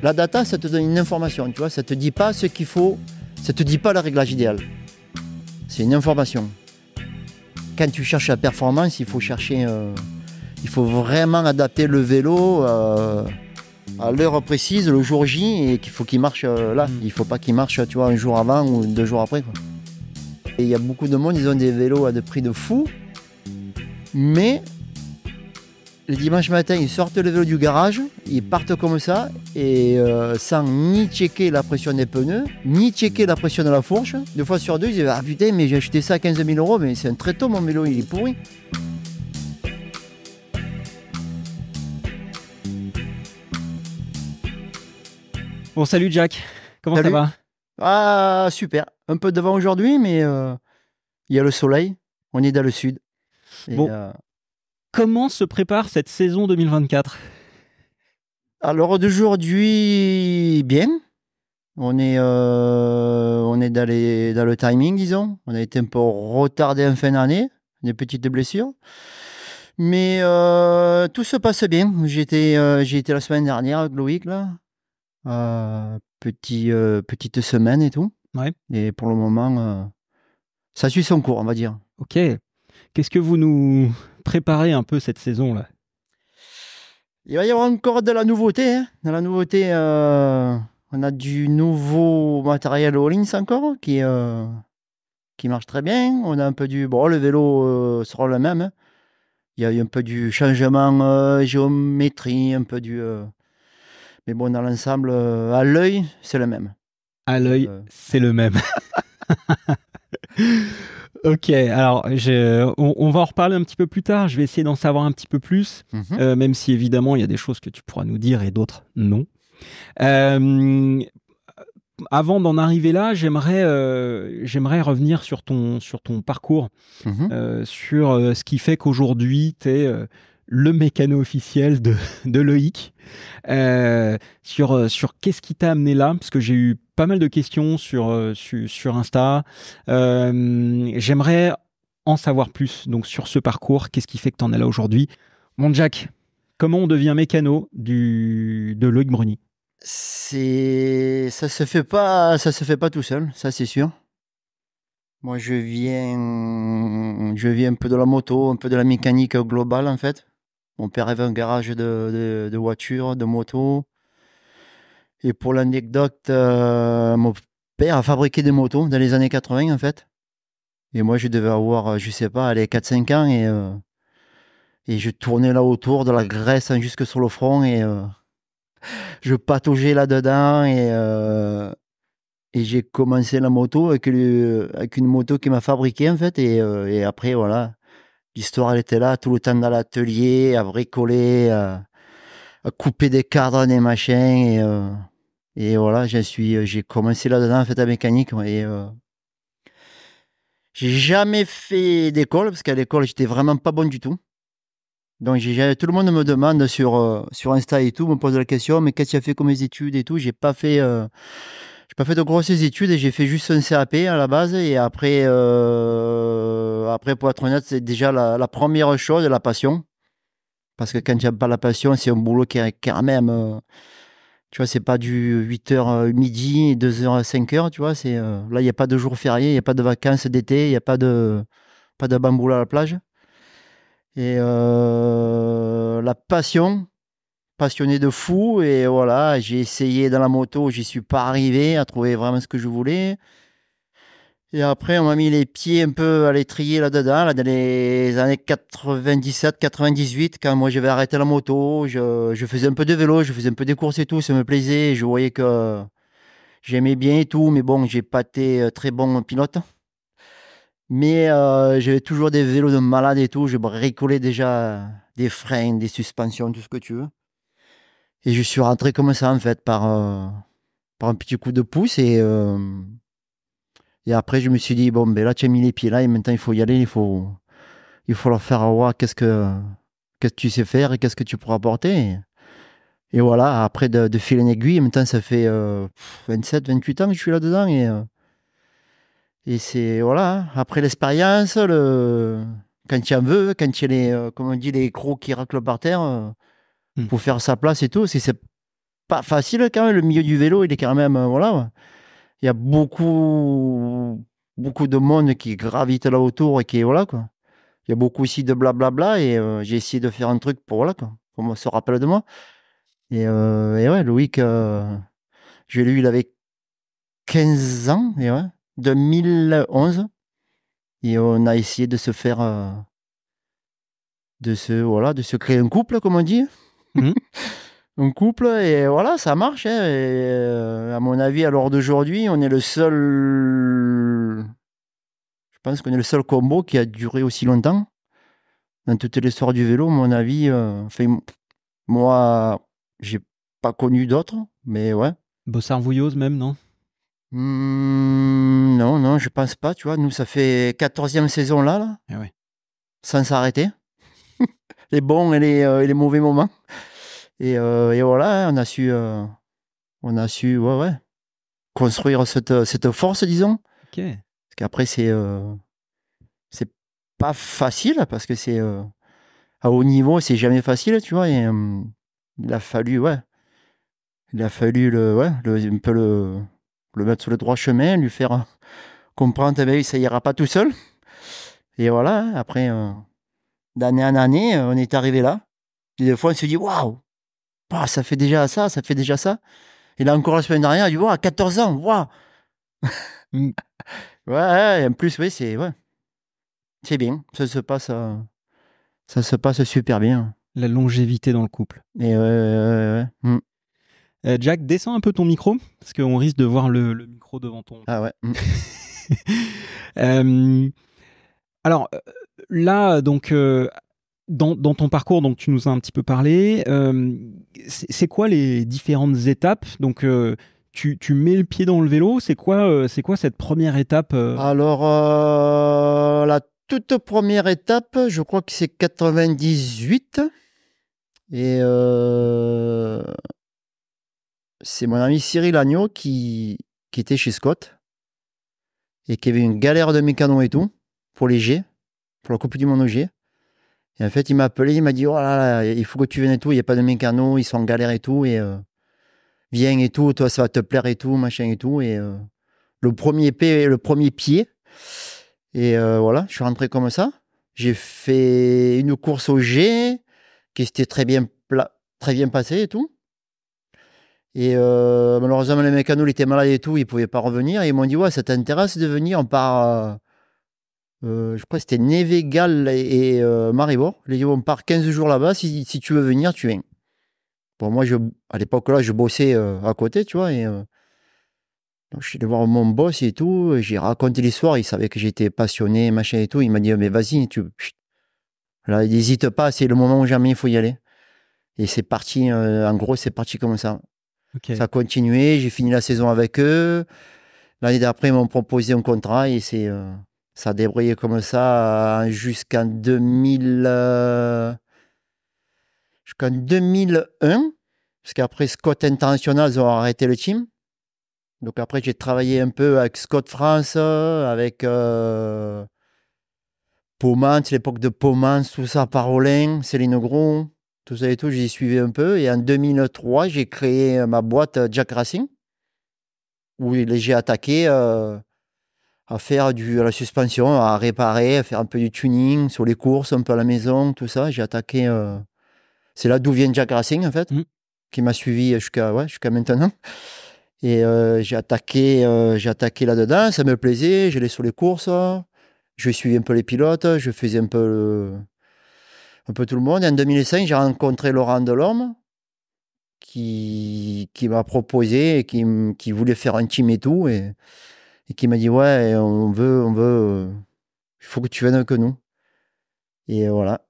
La data, ça te donne une information, tu vois, ça te dit pas ce qu'il faut, ça te dit pas le réglage idéal. C'est une information. Quand tu cherches la performance, il faut chercher, il faut vraiment adapter le vélo à l'heure précise, le jour J, et qu'il faut qu'il marche là. Il faut pas qu'il marche, tu vois, un jour avant ou 2 jours après, quoi. Et il y a beaucoup de monde, ils ont des vélos à des prix de fou, mais le dimanche matin, ils sortent le vélo du garage, ils partent comme ça, et sans ni checker la pression des pneus, ni checker la pression de la fourche. 2 fois sur 2, ils disent ah putain, mais j'ai acheté ça à 15 000 €, mais c'est un tréteau, mon vélo, il est pourri. Bon, salut Jack, comment Salut. ça va? Ah, super. Un peu de vent aujourd'hui, mais il y a le soleil, on est dans le sud. Et, Bon. Comment se prépare cette saison 2024? alors d'aujourd'hui, bien. On est dans le timing, disons. On a été un peu retardé en fin d'année, des petites blessures. Mais tout se passe bien. J'ai été la semaine dernière avec Loïc, là. Petite semaine et tout. Ouais. Et pour le moment, ça suit son cours, on va dire. Ok. Qu'est-ce que vous nous préparez un peu cette saison-là? Il va y avoir encore de la nouveauté, hein. De la nouveauté, on a du nouveau matériel Hollins encore qui marche très bien. On a un peu du... Bon, le vélo sera le même, hein. Il y a eu un peu du changement géométrie, un peu du... Mais bon, dans l'ensemble, à l'œil, c'est le même. À l'œil, c'est le même. Ok, alors on va en reparler un petit peu plus tard. Je vais essayer d'en savoir un petit peu plus, même si évidemment il y a des choses que tu pourras nous dire et d'autres non. Avant d'en arriver là, j'aimerais revenir sur ton parcours, sur ce qui fait qu'aujourd'hui tu es le mécano officiel de Loïc, sur qu'est-ce qui t'a amené là, parce que j'ai eu pas mal de questions sur Insta. J'aimerais en savoir plus donc sur ce parcours, qu'est-ce qui fait que tu en es là aujourd'hui. Mon Jack, comment on devient mécano de Loïc Bruni? Ça se fait pas tout seul, ça c'est sûr. Moi, je viens un peu de la moto, un peu de la mécanique globale en fait. Mon père avait un garage de voitures, de motos. Et pour l'anecdote, mon père a fabriqué des motos dans les années 80 en fait. Et moi, je devais avoir, je sais pas, allez, 4-5 ans et je tournais là autour de la graisse jusque sur le front et je pataugeais là-dedans et j'ai commencé la moto avec une moto qui m'a fabriqué en fait. Et après, voilà, l'histoire elle était là, tout le temps dans l'atelier, à bricoler, à couper des cadres, des machins. Et voilà, j'ai commencé là-dedans en fait à mécanique. Et j'ai jamais fait d'école parce qu'à l'école, j'étais vraiment pas bon du tout. Donc tout le monde me demande sur Insta et tout, me pose la question, mais qu'est-ce que tu as fait comme études et tout? J'ai pas fait de grosses études et j'ai fait juste un CAP à la base. Et après, pour être honnête, c'est déjà la première chose, la passion. Parce que quand tu n'as pas la passion, c'est un boulot qui est quand même, tu vois, c'est pas du 8h midi, 2h à 5h, tu vois. Là, il n'y a pas de jours fériés, il n'y a pas de vacances d'été, il n'y a pas de bamboula à la plage. Et la passion, passionné de fou. Et voilà, j'ai essayé dans la moto, j'y suis pas arrivé à trouver vraiment ce que je voulais. Et après, on m'a mis les pieds un peu à l'étrier là-dedans, là, dans les années 97-98, quand moi j'avais arrêté la moto, je faisais un peu de vélo, je faisais un peu des courses et tout, ça me plaisait, je voyais que j'aimais bien et tout, mais bon, j'ai pas été très bon pilote. Mais j'avais toujours des vélos de malade et tout, je bricolais déjà des freins, des suspensions, tout ce que tu veux. Et je suis rentré comme ça, en fait, par un petit coup de pouce. Et après, je me suis dit, bon, ben là, tu as mis les pieds là, et maintenant, il faut y aller, il faut leur faire voir qu'est-ce que tu sais faire et qu'est-ce que tu pourras apporter. Et voilà, après, de fil en aiguille, maintenant, ça fait 27-28 ans que je suis là-dedans. Et c'est, voilà, hein. Après l'expérience, quand tu en veux, quand tu as comme on dit, les crocs qui raclent par terre, faut faire sa place et tout. Si c'est pas facile quand même. Le milieu du vélo, il est quand même, voilà. Il y a beaucoup de monde qui gravite là autour et qui, voilà, quoi. Il y a beaucoup aussi de blablabla et j'ai essayé de faire un truc pour, voilà, quoi, qu'on se rappelle de moi. Et ouais, Loïc, j'ai lu, il avait 15 ans, et ouais, 2011. Et on a essayé de se faire, voilà, de se créer un couple, comme on dit. Mhm. Un couple, et voilà, ça marche, hein. Et, à mon avis, à l'heure d'aujourd'hui, on est le seul. Je pense qu'on est le seul combo qui a duré aussi longtemps. Dans toute l'histoire du vélo, à mon avis, enfin, moi, j'ai pas connu d'autres, mais ouais. Bossard-Vouilloz même, non? Non, non, je pense pas, tu vois. Nous, ça fait 14e saison là, Ah ouais. sans s'arrêter. Les bons et les mauvais moments. Et voilà, hein, on a su, ouais, ouais, construire cette force, disons. Ok. Parce qu'après, c'est pas facile, parce que c'est à haut niveau, c'est jamais facile, tu vois. Et il a fallu, ouais, ouais, un peu le mettre sur le droit chemin, lui faire comprendre, eh ben, ça ira pas tout seul. Et voilà, hein, après, d'année en année, on est arrivé là. Et des fois, on se dit, waouh, bah, ça fait déjà ça, ça fait déjà ça. Et là, encore la semaine dernière, il dit, waouh, à 14 ans, waouh. Mm. Ouais, ouais, et en plus, oui, ouais, c'est bien. Ça se passe super bien. La longévité dans le couple. Et ouais, ouais. Jack, descends un peu ton micro, parce qu'on risque de voir le micro devant ton. Ah ouais. Euh, alors là, donc, dans ton parcours, donc tu nous as un petit peu parlé. C'est quoi les différentes étapes? Donc, tu mets le pied dans le vélo. C'est quoi cette première étape? Alors, la toute première étape, je crois que c'est 98. Et c'est mon ami Cyril Agneau qui était chez Scott et qui avait une galère de mécano et tout pour les G, pour la Coupe du Monde au G. Et en fait, il m'a appelé, il m'a dit, oh là là, il faut que tu viennes et tout, il n'y a pas de mécano, ils sont en galère et tout, et viens et tout, toi ça va te plaire et tout, machin et tout. Et le premier pied, et voilà, je suis rentré comme ça. J'ai fait une course au G qui s'était très bien passée et tout. Et malheureusement, les mécanos, ils étaient malades et tout, ils ne pouvaient pas revenir. Et ils m'ont dit, ouais, ça t'intéresse de venir? On part, je crois que c'était Névégal et Maribor. Ils ont dit, on part 15 jours là-bas, si tu veux venir, tu viens. Bon, moi, à l'époque là, je bossais à côté, tu vois. Et donc, je suis allé voir mon boss et tout. J'ai raconté l'histoire, il savait que j'étais passionné, machin et tout. Il m'a dit, mais vas-y, chut. Là, n'hésite pas, c'est le moment où jamais il faut y aller. Et c'est parti, en gros, c'est parti comme ça. Ok. Ça a continué, j'ai fini la saison avec eux. L'année d'après, ils m'ont proposé un contrat et ça a débrayé comme ça jusqu'en 2001. Parce qu'après Scott International, ils ont arrêté le team. Donc après, j'ai travaillé un peu avec Scott France, avec Pomance, l'époque de Pomance, tout ça, Parolin, Céline Gros, tout ça et tout, j'y suivais un peu. Et en 2003, j'ai créé ma boîte Jack Racing, où j'ai attaqué à faire à la suspension, à réparer, à faire un peu du tuning sur les courses, un peu à la maison, tout ça. J'ai attaqué. C'est là d'où vient Jack Racing, en fait, Mm. qui m'a suivi jusqu'à maintenant. Et j'ai attaqué là-dedans, ça me plaisait, j'allais sur les courses, je suivais un peu les pilotes, je faisais un peu tout le monde. Et en 2005, j'ai rencontré Laurent Delorme, qui m'a proposé, et qui voulait faire un team et tout, et qui m'a dit, ouais, il faut que tu viennes avec nous. Et voilà,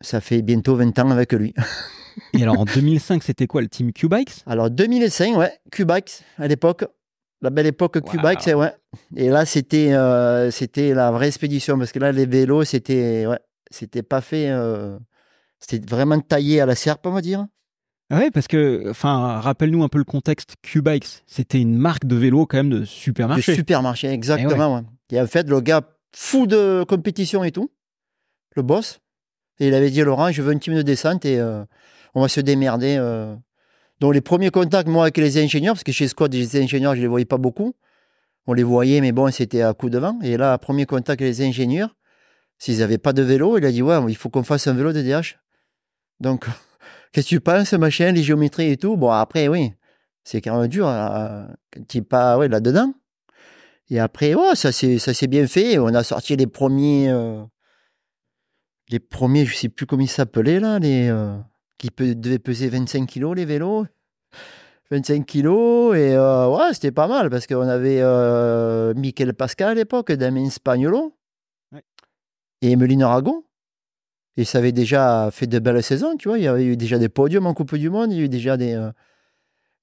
ça fait bientôt 20 ans avec lui. Et alors en 2005, c'était quoi le team Q-Bikes? Alors 2005, ouais, Q-Bikes à l'époque. La belle époque Q-Bikes, Waouh. ouais. Et là, c'était la vraie expédition, parce que là, les vélos, c'était pas fait. C'était vraiment taillé à la serpe, on va dire. Ouais, parce que, enfin, rappelle-nous un peu le contexte. Q-Bikes, c'était une marque de vélo quand même de De supermarché. supermarché, Eh ouais. exactement. Ouais. Et en fait, le gars fou de compétition et tout, le boss. Et il avait dit à Laurent, je veux un team de descente et on va se démerder Donc, les premiers contacts, moi, avec les ingénieurs, parce que chez Scott, les ingénieurs, je ne les voyais pas beaucoup. On les voyait, mais bon, c'était à coup de vent. Et là, premier contact avec les ingénieurs, s'ils n'avaient pas de vélo, il a dit, ouais, il faut qu'on fasse un vélo de DH. Donc, qu'est-ce que tu penses, machin, les géométries et tout? Bon, après, oui, c'est quand même dur quand tu n'es pas là-dedans. Et après, ouais, ça s'est bien fait. On a sorti les premiers, je ne sais plus comment ils s'appelaient, là, qui devaient peser 25 kilos, les vélos. 25 kilos, et ouais, c'était pas mal, parce qu'on avait Michael Pascal à l'époque, Damien Spagnolo, Ouais. et Emeline Aragon. Et ça avait déjà fait de belles saisons, tu vois. Il y avait eu déjà des podiums en Coupe du Monde, il y a eu déjà des...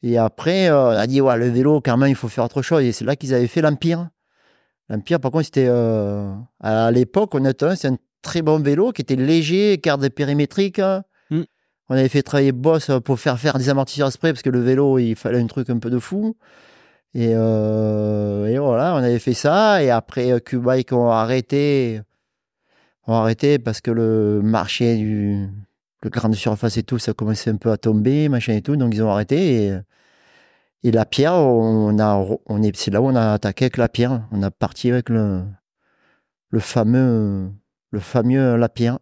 Et après, on a dit, ouais, le vélo, quand même, il faut faire autre chose. Et c'est là qu'ils avaient fait l'Empire. L'Empire, par contre, c'était... à l'époque, honnêtement, c'est un très bon vélo qui était léger, carte périmétrique. Mm. On avait fait travailler Boss pour faire des amortisseurs spray, parce que le vélo, il fallait un truc un peu de fou. Et voilà, on avait fait ça. Et après, Q-Bike ont arrêté. Parce que le marché le grande surface et tout, ça commençait un peu à tomber, machin et tout. Donc, ils ont arrêté. Et la pierre, c'est là où on a attaqué avec la pierre. On a parti avec le fameux la pierre.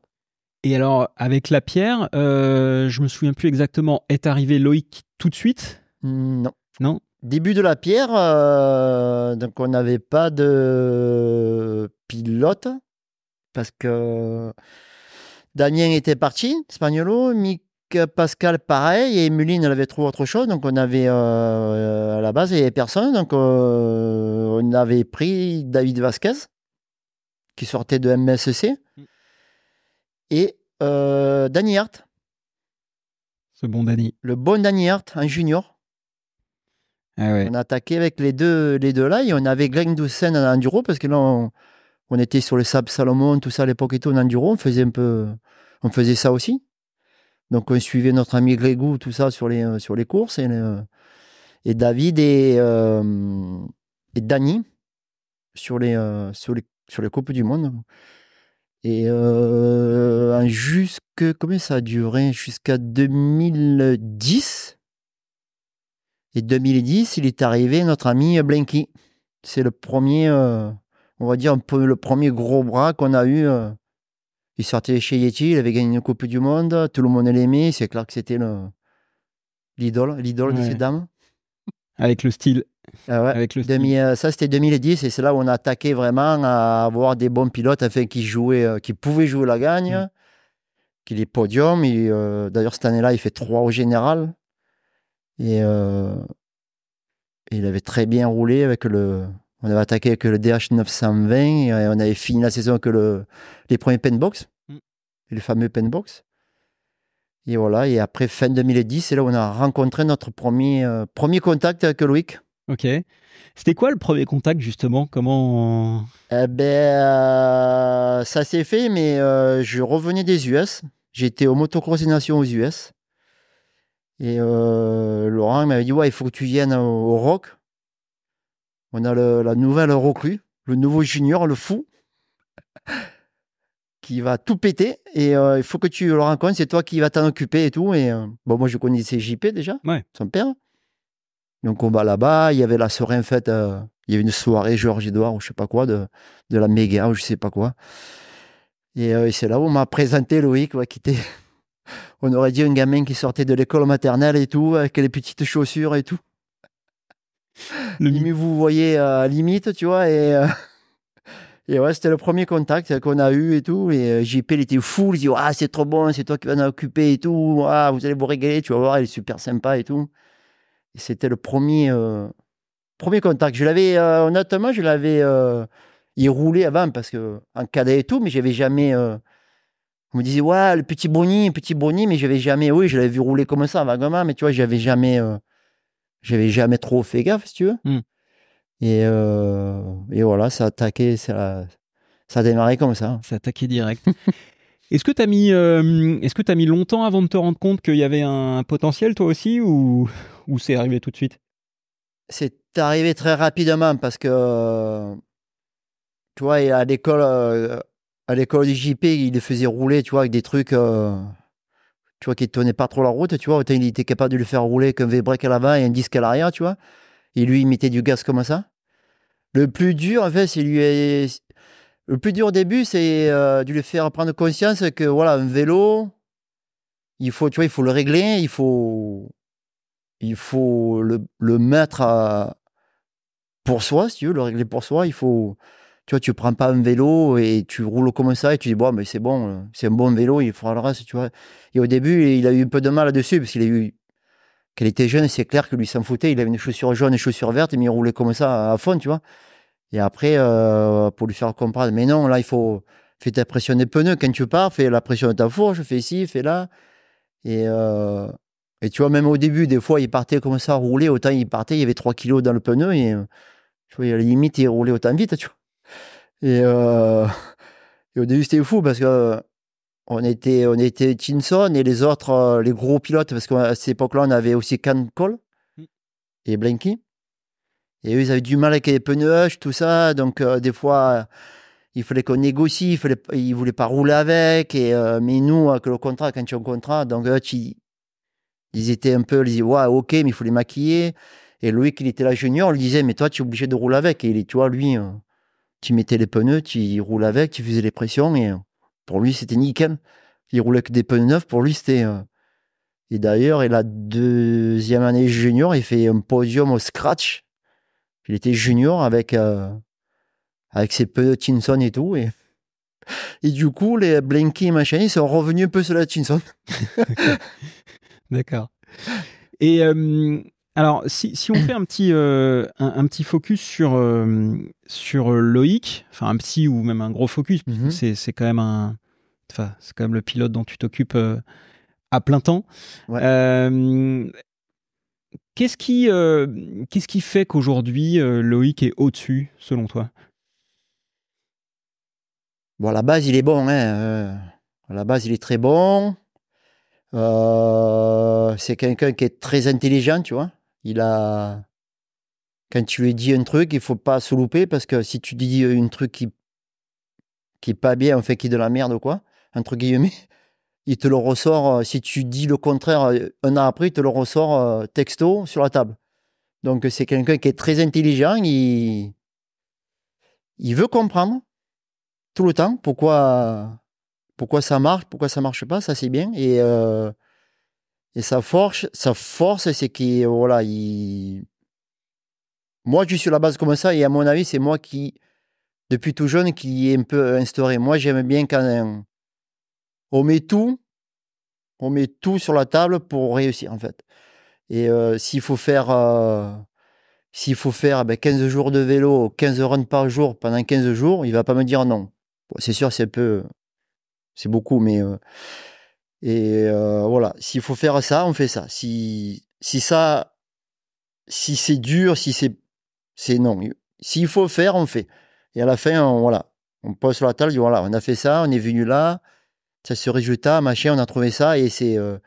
Et alors, avec la pierre, je me souviens plus exactement. Est arrivé Loïc tout de suite? Non. Non. Début de la pierre, donc on n'avait pas de pilote parce que Damien était parti, Spagnolo, Mick Pascal pareil, et Muline elle avait trouvé autre chose, donc on avait à la base il n'y avait personne, donc on avait pris David Vasquez qui sortait de MSC et Danny Hart. Ce bon Danny. Le bon Danny Hart, un junior. Ah ouais. On a attaqué avec les deux là, et on avait Glenn Doucen en enduro, parce que là, on était sur le Sable Salomon, tout ça à l'époque et tout, en enduro, on faisait ça aussi. Donc, on suivait notre ami Grégou, tout ça sur les courses, et David et Dany sur les Coupes du Monde. Et combien ça a duré? Jusqu'à 2010. Et 2010, il est arrivé notre ami Blinky. C'est le premier, on va dire un peu le premier gros bras qu'on a eu. Il sortait chez Yeti, il avait gagné une Coupe du Monde, tout le monde l'aimait. C'est clair que c'était l'idole de ces Ouais. dames. Avec le style. Ah ouais. Avec le style. Ça, c'était 2010, et c'est là où on a attaqué vraiment à avoir des bons pilotes, afin qui pouvaient jouer la gagne, qui les podiums. D'ailleurs, cette année-là, il fait 3 au général. Et il avait très bien roulé avec on avait attaqué avec le DH 920, et on avait fini la saison avec les premiers penbox, les fameux penbox. Et voilà, et après fin 2010, c'est là où on a rencontré notre premier contact avec Loïc. Ok. C'était quoi le premier contact, justement? Comment... Eh ben, ça s'est fait, mais je revenais des US. J'étais au Motocross des Nations aux US. Et Laurent m'avait dit, ouais, il faut que tu viennes au Rock. On a la nouvelle recrue, le nouveau junior, le fou, qui va tout péter, et il faut que tu le rencontres, c'est toi qui vas t'en occuper et tout. Et bon, moi je connaissais JP déjà, Ouais. son père. Donc on va là-bas, il y avait la soirée en fait, il y avait une soirée Georges-Édouard ou je sais pas quoi, de la méga ou je sais pas quoi. Et c'est là où on m'a présenté Loïc, ouais, qui était, on aurait dit un gamin qui sortait de l'école maternelle et tout, avec les petites chaussures et tout. Limite, vous voyez limite, tu vois, et ouais, c'était le premier contact qu'on a eu et tout. Et JP, il était fou. Il dit, ah, c'est trop bon, c'est toi qui vas en occuper et tout. Ah, vous allez vous régaler, tu vas voir, il est super sympa et tout. Et c'était le premier contact. Honnêtement, il roulait avant, parce que en cadet et tout, mais j'avais jamais. On me disait, ouais, le petit Bruni, mais j'avais jamais. Oui, je l'avais vu rouler comme ça, vaguement, mais tu vois, j'avais jamais trop fait gaffe, si tu veux. Et voilà, ça a attaqué, ça a démarré comme ça. Ça a attaqué direct. Est-ce que tu as mis longtemps avant de te rendre compte qu'il y avait un potentiel, toi aussi, ou c'est arrivé tout de suite? C'est arrivé très rapidement, parce que, tu vois, à l'école du JP, il les faisait rouler, tu vois, avec des trucs tu vois, qui tenait pas trop la route, tu vois. Autant il était capable de lui faire rouler qu'un V-brake à l'avant et un disque à l'arrière, tu vois. Et lui, il mettait du gaz comme ça. Le plus dur, en fait, le plus dur au début, c'est de lui faire prendre conscience que, voilà, un vélo, il faut, tu vois, il faut le régler, il faut le mettre pour soi, si tu veux, le régler pour soi. Il faut, tu vois, tu prends pas un vélo et tu roules comme ça et tu dis, bon, mais c'est bon, c'est un bon vélo, il fera le reste, tu vois. Et au début, il a eu un peu de mal là-dessus parce qu'il a eu, quand il était jeune, c'est clair que lui s'en foutait. Il avait une chaussure jaune et une chaussure verte, mais il roulait comme ça à fond, tu vois. Et après, pour lui faire comprendre, mais non, là, il faut faire ta pression des pneus quand tu pars, fais la pression de ta fourche, fais ici, fais là. Et, et tu vois, même au début, des fois, il partait comme ça, rouler, autant il partait, il y avait 3 kilos dans le pneu, et tu vois, à la limite, il roulait autant vite, tu vois. Et, et au début, c'était fou parce que on était Tinson et les autres, les gros pilotes, parce qu'à cette époque-là, on avait aussi Can Cole et Blanky. Et eux, ils avaient du mal avec les pneus Hush, tout ça. Donc, des fois, il fallait qu'on négocie. Ils ne voulaient pas rouler avec. Et, mais nous, avec le contrat, quand tu as un contrat, donc Hutch, ils étaient un peu, ils disaient, ouais, ok, mais il faut les maquiller. Et Loïc, il était là junior, on lui disait, mais toi, tu es obligé de rouler avec. Et tu vois, lui, tu mettais les pneus, tu roules avec, tu faisais les pressions. Et pour lui, c'était nickel. Il roulait avec des pneus neufs. Pour lui, c'était. Et d'ailleurs, et la deuxième année junior, il fait un podium au scratch. Il était junior avec ses pneus Tinson et tout. Et du coup, les Blinky et machin, ils sont revenus un peu sur la Tinson. D'accord. Et alors, si on fait un petit focus sur Loïc, enfin un petit ou même un gros focus, parce que c'est quand même c'est quand même le pilote dont tu t'occupes à plein temps. Ouais. Qu'est-ce qui fait qu'aujourd'hui Loïc est au-dessus, selon toi? Bon, à la base, il est bon. Hein. À la base, il est très bon. C'est quelqu'un qui est très intelligent, tu vois. Quand tu lui dis un truc, il faut pas se louper parce que si tu dis un truc qui est pas bien, en fait, qui est de la merde ou quoi, entre guillemets, il te le ressort. Si tu dis le contraire un an après, il te le ressort texto sur la table. Donc, c'est quelqu'un qui est très intelligent. Il veut comprendre tout le temps pourquoi ça marche, pourquoi ça marche pas, ça c'est bien. Et sa force, c'est qu'il, voilà, moi je suis à la base comme ça, et à mon avis, c'est moi qui, depuis tout jeune, qui est un peu instauré. Moi, j'aime bien quand on met tout, on met tout sur la table pour réussir, en fait. Et s'il faut faire 15 jours de vélo, 15 runs par jour pendant 15 jours, il va pas me dire non. Bon, c'est sûr, c'est beaucoup, mais voilà. S'il faut faire ça, on fait ça. Si c'est dur, si c'est non. S'il faut faire, on fait. Et à la fin, voilà, on pose sur la table, on dit, voilà, on a fait ça, on est venu là, ça ce résultat, machin, on a trouvé ça, et c'est un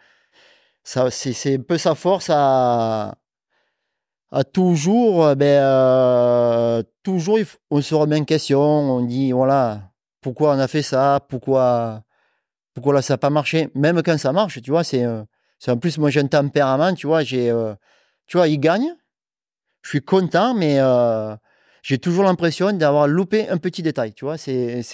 peu sa force à toujours, toujours, on se remet en question, on dit, voilà, pourquoi on a fait ça, pourquoi là ça n'a pas marché, même quand ça marche, tu vois, c'est en plus, moi j'ai un tempérament, tu vois, tu vois, il gagne, je suis content, mais j'ai toujours l'impression d'avoir loupé un petit détail, tu vois, c'est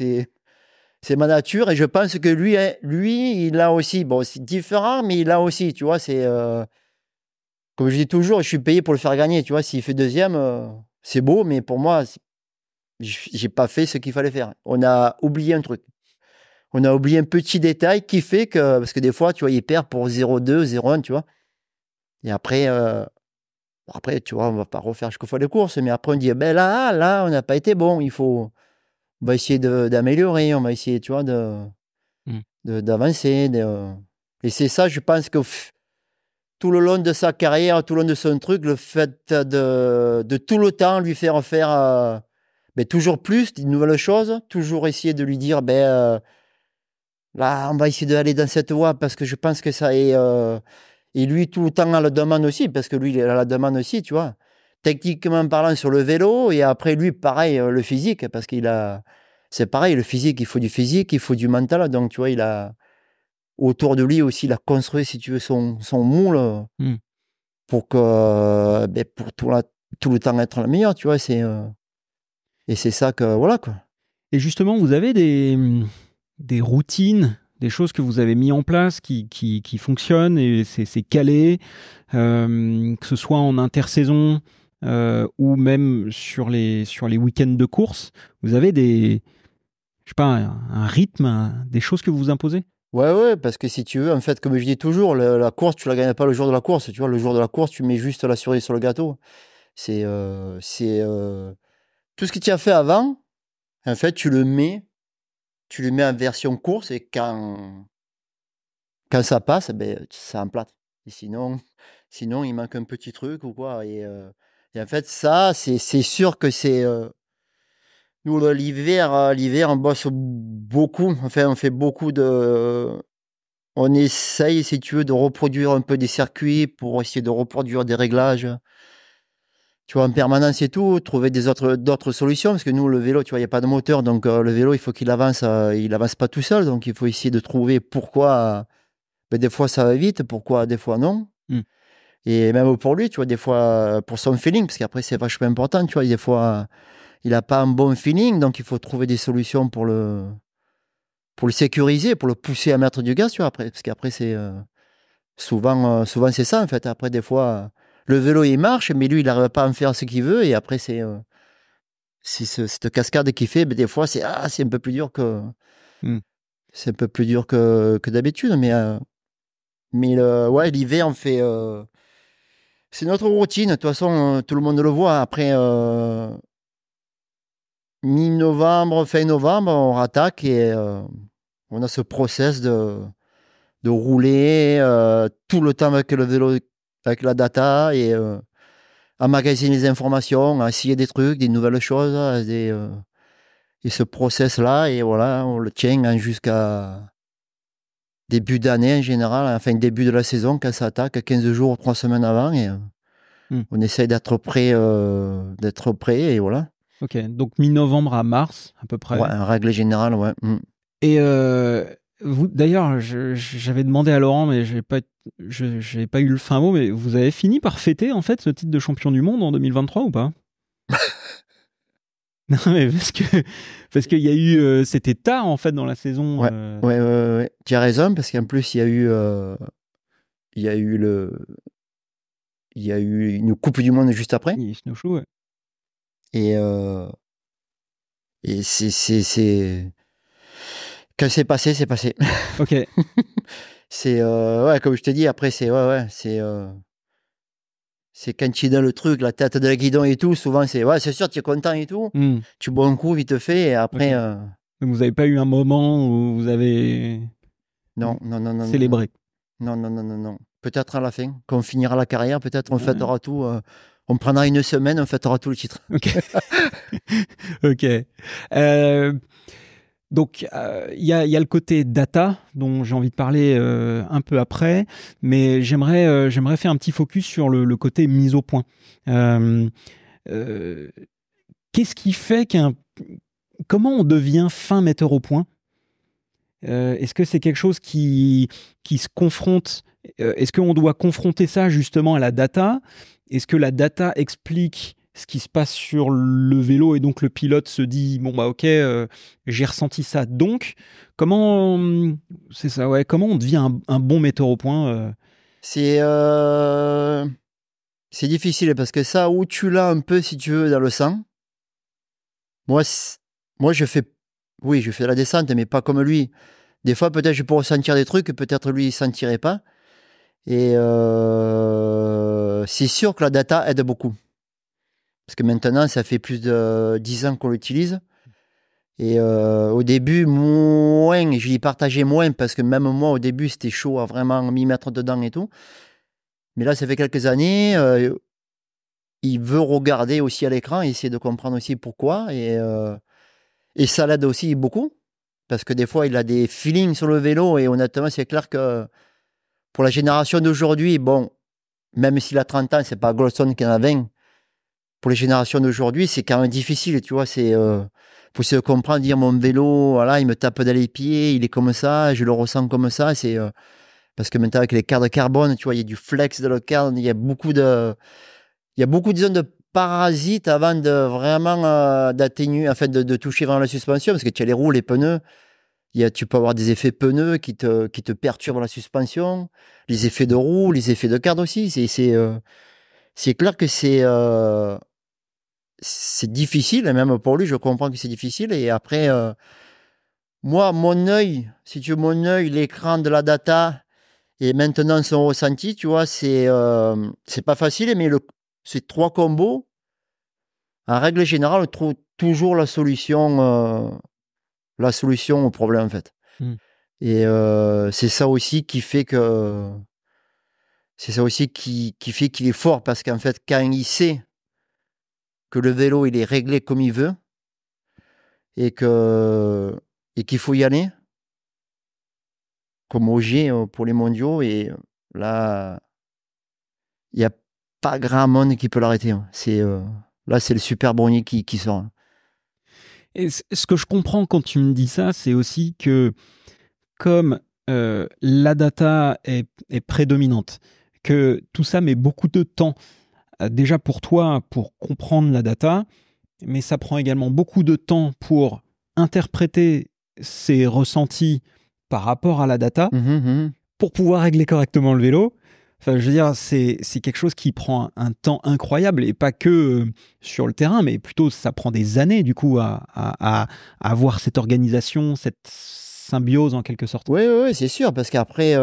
ma nature, et je pense que lui, il a aussi, bon, c'est différent, mais il a aussi, tu vois, comme je dis toujours, je suis payé pour le faire gagner, tu vois, s'il fait deuxième, c'est beau, mais pour moi, j'ai pas fait ce qu'il fallait faire. On a oublié un truc. On a oublié un petit détail qui fait que, parce que des fois, tu vois, il perd pour 0,2, 0,1, tu vois. Et après, tu vois, on va pas refaire chaque fois les courses, mais après, on dit, ben là, on n'a pas été bon, on va essayer d'améliorer, on va essayer, tu vois, d'avancer. Et c'est ça, je pense que tout le long de sa carrière, tout le long de son truc, le fait de tout le temps lui faire faire toujours plus, de nouvelles choses, toujours essayer de lui dire, là, on va essayer d'aller dans cette voie parce que je pense que ça est. Et lui, tout le temps, à la demande aussi, parce que lui, il est à la demande aussi, tu vois. Techniquement parlant, sur le vélo, et après, lui, pareil, le physique, parce qu'il a. C'est pareil, le physique, il faut du mental, donc, tu vois, autour de lui aussi, il a construit, si tu veux, son moule pour que pour tout le temps être le meilleur, tu vois. Et c'est ça que, voilà, quoi. Et justement, vous avez des routines, des choses que vous avez mis en place qui fonctionnent et c'est calé, que ce soit en intersaison ou même sur les week-ends de course. Vous avez je sais pas, un rythme, des choses que vous imposez? Ouais, parce que si tu veux, en fait, comme je dis toujours, la course, tu la gagnes pas le jour de la course. Tu vois, le jour de la course, tu mets juste la cerise sur le gâteau. C'est tout ce que tu as fait avant, en fait, tu le mets en version course et quand ça passe, ça emplâtre. Et sinon, il manque un petit truc ou quoi. Et en fait, ça, c'est sûr que c'est. Nous, l'hiver, on bosse beaucoup. Enfin, on fait beaucoup de. On essaye, si tu veux, de reproduire un peu des circuits pour essayer de reproduire des réglages. Tu vois, en permanence et tout, trouver d'autres solutions. Parce que nous, le vélo, tu vois, il n'y a pas de moteur. Donc, le vélo, il faut qu'il avance. Il avance pas tout seul. Donc, il faut essayer de trouver pourquoi. Des fois, ça va vite. Pourquoi, des fois, non. Et même pour lui, tu vois, des fois, pour son feeling, parce qu'après, c'est vachement important. Tu vois, des fois, il n'a pas un bon feeling. Donc, il faut trouver des solutions pour le sécuriser, pour le pousser à mettre du gaz, tu vois, après. Parce qu'après, c'est. Souvent, c'est ça, en fait. Après, des fois, le vélo, il marche, mais lui, il n'arrive pas à en faire ce qu'il veut. Et après, c'est cette cascade qu'il fait. Des fois, c'est un peu plus dur que, c'est un peu plus dur que d'habitude. Mais ouais, l'hiver, on fait. C'est notre routine. De toute façon, tout le monde le voit. Après, mi-novembre, fin novembre, on rattaque et on a ce process de rouler tout le temps avec le vélo, avec la data et emmagasiner les informations, à essayer des trucs, des nouvelles choses, et ce process-là, et voilà, on le tient jusqu'à début d'année en général, enfin début de la saison, quand ça attaque, 15 jours, 3 semaines avant, et on essaye d'être prêt, et voilà. Ok, donc mi-novembre à mars, à peu près. Ouais, en règle générale, ouais. Et vous, d'ailleurs, j'avais demandé à Laurent, mais j'ai pas eu le fin mot, mais vous avez fini par fêter, en fait, ce titre de champion du monde en 2023 ou pas? Non, mais parce qu'il y a eu, c'était tard, en fait, dans la saison. Ouais. Tu as raison, parce qu'en plus, il y a eu une Coupe du Monde juste après. Il snowshoe, ouais. Et c'est quand c'est passé, c'est passé. Ok. C'est ouais, comme je te dis, après c'est c'est quand tu es dans le truc, la tête de la guidon et tout, souvent c'est sûr, tu es content et tout. Tu bois un coup vite fait et après Donc vous n'avez pas eu un moment où vous avez non, célébré? Non. Peut-être à la fin, quand on finira la carrière, peut-être on fêtera tout. On prendra une semaine, on fêtera tout le titre. Ok. Ok. Donc, il y a le côté data dont j'ai envie de parler un peu après, mais j'aimerais faire un petit focus sur le côté mise au point. Qu'est-ce qui fait comment on devient fin metteur au point? Est-ce que c'est quelque chose qui se confronte? Est-ce qu'on doit confronter ça justement à la data? Est-ce que la data explique ce qui se passe sur le vélo et donc le pilote se dit bon bah ok, j'ai ressenti ça, donc comment c'est ça, ouais, comment on devient un bon metteur au point? C'est difficile parce que ça, où tu l'as un peu, si tu veux, dans le sang. Moi je fais la descente, mais pas comme lui. Des fois, peut-être je peux ressentir des trucs que peut-être lui, il ne sentirait pas. Et c'est sûr que la data aide beaucoup. Parce que maintenant, ça fait plus de 10 ans qu'on l'utilise. Et au début, moins, je l'y partageais moins, parce que même moi, au début, c'était chaud à vraiment m'y mettre dedans et tout. Mais là, ça fait quelques années, il veut regarder aussi à l'écran, essayer de comprendre aussi pourquoi. Et ça l'aide aussi beaucoup. Parce que des fois, il a des feelings sur le vélo. Et honnêtement, c'est clair que pour la génération d'aujourd'hui, bon, même s'il a 30 ans, c'est pas Golson qui en a 20. Pour les générations d'aujourd'hui, c'est quand même difficile, tu vois. faut se comprendre, dire mon vélo, voilà, il me tape dans les pieds, il est comme ça, je le ressens comme ça. C'est parce que maintenant avec les cadres carbone, tu vois, il y a du flex dans le cadre, il y a beaucoup de zones de parasites avant de vraiment d'atténuer, en fait, de toucher vraiment la suspension, parce que tu as les roues, les pneus, tu peux avoir des effets pneus qui te perturbent la suspension, les effets de roue, les effets de cadre aussi. C'est clair que c'est difficile, et même pour lui, je comprends que c'est difficile. Et après, moi, mon œil, si tu veux, mon œil, l'écran de la data, et maintenant son ressenti, tu vois, c'est pas facile, mais ces trois combos, en règle générale, on trouve toujours la solution au problème, en fait. Et c'est ça aussi qui fait que c'est ça aussi qui fait qu'il est fort, parce qu'en fait, quand il sait que le vélo il est réglé comme il veut et qu'il faut y aller, comme OG pour les mondiaux, et là, il n'y a pas grand monde qui peut l'arrêter. Là, c'est le super Brownie qui sort. Et ce que je comprends quand tu me dis ça, c'est aussi que comme la data est prédominante, que tout ça met beaucoup de temps déjà pour toi pour comprendre la data, mais ça prend également beaucoup de temps pour interpréter ses ressentis par rapport à la data, pour pouvoir régler correctement le vélo. Enfin, je veux dire, c'est quelque chose qui prend un temps incroyable, et pas que sur le terrain, mais plutôt ça prend des années du coup à avoir cette organisation, cette symbiose en quelque sorte. Oui, c'est sûr, parce qu'après, et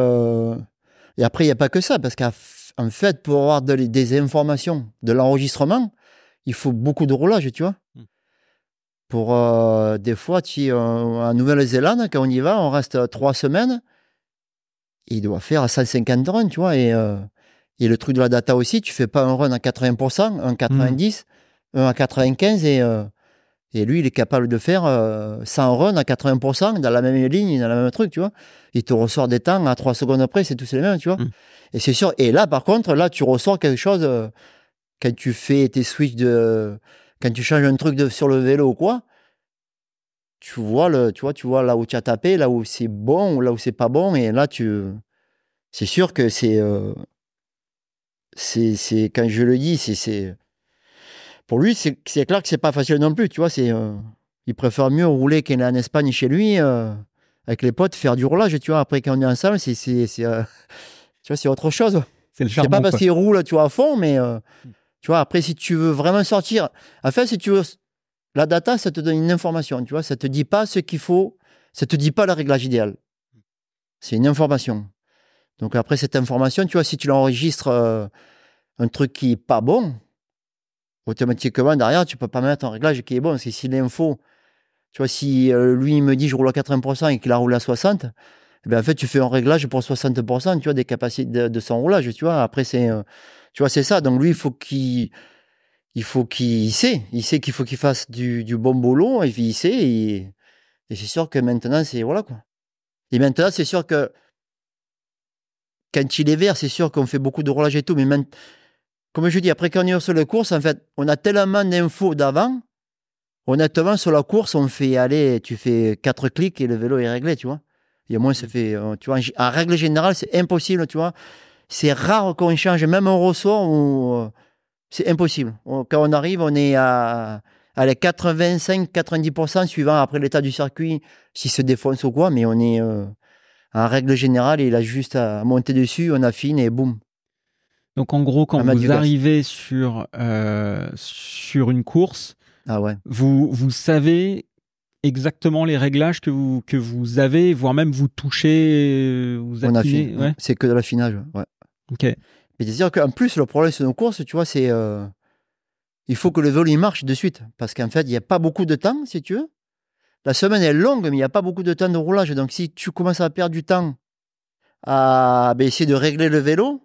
après, il n'y a pas que ça, parce qu'en fait, pour avoir des informations, de l'enregistrement, il faut beaucoup de roulage, tu vois. Pour des fois, en Nouvelle-Zélande, quand on y va, on reste 3 semaines, et il doit faire 150 runs, tu vois. Et le truc de la data aussi, tu fais pas un run à 80%, un 90, un à 95, et lui, il est capable de faire 100 runs à 80% dans la même ligne, dans le même truc, tu vois. Il te ressort des temps à 3 secondes après, c'est tous les mêmes, tu vois. Et c'est sûr. Et là, par contre, là, tu ressors quelque chose quand tu fais tes switches quand tu changes un truc sur le vélo ou quoi. Tu vois là où tu as tapé, là où c'est bon ou là où c'est pas bon. Et là, c'est sûr que quand je le dis, pour lui, c'est clair que c'est pas facile non plus, tu vois. Il préfère mieux rouler qu'il est en Espagne chez lui, avec les potes, faire du roulage, tu vois. Après, quand on est ensemble, tu vois, c'est autre chose. C'est le charbon. C'est pas parce qu'il roule, tu vois, à fond, mais tu vois, après, si tu veux vraiment sortir, en fait, si tu veux, la data, ça te donne une information, tu vois. Ça te dit pas ce qu'il faut, ça te dit pas le réglage idéal. C'est une information. Donc après, cette information, tu vois, si tu l'enregistres un truc qui est pas bon, automatiquement, derrière, tu peux pas mettre un réglage qui est bon. Parce que si l'info, tu vois, si lui, il me dit je roule à 80% et qu'il a roulé à 60%, eh bien, en fait, tu fais un réglage pour 60%, tu vois, des capacités de son roulage, tu vois. Après, tu vois, c'est ça. Donc, lui, il sait qu'il faut qu'il fasse du bon boulot, et puis il sait, et c'est sûr que maintenant, voilà, quoi. Et maintenant, c'est sûr que quand il est vert, c'est sûr qu'on fait beaucoup de roulage et tout, mais comme je dis, après quand on est sur les courses, en fait, on a tellement d'infos d'avant. Honnêtement, sur la course, tu fais 4 clics et le vélo est réglé, tu vois. Et au moins, ça fait, tu vois, en règle générale, c'est impossible, tu vois. C'est rare qu'on change, même un ressort, c'est impossible. Quand on arrive, on est à les 85-90% suivant après l'état du circuit, s'il se défonce ou quoi, mais on est, en règle générale, il a juste à monter dessus, on affine et boum. Donc en gros, quand vous arrivez sur une course, vous savez exactement les réglages que vous avez, voire même vous touchez, vous affinez. Ouais. C'est que de l'affinage. Ouais. Ok. Et c'est-à-dire qu'en plus, le problème sur nos courses, tu vois, c'est il faut que le vélo il marche de suite. Parce qu'en fait, il n'y a pas beaucoup de temps, si tu veux. La semaine est longue, mais il n'y a pas beaucoup de temps de roulage. Donc si tu commences à perdre du temps à essayer de régler le vélo,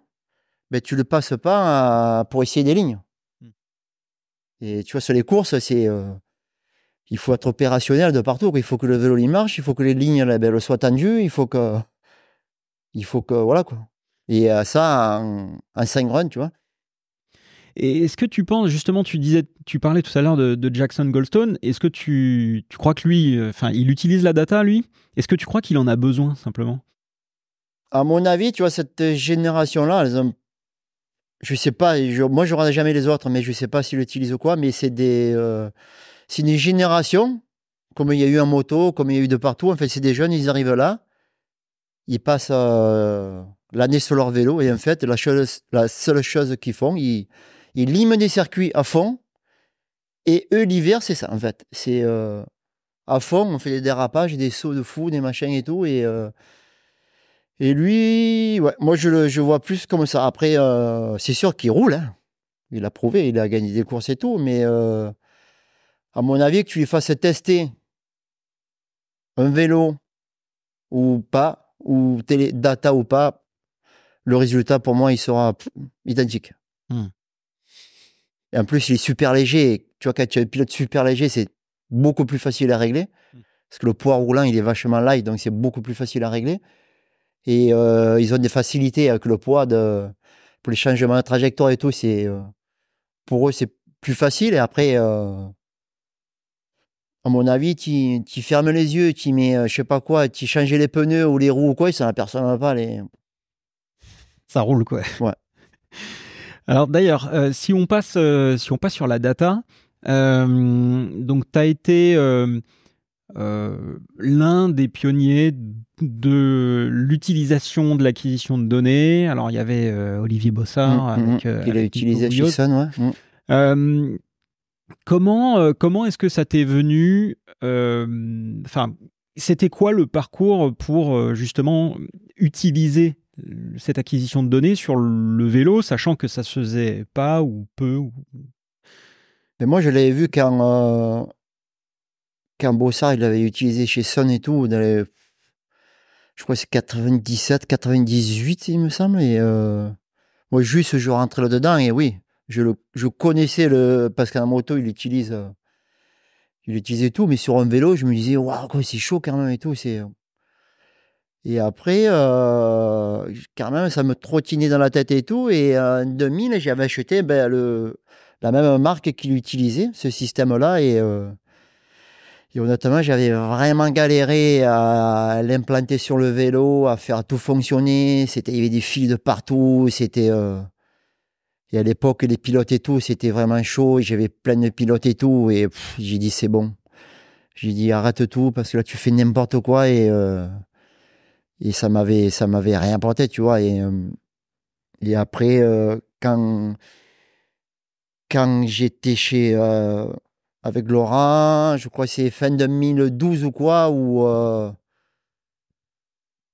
tu ne le passes pas pour essayer des lignes. Et tu vois, sur les courses, il faut être opérationnel de partout. Il faut que le vélo il marche, il faut que les lignes elles soient tendues, il faut que voilà, quoi. Et ça en 5 runs, tu vois. Et est-ce que tu penses, justement, tu parlais tout à l'heure de Jackson Goldstone, est-ce que tu crois que lui, il utilise la data, lui? Est-ce que tu crois qu'il en a besoin, simplement? À mon avis, tu vois, cette génération-là, je sais pas, moi je regarde jamais les autres, mais je sais pas s'ils l'utilisent ou quoi, mais c'est une génération, comme il y a eu en moto, comme il y a eu de partout, en fait, c'est des jeunes, ils arrivent là, ils passent l'année sur leur vélo, et en fait, la seule chose qu'ils font, ils liment des circuits à fond, et eux, l'hiver, c'est ça, en fait. C'est à fond, on fait des dérapages, des sauts de fou, des machins et tout, et lui, ouais, moi je vois plus comme ça. Après, c'est sûr qu'il roule, hein. Il a prouvé, il a gagné des courses et tout, mais à mon avis, que tu lui fasses tester un vélo ou pas, ou télé data ou pas, le résultat pour moi, il sera identique. Hmm. Et en plus, il est super léger. Tu vois, quand tu as un pilote super léger, c'est beaucoup plus facile à régler. Parce que le poids roulant, il est vachement light, donc c'est beaucoup plus facile à régler. Et ils ont des facilités avec le poids pour les changements de trajectoire et tout. Pour eux, c'est plus facile. Et après, à mon avis, tu fermes les yeux, tu mets, je sais pas quoi, tu changes les pneus ou les roues ou quoi, ça n'aperçoit pas Ça roule, quoi. Ouais. Alors d'ailleurs, si on passe sur la data, donc tu as été l'un des pionniers de l'utilisation de l'acquisition de données. Alors il y avait Olivier Bossard Qu'il a avec Nico utilisé chez Bouilloz. Sun, ouais. Comment est-ce que ça t'est venu c'était quoi le parcours pour justement utiliser cette acquisition de données sur le vélo, sachant que ça se faisait pas ou peu Mais moi, je l'avais vu quand Bossard, il l'avait utilisé chez Sun et tout, je crois que c'est 97, 98, il me semble. Et moi, juste, je rentrais là-dedans et oui, je connaissais parce qu'en moto, il utilisait tout, mais sur un vélo, je me disais, waouh, quoi, c'est chaud quand même et tout. Et après, quand même, ça me trottinait dans la tête et tout. Et en 2000, j'avais acheté la même marque qu'il utilisait, ce système-là. Et honnêtement, j'avais vraiment galéré à l'implanter sur le vélo, à faire tout fonctionner. Il y avait des fils de partout. Et à l'époque, les pilotes et tout, c'était vraiment chaud. Et j'avais plein de pilotes et tout. Et j'ai dit, c'est bon. J'ai dit, arrête tout parce que là, tu fais n'importe quoi. Et ça m'avait rien apporté, tu vois. Et après, quand j'étais avec Laurent, je crois que c'est fin 2012 ou quoi, où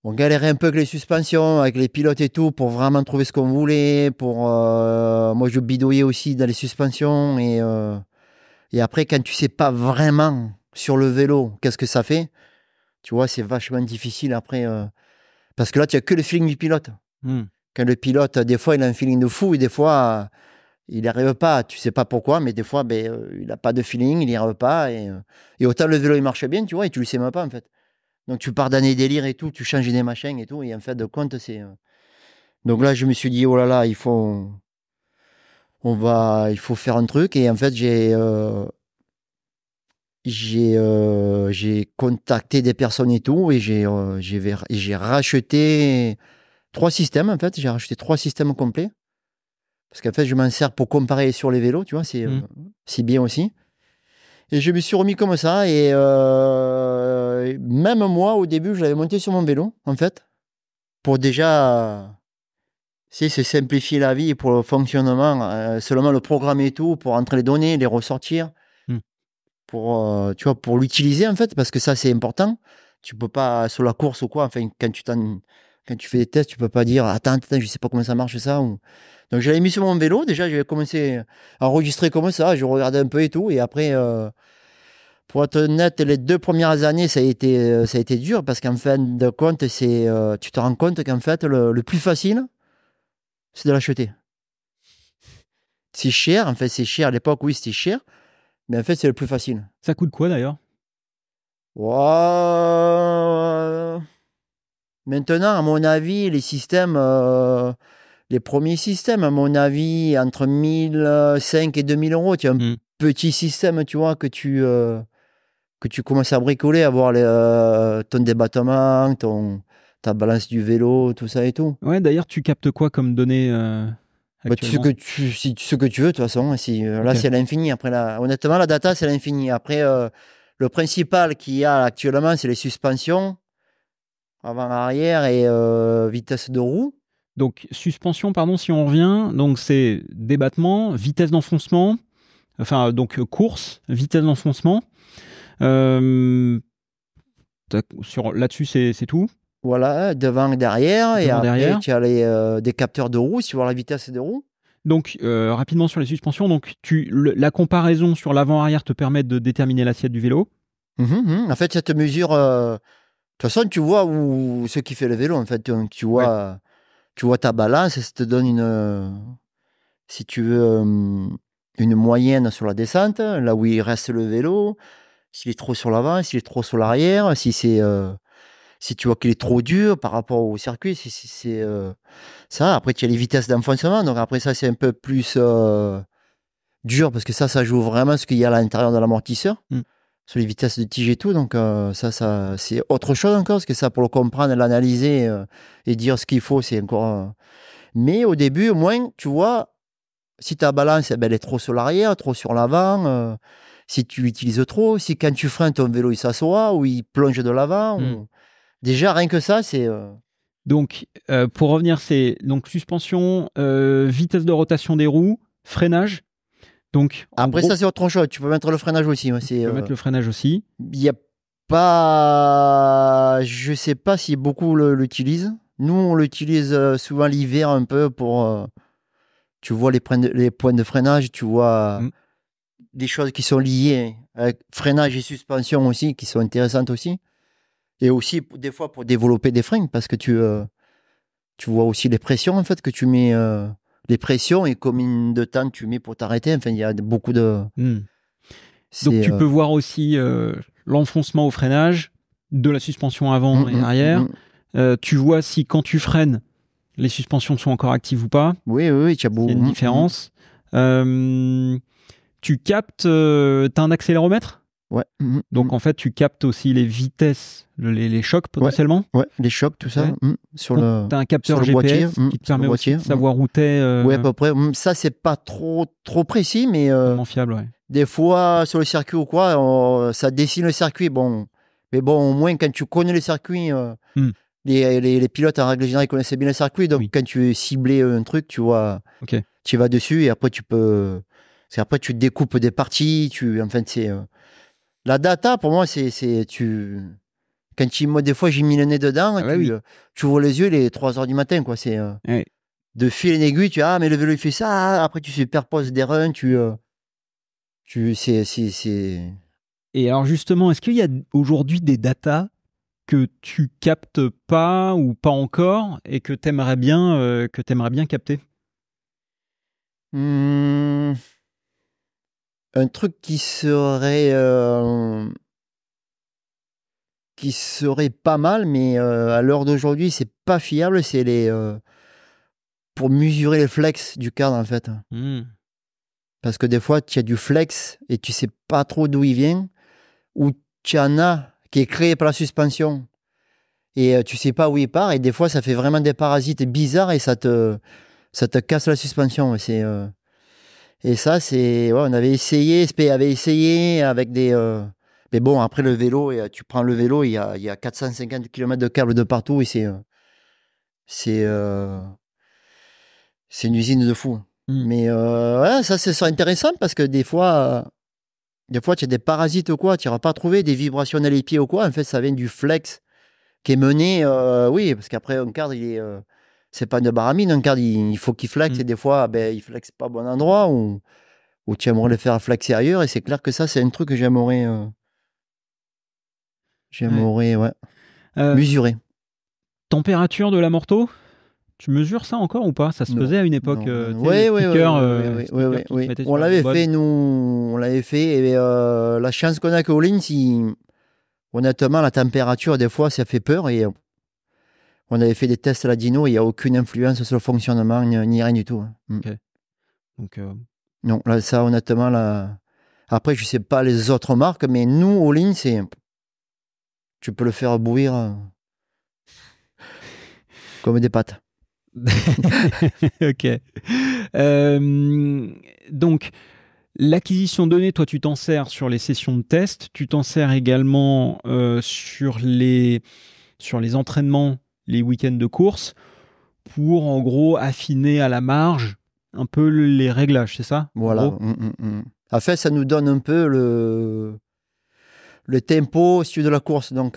on galérait un peu avec les suspensions, avec les pilotes et tout, pour vraiment trouver ce qu'on voulait. Moi, je bidouillais aussi dans les suspensions. Et après, quand tu sais pas vraiment sur le vélo, qu'est-ce que ça fait, tu vois, c'est vachement difficile après. Parce que là, tu n'as que le feeling du pilote. Quand le pilote, des fois, il a un feeling de fou et des fois, il n'y arrive pas. Tu sais pas pourquoi, mais des fois, il n'a pas de feeling, il n'y arrive pas. Et autant le vélo, il marche bien, tu vois, et tu le sais même pas, en fait. Donc, tu pars dans des délires et tout, tu changes des machins et tout. Et en fait, de compte, Donc là, je me suis dit, oh là là, il faut faire un truc. Et en fait, j'ai contacté des personnes et tout. Et j'ai racheté 3 systèmes, en fait. J'ai racheté 3 systèmes complets. Parce qu'en fait, je m'en sers pour comparer sur les vélos, tu vois, c'est bien aussi. Et je me suis remis comme ça. Et même moi, au début, je l'avais monté sur mon vélo, en fait, pour déjà se simplifier la vie pour le fonctionnement, seulement le programme et tout, pour entrer les données, les ressortir, tu vois, pour l'utiliser, en fait, parce que ça, c'est important. Tu peux pas, sur la course ou quoi, enfin, quand tu fais des tests, tu peux pas dire, attends, je sais pas comment ça marche ça. Donc, je l'avais mis sur mon vélo. Déjà, j'avais commencé à enregistrer comme ça. Je regardais un peu et tout. Et après, pour être honnête, les 2 premières années, ça a été dur parce qu'en fin de compte, tu te rends compte qu'en fait, le plus facile, c'est de l'acheter. C'est cher. En fait, c'est cher. À l'époque, oui, c'était cher. Mais en fait, c'est le plus facile. Ça coûte quoi d'ailleurs? Wow. Maintenant, à mon avis, les systèmes, les premiers systèmes, à mon avis, entre 1005 et 2000 euros. Tu as un petit système, tu vois, que tu commences à bricoler, à voir ton débattement, ta balance du vélo, tout ça et tout. Ouais, d'ailleurs, tu captes quoi comme données actuellement? Ce que tu veux, de toute façon. Là, c'est l'infini. Après, honnêtement, la data, c'est l'infini. Après, le principal qu'il y a actuellement, c'est les suspensions, avant-arrière et vitesse de roue. Donc, suspension, pardon, si on revient, donc c'est débattement, vitesse d'enfoncement, enfin, donc course, vitesse d'enfoncement. Là-dessus, c'est tout. Voilà, devant et derrière. Et après, derrière. tu as des capteurs de roue, si tu vois la vitesse de roue. Donc, rapidement sur les suspensions, donc la comparaison sur l'avant-arrière te permet de déterminer l'assiette du vélo. En fait, cette mesure, de toute façon, tu vois ce qui fait le vélo. En fait, tu vois ta balance, ça te donne si tu veux, une moyenne sur la descente, là où il reste le vélo, s'il est trop sur l'avant, s'il est trop sur l'arrière, si tu vois qu'il est trop dur par rapport au circuit, si c'est ça. Après, tu as les vitesses d'enfoncement, donc après ça, c'est un peu plus dur, parce que ça joue vraiment ce qu'il y a à l'intérieur de l'amortisseur, sur les vitesses de tige et tout, donc ça c'est autre chose encore, parce que ça, pour le comprendre, l'analyser et dire ce qu'il faut, c'est encore... Mais au début, au moins, tu vois, si ta balance, elle est trop sur l'arrière, trop sur l'avant, si tu utilises trop, si quand tu freines, ton vélo il s'assoit ou il plonge de l'avant, déjà rien que ça, c'est... Donc, pour revenir, c'est donc suspension, vitesse de rotation des roues, freinage. Donc, après, ça, c'est autre chose. Tu peux mettre le freinage aussi. Tu peux mettre le freinage aussi. Il n'y a pas... Je ne sais pas si beaucoup l'utilisent. Nous, on l'utilise souvent l'hiver un peu pour... tu vois les points de freinage, tu vois des choses qui sont liées avec freinage et suspension aussi, qui sont intéressantes aussi. Et aussi, des fois, pour développer des freins, parce que tu vois aussi les pressions, en fait, que tu mets... les pressions et combien de temps tu mets pour t'arrêter. Enfin, il y a beaucoup de... Donc, tu peux voir aussi l'enfoncement au freinage de la suspension avant et arrière. Tu vois si, quand tu freines, les suspensions sont encore actives ou pas. Oui, tu as beaucoup. Il y a une différence. Tu captes... tu as un accéléromètre? Ouais. Donc, en fait, tu captes aussi les vitesses, les chocs potentiellement. Ouais, les chocs, tout ça. Tu as un capteur GPS qui te permet aussi de savoir où tu es. Oui, à peu près. Ça, c'est pas trop précis, mais fiable, ouais. Des fois, sur le circuit ou quoi, ça dessine le circuit. Bon. Mais bon, au moins, quand tu connais le circuit, les pilotes, en règle générale, ils connaissaient bien le circuit. Donc, quand tu ciblais un truc, tu vois, tu vas dessus et après, tu peux... Après, tu découpes des parties. Enfin, c'est... La data, pour moi, c'est moi, des fois, j'ai mis le nez dedans, tu ouvres les yeux, il est 3h du matin, quoi. C'est de fil en aiguille, mais le vélo, il fait ça. Après, tu superposes des runs, c'est... Et alors, justement, est-ce qu'il y a aujourd'hui des datas que tu captes pas ou pas encore et que tu aimerais bien capter? Un truc qui serait pas mal, mais à l'heure d'aujourd'hui, c'est pas fiable, c'est pour mesurer les flex du cadre, en fait. Parce que des fois, tu as du flex et tu sais pas trop d'où il vient, ou tu en as qui est créé par la suspension et tu sais pas où il part, et des fois, ça fait vraiment des parasites bizarres et ça te casse la suspension. Et ça, on avait essayé, SP avait essayé avec des... mais bon, après le vélo, tu prends le vélo, il y a 450 km de câbles de partout et c'est une usine de fou. Mais ça, c'est intéressant parce que des fois, tu as des parasites ou quoi, tu n'auras pas trouvé des vibrations dans les pieds ou quoi. En fait, ça vient du flex qui est mené, oui, parce qu'après, un cadre, c'est pas une baramine, un cadre, il faut qu'il flexe et des fois, il flexe pas au bon endroit ou tu aimerais le faire flexer ailleurs, et c'est clair que ça, c'est un truc que j'aimerais mesurer. Température de l'amorto, tu mesures ça encore ou pas? Ça se faisait à une époque. Oui. On l'avait fait, nous, on l'avait fait, et la chance qu'on a que Collins, honnêtement, la température, des fois, ça fait peur, et On avait fait des tests à la dyno, il n'y a aucune influence sur le fonctionnement, ni rien du tout. Okay. Donc, non, là, ça, honnêtement, là... Après, je ne sais pas les autres marques, mais nous, All-in, c'est... Tu peux le faire bouillir comme des pâtes. Ok. Donc, l'acquisition de données, toi, tu t'en sers sur les sessions de test. Tu t'en sers également sur les entraînements, les week-ends de course, pour, en gros, affiner à la marge un peu les réglages, c'est ça? Voilà. En fait, ça nous donne un peu le tempo de la course. Donc,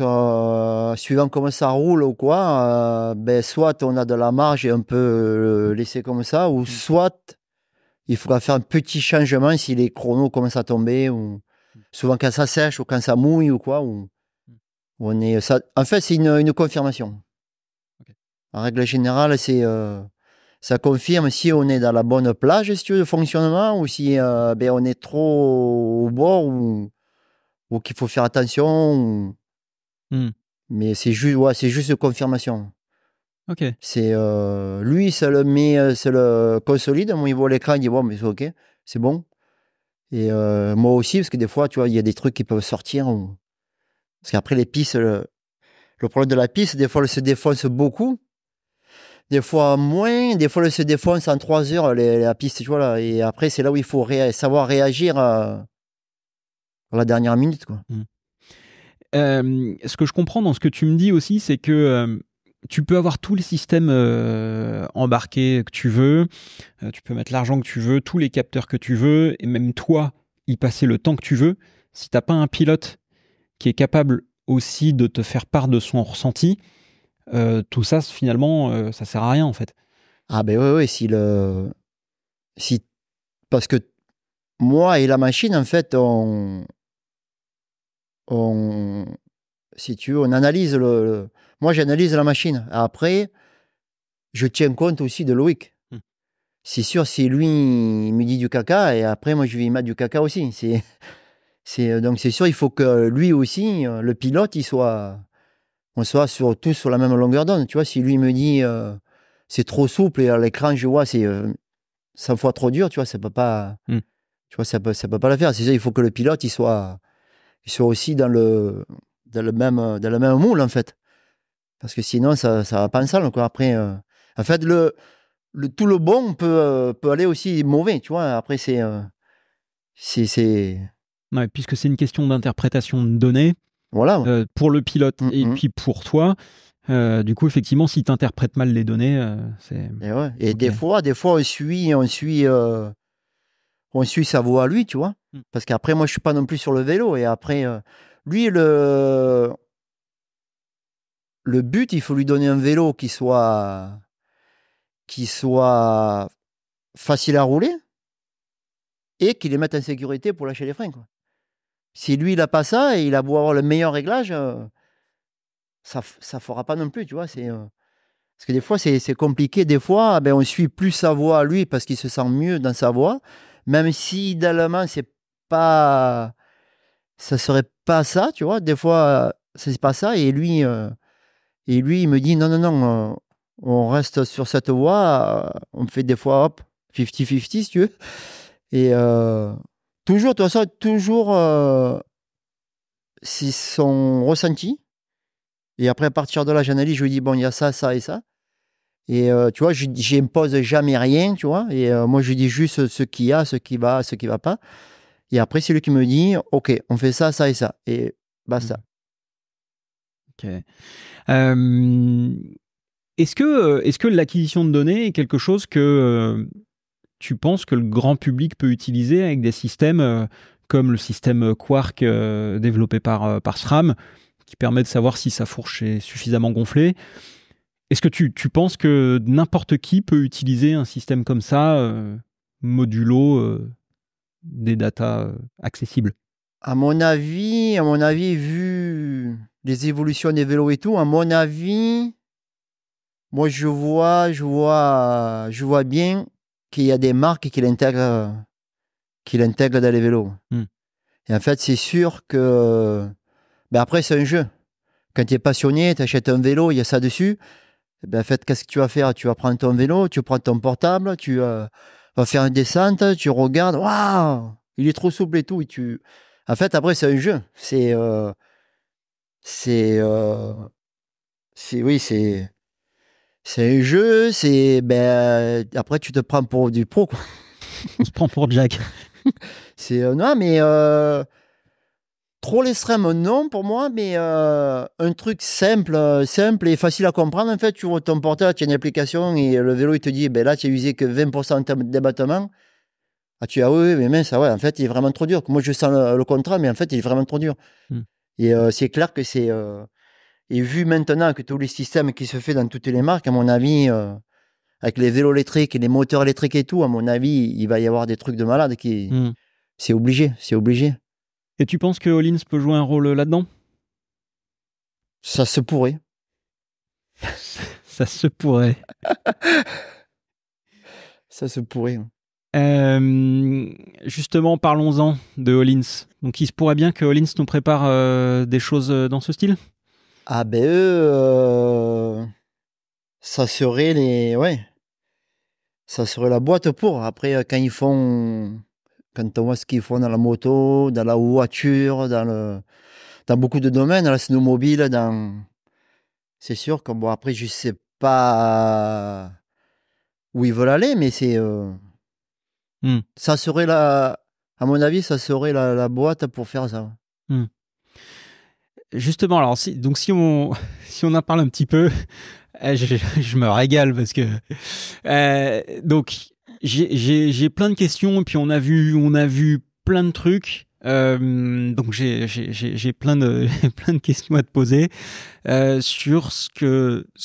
suivant comment ça roule ou quoi, ben, soit on a de la marge et on peut laisser comme ça, ou soit il faudra faire un petit changement si les chronos commencent à tomber, ou souvent quand ça sèche ou quand ça mouille ou quoi. On est, ça, en fait, c'est une confirmation. Okay. En règle générale, ça confirme si on est dans la bonne plage de fonctionnement ou si ben, on est trop au bord ou qu'il faut faire attention. Mais c'est juste une confirmation. Ok. C'est lui, ça le consolide. Moi, il voit l'écran, il dit bon, mais c'est ok, c'est bon. Et moi aussi, parce que des fois, tu vois, il y a des trucs qui peuvent sortir. Parce qu'après, les pistes, le problème de la piste, des fois, elle se défonce beaucoup. Des fois moins, des fois, elle se défonce en 3 heures, la piste, tu vois, là. Et après, c'est là où il faut savoir réagir à la dernière minute, quoi. Ce que je comprends dans ce que tu me dis aussi, c'est que tu peux avoir tous les systèmes embarqués que tu veux, tu peux mettre l'argent que tu veux, tous les capteurs que tu veux, et même toi, y passer le temps que tu veux. Si t'as pas un pilote qui est capable aussi de te faire part de son ressenti, tout ça, finalement, ça sert à rien, en fait. Ah ben oui, parce que moi et la machine, en fait, si tu veux, on analyse moi, j'analyse la machine. Après, je tiens compte aussi de Loïc. C'est sûr, si lui, il me dit du caca, et après, moi, je vais y mettre du caca aussi. Donc, c'est sûr, il faut que lui aussi, le pilote, on soit tous sur la même longueur d'onde. Tu vois, si lui me dit c'est trop souple et à l'écran, je vois, c'est 100 fois trop dur, tu vois, ça peut pas, tu vois, ça peut pas le faire. C'est ça, il faut que le pilote, il soit aussi dans le même moule, en fait. Parce que sinon, ça va pas ensemble, quoi. Après, en fait, tout le bon peut aller aussi mauvais, tu vois. Après, c'est... Ouais, puisque c'est une question d'interprétation de données, Voilà. pour le pilote et puis pour toi. Du coup, effectivement, si tu interprètes mal les données, c'est... Et, ouais. Et okay. des fois, on suit sa voie à lui, tu vois. Parce qu'après, moi, je suis pas non plus sur le vélo. Et après, lui, le but, il faut lui donner un vélo qui soit facile à rouler et qu'il les mette en sécurité pour lâcher les freins, quoi. Si lui, il n'a pas ça et il a beau avoir le meilleur réglage, ça ne fera pas non plus, tu vois. Parce que des fois, c'est compliqué. Des fois, ben, on suit plus sa voix à lui parce qu'il se sent mieux dans sa voix, même si idéalement, ça serait pas ça, tu vois. Des fois, c'est pas ça. Et lui, il me dit non, non, non, on reste sur cette voie. On fait des fois, hop, 50-50, si tu veux. Et toujours, de toute façon, toujours, c'est son ressenti. Et après, à partir de là, j'analyse, je lui dis, bon, il y a ça, ça et ça. Et tu vois, j'impose jamais rien, tu vois. Et moi, je lui dis juste ce qu'il y a, ce qui va pas. Et après, c'est lui qui me dit, OK, on fait ça, ça et ça. Et basta. Ok. Est-ce que l'acquisition de données est quelque chose que tu penses que le grand public peut utiliser avec des systèmes comme le système Quark développé par SRAM, qui permet de savoir si sa fourche est suffisamment gonflée? Est-ce que tu penses que n'importe qui peut utiliser un système comme ça, modulo, des datas accessibles? À mon avis, vu les évolutions des vélos et tout, à mon avis, moi, je vois bien qu'il y a des marques qui l'intègrent dans les vélos. Et en fait, c'est sûr que... Ben après, c'est un jeu. Quand tu es passionné, tu achètes un vélo, il y a ça dessus. Eh ben, en fait, qu'est-ce que tu vas faire? Tu vas prendre ton vélo, tu prends ton portable, tu vas faire une descente, tu regardes, waouh, il est trop souple et tout. En fait, après, c'est un jeu. C'est, euh, oui, c'est un jeu. Après, tu te prends pour du pro, quoi. On se prend pour Jack. Non, mais trop l'extrême, non, pour moi, mais un truc simple, simple et facile à comprendre. En fait, tu ouvres ton portable, tu as une application et le vélo, il te dit, ben là, tu as usé que 20% de débattement. Ah, oui, mais mince, ouais, en fait, il est vraiment trop dur. Moi, je sens le contrat, mais en fait, il est vraiment trop dur. Et c'est clair que c'est. Et vu maintenant que tous les systèmes qui se fait dans toutes les marques, à mon avis, avec les vélos électriques et les moteurs électriques et tout, à mon avis, il va y avoir des trucs de malade qui. C'est obligé, c'est obligé. Et tu penses que Hollins peut jouer un rôle là-dedans? Ça se pourrait. Ça se pourrait. Ça se pourrait. Justement, parlons-en de Hollins. Donc, il se pourrait bien que Hollins nous prépare des choses dans ce style? Ah ben ça serait les... Ouais, ça serait la boîte pour. Après, quand on voit ce qu'ils font dans la moto, dans la voiture, dans beaucoup de domaines, dans la snowmobile, c'est sûr que bon, après, je sais pas où ils veulent aller, mais ça serait à mon avis, ça serait la boîte pour faire ça. Justement, alors si on si on en parle un petit peu, je me régale parce que donc j'ai plein de questions et puis on a vu plein de trucs. Donc j'ai plein de plein de questions à te poser sur ce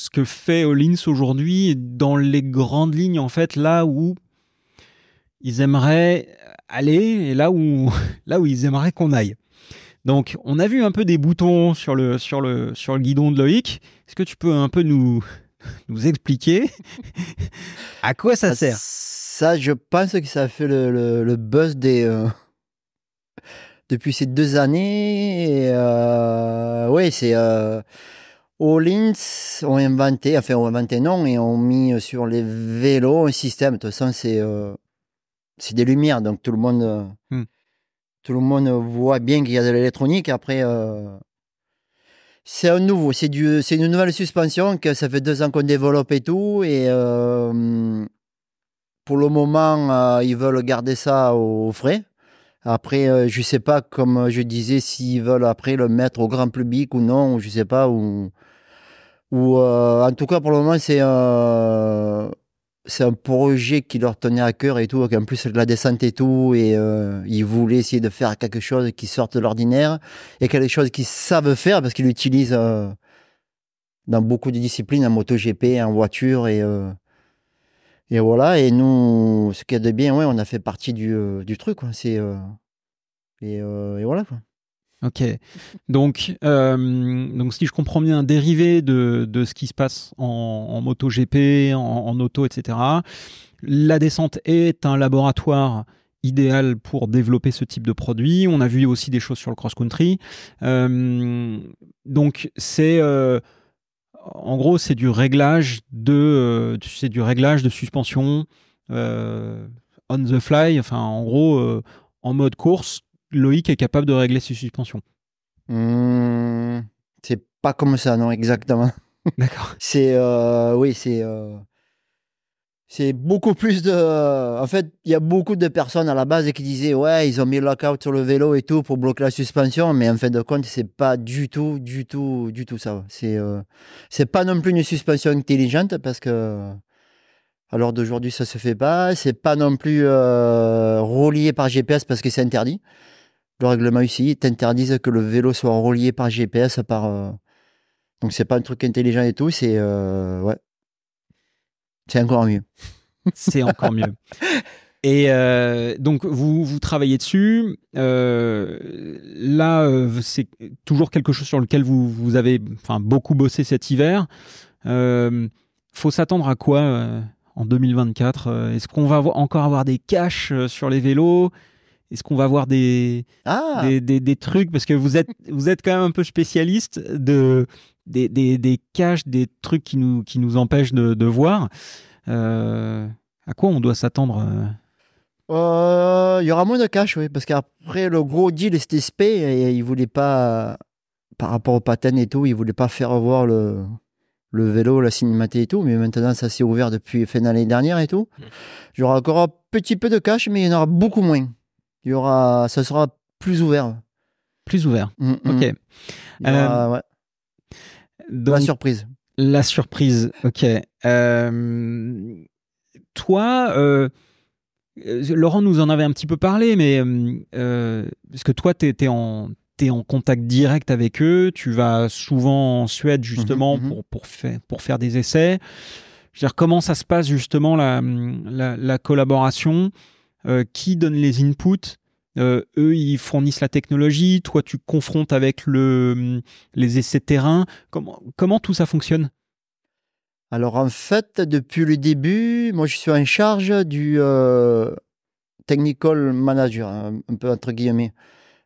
que fait Hollins aujourd'hui dans les grandes lignes, en fait, là où ils aimeraient aller et là où ils aimeraient qu'on aille. Donc, on a vu un peu des boutons sur le guidon de Loïc. Est-ce que tu peux un peu nous expliquer à quoi ça sert? Ça, je pense que ça a fait le buzz depuis ces 2 années. Oui, c'est Hollins ont inventé, non, et ont mis sur les vélos un système. De toute façon, c'est des lumières, donc tout le monde voit bien qu'il y a de l'électronique. Après, c'est un nouveau, c'est une nouvelle suspension que ça fait 2 ans qu'on développe et tout. Et pour le moment, ils veulent garder ça au frais. Après, je sais pas, comme je disais, s'ils veulent après le mettre au grand public ou non, je sais pas. En tout cas, pour le moment, c'est un projet qui leur tenait à cœur et tout. En plus, de la descente et tout. Et ils voulaient essayer de faire quelque chose qui sorte de l'ordinaire et quelque chose qu'ils savent faire parce qu'ils l'utilisent dans beaucoup de disciplines, en MotoGP, en voiture. Et voilà. Et nous, ce qu'il y a de bien, ouais, on a fait partie du truc, quoi. Et voilà, quoi. Ok. Donc si je comprends bien, un dérivé de ce qui se passe en MotoGP, en auto, etc. La descente est un laboratoire idéal pour développer ce type de produit. On a vu aussi des choses sur le cross-country. Donc en gros, c'est du réglage de suspension on the fly. Enfin, en gros, en mode course, Loïc est capable de régler ses suspensions. C'est pas comme ça, non, exactement. D'accord. Oui, c'est beaucoup plus de. En fait, il y a beaucoup de personnes à la base qui disaient, ouais, ils ont mis le lockout sur le vélo et tout pour bloquer la suspension, mais en fin de compte, c'est pas du tout, du tout, du tout ça. C'est pas non plus une suspension intelligente parce que à l'heure d'aujourd'hui, ça se fait pas. C'est pas non plus relié par GPS parce que c'est interdit. Le règlement ici t'interdise que le vélo soit relié par GPS donc c'est pas un truc intelligent et tout. Ouais, c'est encore mieux. C'est encore mieux. Et donc, vous travaillez dessus. Là, c'est toujours quelque chose sur lequel vous avez beaucoup bossé cet hiver. Faut s'attendre à quoi en 2024? Est-ce qu'on va encore avoir des caches sur les vélos? est-ce qu'on va voir des trucs, parce que vous êtes quand même un peu spécialiste des caches, des trucs qui nous empêchent de voir. À quoi on doit s'attendre Il y aura moins de cash, oui, parce qu'après le gros deal c'était SP et ils voulaient pas, par rapport au patent et tout, ils voulaient pas faire voir le vélo, la cinématique et tout, mais maintenant ça s'est ouvert depuis fin d'année dernière et tout. Il y aura encore un petit peu de cash, mais il y en aura beaucoup moins. Ça sera plus ouvert. Plus ouvert. Ok. Il y aura, ouais. Donc, la surprise. La surprise, ok. Toi, Laurent nous en avait un petit peu parlé, mais parce que toi, tu es en contact direct avec eux, tu vas souvent en Suède justement pour faire des essais. Je veux dire, comment ça se passe justement la collaboration, qui donne les inputs, eux ils fournissent la technologie, toi tu confrontes avec les essais terrain. Comment tout ça fonctionne? Alors en fait, depuis le début, moi je suis en charge du technical manager, un peu entre guillemets.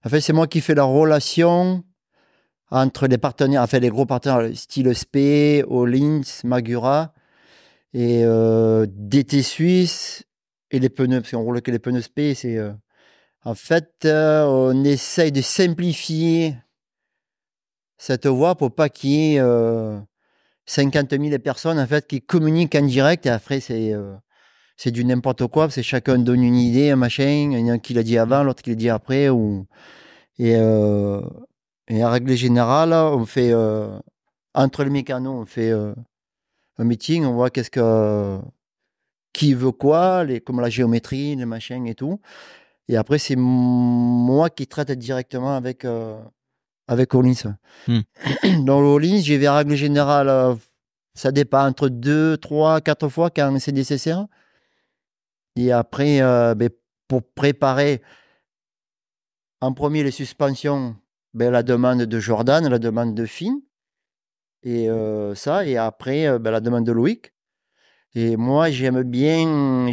En fait, c'est moi qui fais la relation entre les partenaires, enfin les gros partenaires, style SP, Hollins, Magura et DT Suisse et les pneus, parce qu'on roule que les pneus SP. En fait, on essaye de simplifier cette voie pour pas qu'il y ait 50 000 personnes en fait, qui communiquent en direct et après c'est du n'importe quoi, parce que chacun donne une idée, un machin, il y en a un qui l'a dit avant, l'autre qui l'a dit après. Et, en règle générale, on fait, entre les mécanos, on fait un meeting, on voit qui veut quoi, comme la géométrie, les machins et tout. Et après, c'est moi qui traite directement avec Hollins. Dans le Hollins, j'y vais en règle générale, ça dépend entre 2, 3, 4 fois quand c'est nécessaire. Et après, pour préparer en premier les suspensions, la demande de Jordan, la demande de Finn, et et après la demande de Loïc. Et moi, j'aime bien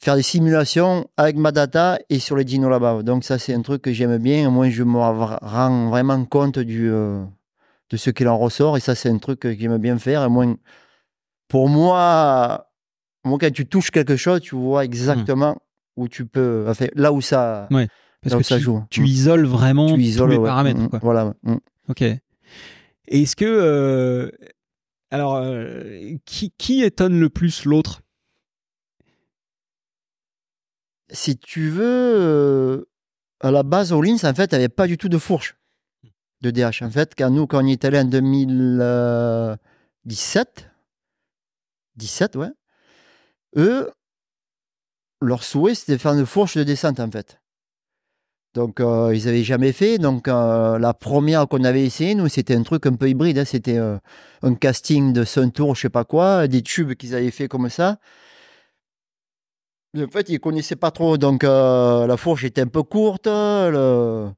faire des simulations avec ma data et sur les dynos là-bas. Donc ça, c'est un truc que j'aime bien. Moi, je me rends vraiment compte de ce qu'il en ressort. Et ça, c'est un truc que j'aime bien faire. Et moi, pour moi, quand tu touches quelque chose, tu vois exactement où tu peux, enfin, là où ça, ouais, parce là où que ça joue. Tu isoles vraiment tous les paramètres. Quoi. Voilà. Ok. Est-ce que alors, qui étonne le plus l'autre? Si tu veux, à la base, Hollins, en fait, il n'y avait pas du tout de fourche de DH. En fait, quand on y est allé en 2017, ouais, eux, leur souhait, c'était de faire une fourche de descente, en fait. Donc, ils n'avaient jamais fait. Donc, la première qu'on avait essayé, nous, c'était un truc un peu hybride. Hein. C'était un casting de Suntour, je sais pas quoi, des tubes qu'ils avaient fait comme ça. En fait, ils connaissaient pas trop. Donc, la fourche était un peu courte. Le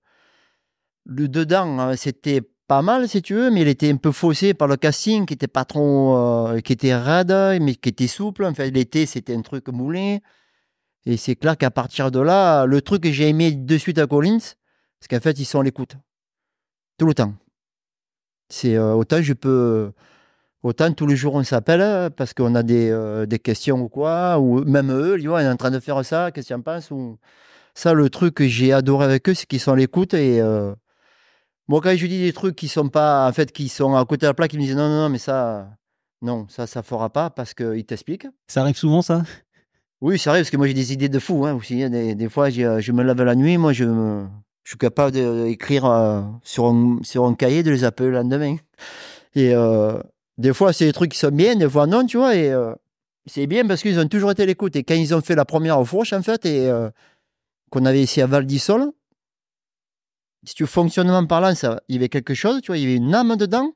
dedans, c'était pas mal, si tu veux, mais il était un peu faussé par le casting qui était pas trop, qui était raide, mais qui était souple. En fait, l'été, c'était un truc moulé. Et c'est clair qu'à partir de là, le truc que j'ai aimé de suite à Collins, c'est qu'en fait, ils sont à l'écoute. Tout le temps. C'est autant tous les jours on s'appelle parce qu'on a des questions ou quoi, ou même eux, ils disent, ouais, on est en train de faire ça, qu'est-ce que tu en penses ou... Ça, le truc que j'ai adoré avec eux, c'est qu'ils sont à l'écoute. Et moi, quand je dis des trucs qui sont pas, en fait, qui sont à côté de la plaque, ils me disent non, non, non, mais ça, non, ça fera pas parce qu'ils t'expliquent. Ça arrive souvent, ça? Oui, ça arrive parce que moi j'ai des idées de fou aussi. Hein. Des fois, je me lève la nuit, moi je suis capable d'écrire sur un cahier, de les appeler le lendemain. Et des fois, c'est des trucs qui sont bien, des fois non, tu vois. Et c'est bien parce qu'ils ont toujours été à l'écoute. Et quand ils ont fait la première fourche, en fait, et qu'on avait ici à Val d'Isole, si tu fonctionnement parlant, il y avait quelque chose, tu vois, il y avait une âme dedans.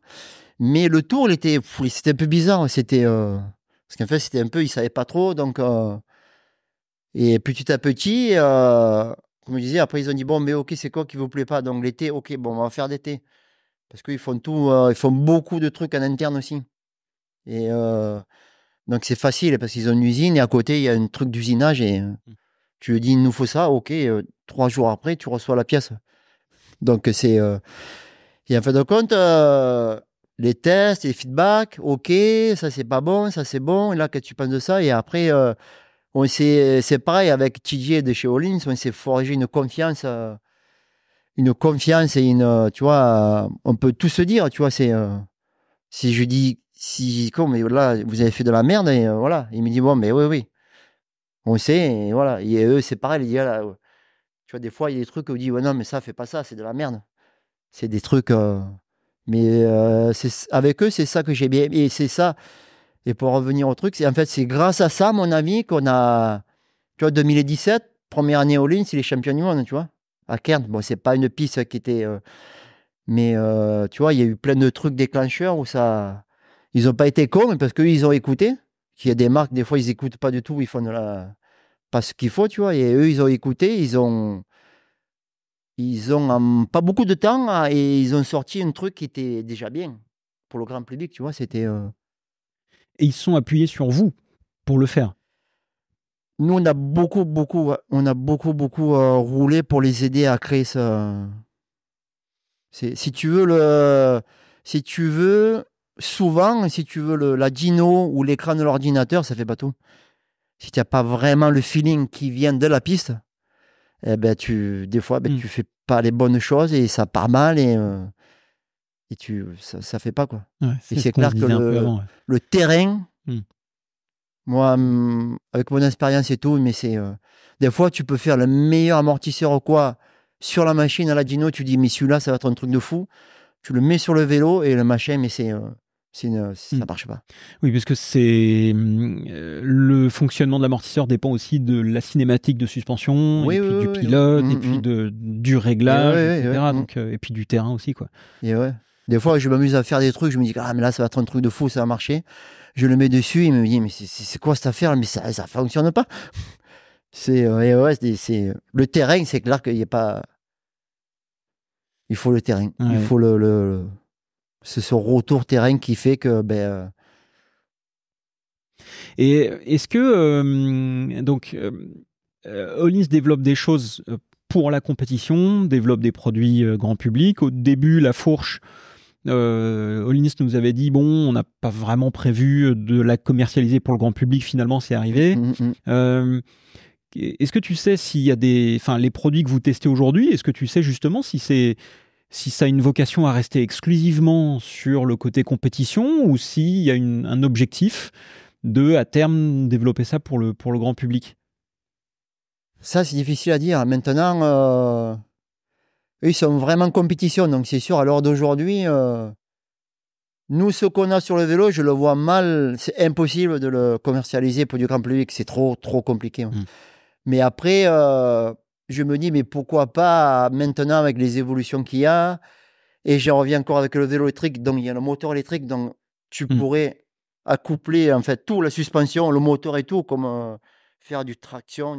Mais le tour, c'était un peu bizarre. Parce qu'en fait, c'était un peu, ils ne savaient pas trop. Donc, et petit à petit, comme je disais, après, ils ont dit, bon, mais ok, c'est quoi qui ne vous plaît pas? Donc, l'été, ok, bon, on va faire d'été. Parce qu'ils font tout, ils font beaucoup de trucs en interne aussi. Et Donc c'est facile parce qu'ils ont une usine et à côté il y a un truc d'usinage et tu lui dis il nous faut ça, ok, 3 jours après tu reçois la pièce. Donc c'est et en fin de compte les tests, les feedbacks, ok, ça c'est pas bon, ça c'est bon, et là qu'est-ce que tu penses de ça? Et après c'est pareil avec TJ de chez Hollins, on s'est forgé une confiance et tu vois, on peut tout se dire, tu vois, si je dis, si, comme, mais là, vous avez fait de la merde, et voilà, il me dit, bon, mais oui, oui, on sait, et voilà, et eux, c'est pareil, ils disent, ah, là, tu vois, des fois, il y a des trucs où on dit, ouais, non, mais ça, fais pas ça, c'est de la merde. C'est des trucs, mais avec eux, c'est ça que j'ai bien, et c'est ça, et pour revenir au truc, en fait, c'est grâce à ça, à mon avis, qu'on a, tu vois, 2017, première année all-in, c'est les champions du monde, tu vois, à Kern. Bon, c'est pas une piste qui était, mais tu vois, il y a eu plein de trucs déclencheurs où ça, ils ont pas été cons, mais parce qu'eux, ils ont écouté. Il y a des marques, des fois, ils écoutent pas du tout, ils font pas ce qu'il faut, tu vois, et eux, ils ont écouté, ils ont pas beaucoup de temps et ils ont sorti un truc qui était déjà bien pour le grand public, tu vois, c'était. Et ils se sont appuyés sur vous pour le faire. Nous, on a beaucoup, beaucoup, beaucoup roulé pour les aider à créer ça. Si tu veux si tu veux, souvent, si tu veux la dyno ou l'écran de l'ordinateur, ça fait pas tout. Si tu n'as pas vraiment le feeling qui vient de la piste, eh ben des fois, tu fais pas les bonnes choses et ça part mal et ça fait pas quoi. Ouais, et c'est clair que le terrain, moi, avec mon expérience et tout, mais des fois, tu peux faire le meilleur amortisseur ou quoi sur la machine à la dyno, tu dis, mais celui-là, ça va être un truc de fou. Tu le mets sur le vélo et le machin, mais ça marche pas. Oui, parce que le fonctionnement de l'amortisseur dépend aussi de la cinématique de suspension, Oui, et puis oui, du oui, pilote, oui. et puis du réglage, etc. Donc, et puis du terrain aussi, quoi. Et ouais. Des fois, je m'amuse à faire des trucs, je me dis, ah, mais là, ça va être un truc de fou, ça va marcher. Je le mets dessus, il me dit, mais c'est quoi cette affaire? Mais ça fonctionne pas. Le terrain, c'est clair qu'il n'y a pas. Il faut le terrain. Ouais. Il faut c'est ce retour terrain qui fait que. Et est-ce que Hollins développe des choses pour la compétition, développe des produits grand public. Au début, la fourche, Hollins nous avait dit bon, on n'a pas vraiment prévu de la commercialiser pour le grand public. Finalement, c'est arrivé. Est-ce que tu sais s'il y a les produits que vous testez aujourd'hui, est-ce que tu sais justement si ça a une vocation à rester exclusivement sur le côté compétition ou s'il y a un objectif de, à terme, développer ça pour le grand public? Ça, c'est difficile à dire. Maintenant, eux, ils sont vraiment en compétition. Donc, c'est sûr, à l'heure d'aujourd'hui, nous, ce qu'on a sur le vélo, je le vois mal. C'est impossible de le commercialiser pour du grand public. C'est trop, trop compliqué. Mais après, je me dis, mais pourquoi pas maintenant avec les évolutions qu'il y a? Et j'en reviens encore avec le vélo électrique. Donc, il y a le moteur électrique. Donc, tu pourrais accoupler en fait tout, la suspension, le moteur et tout, comme faire du traction,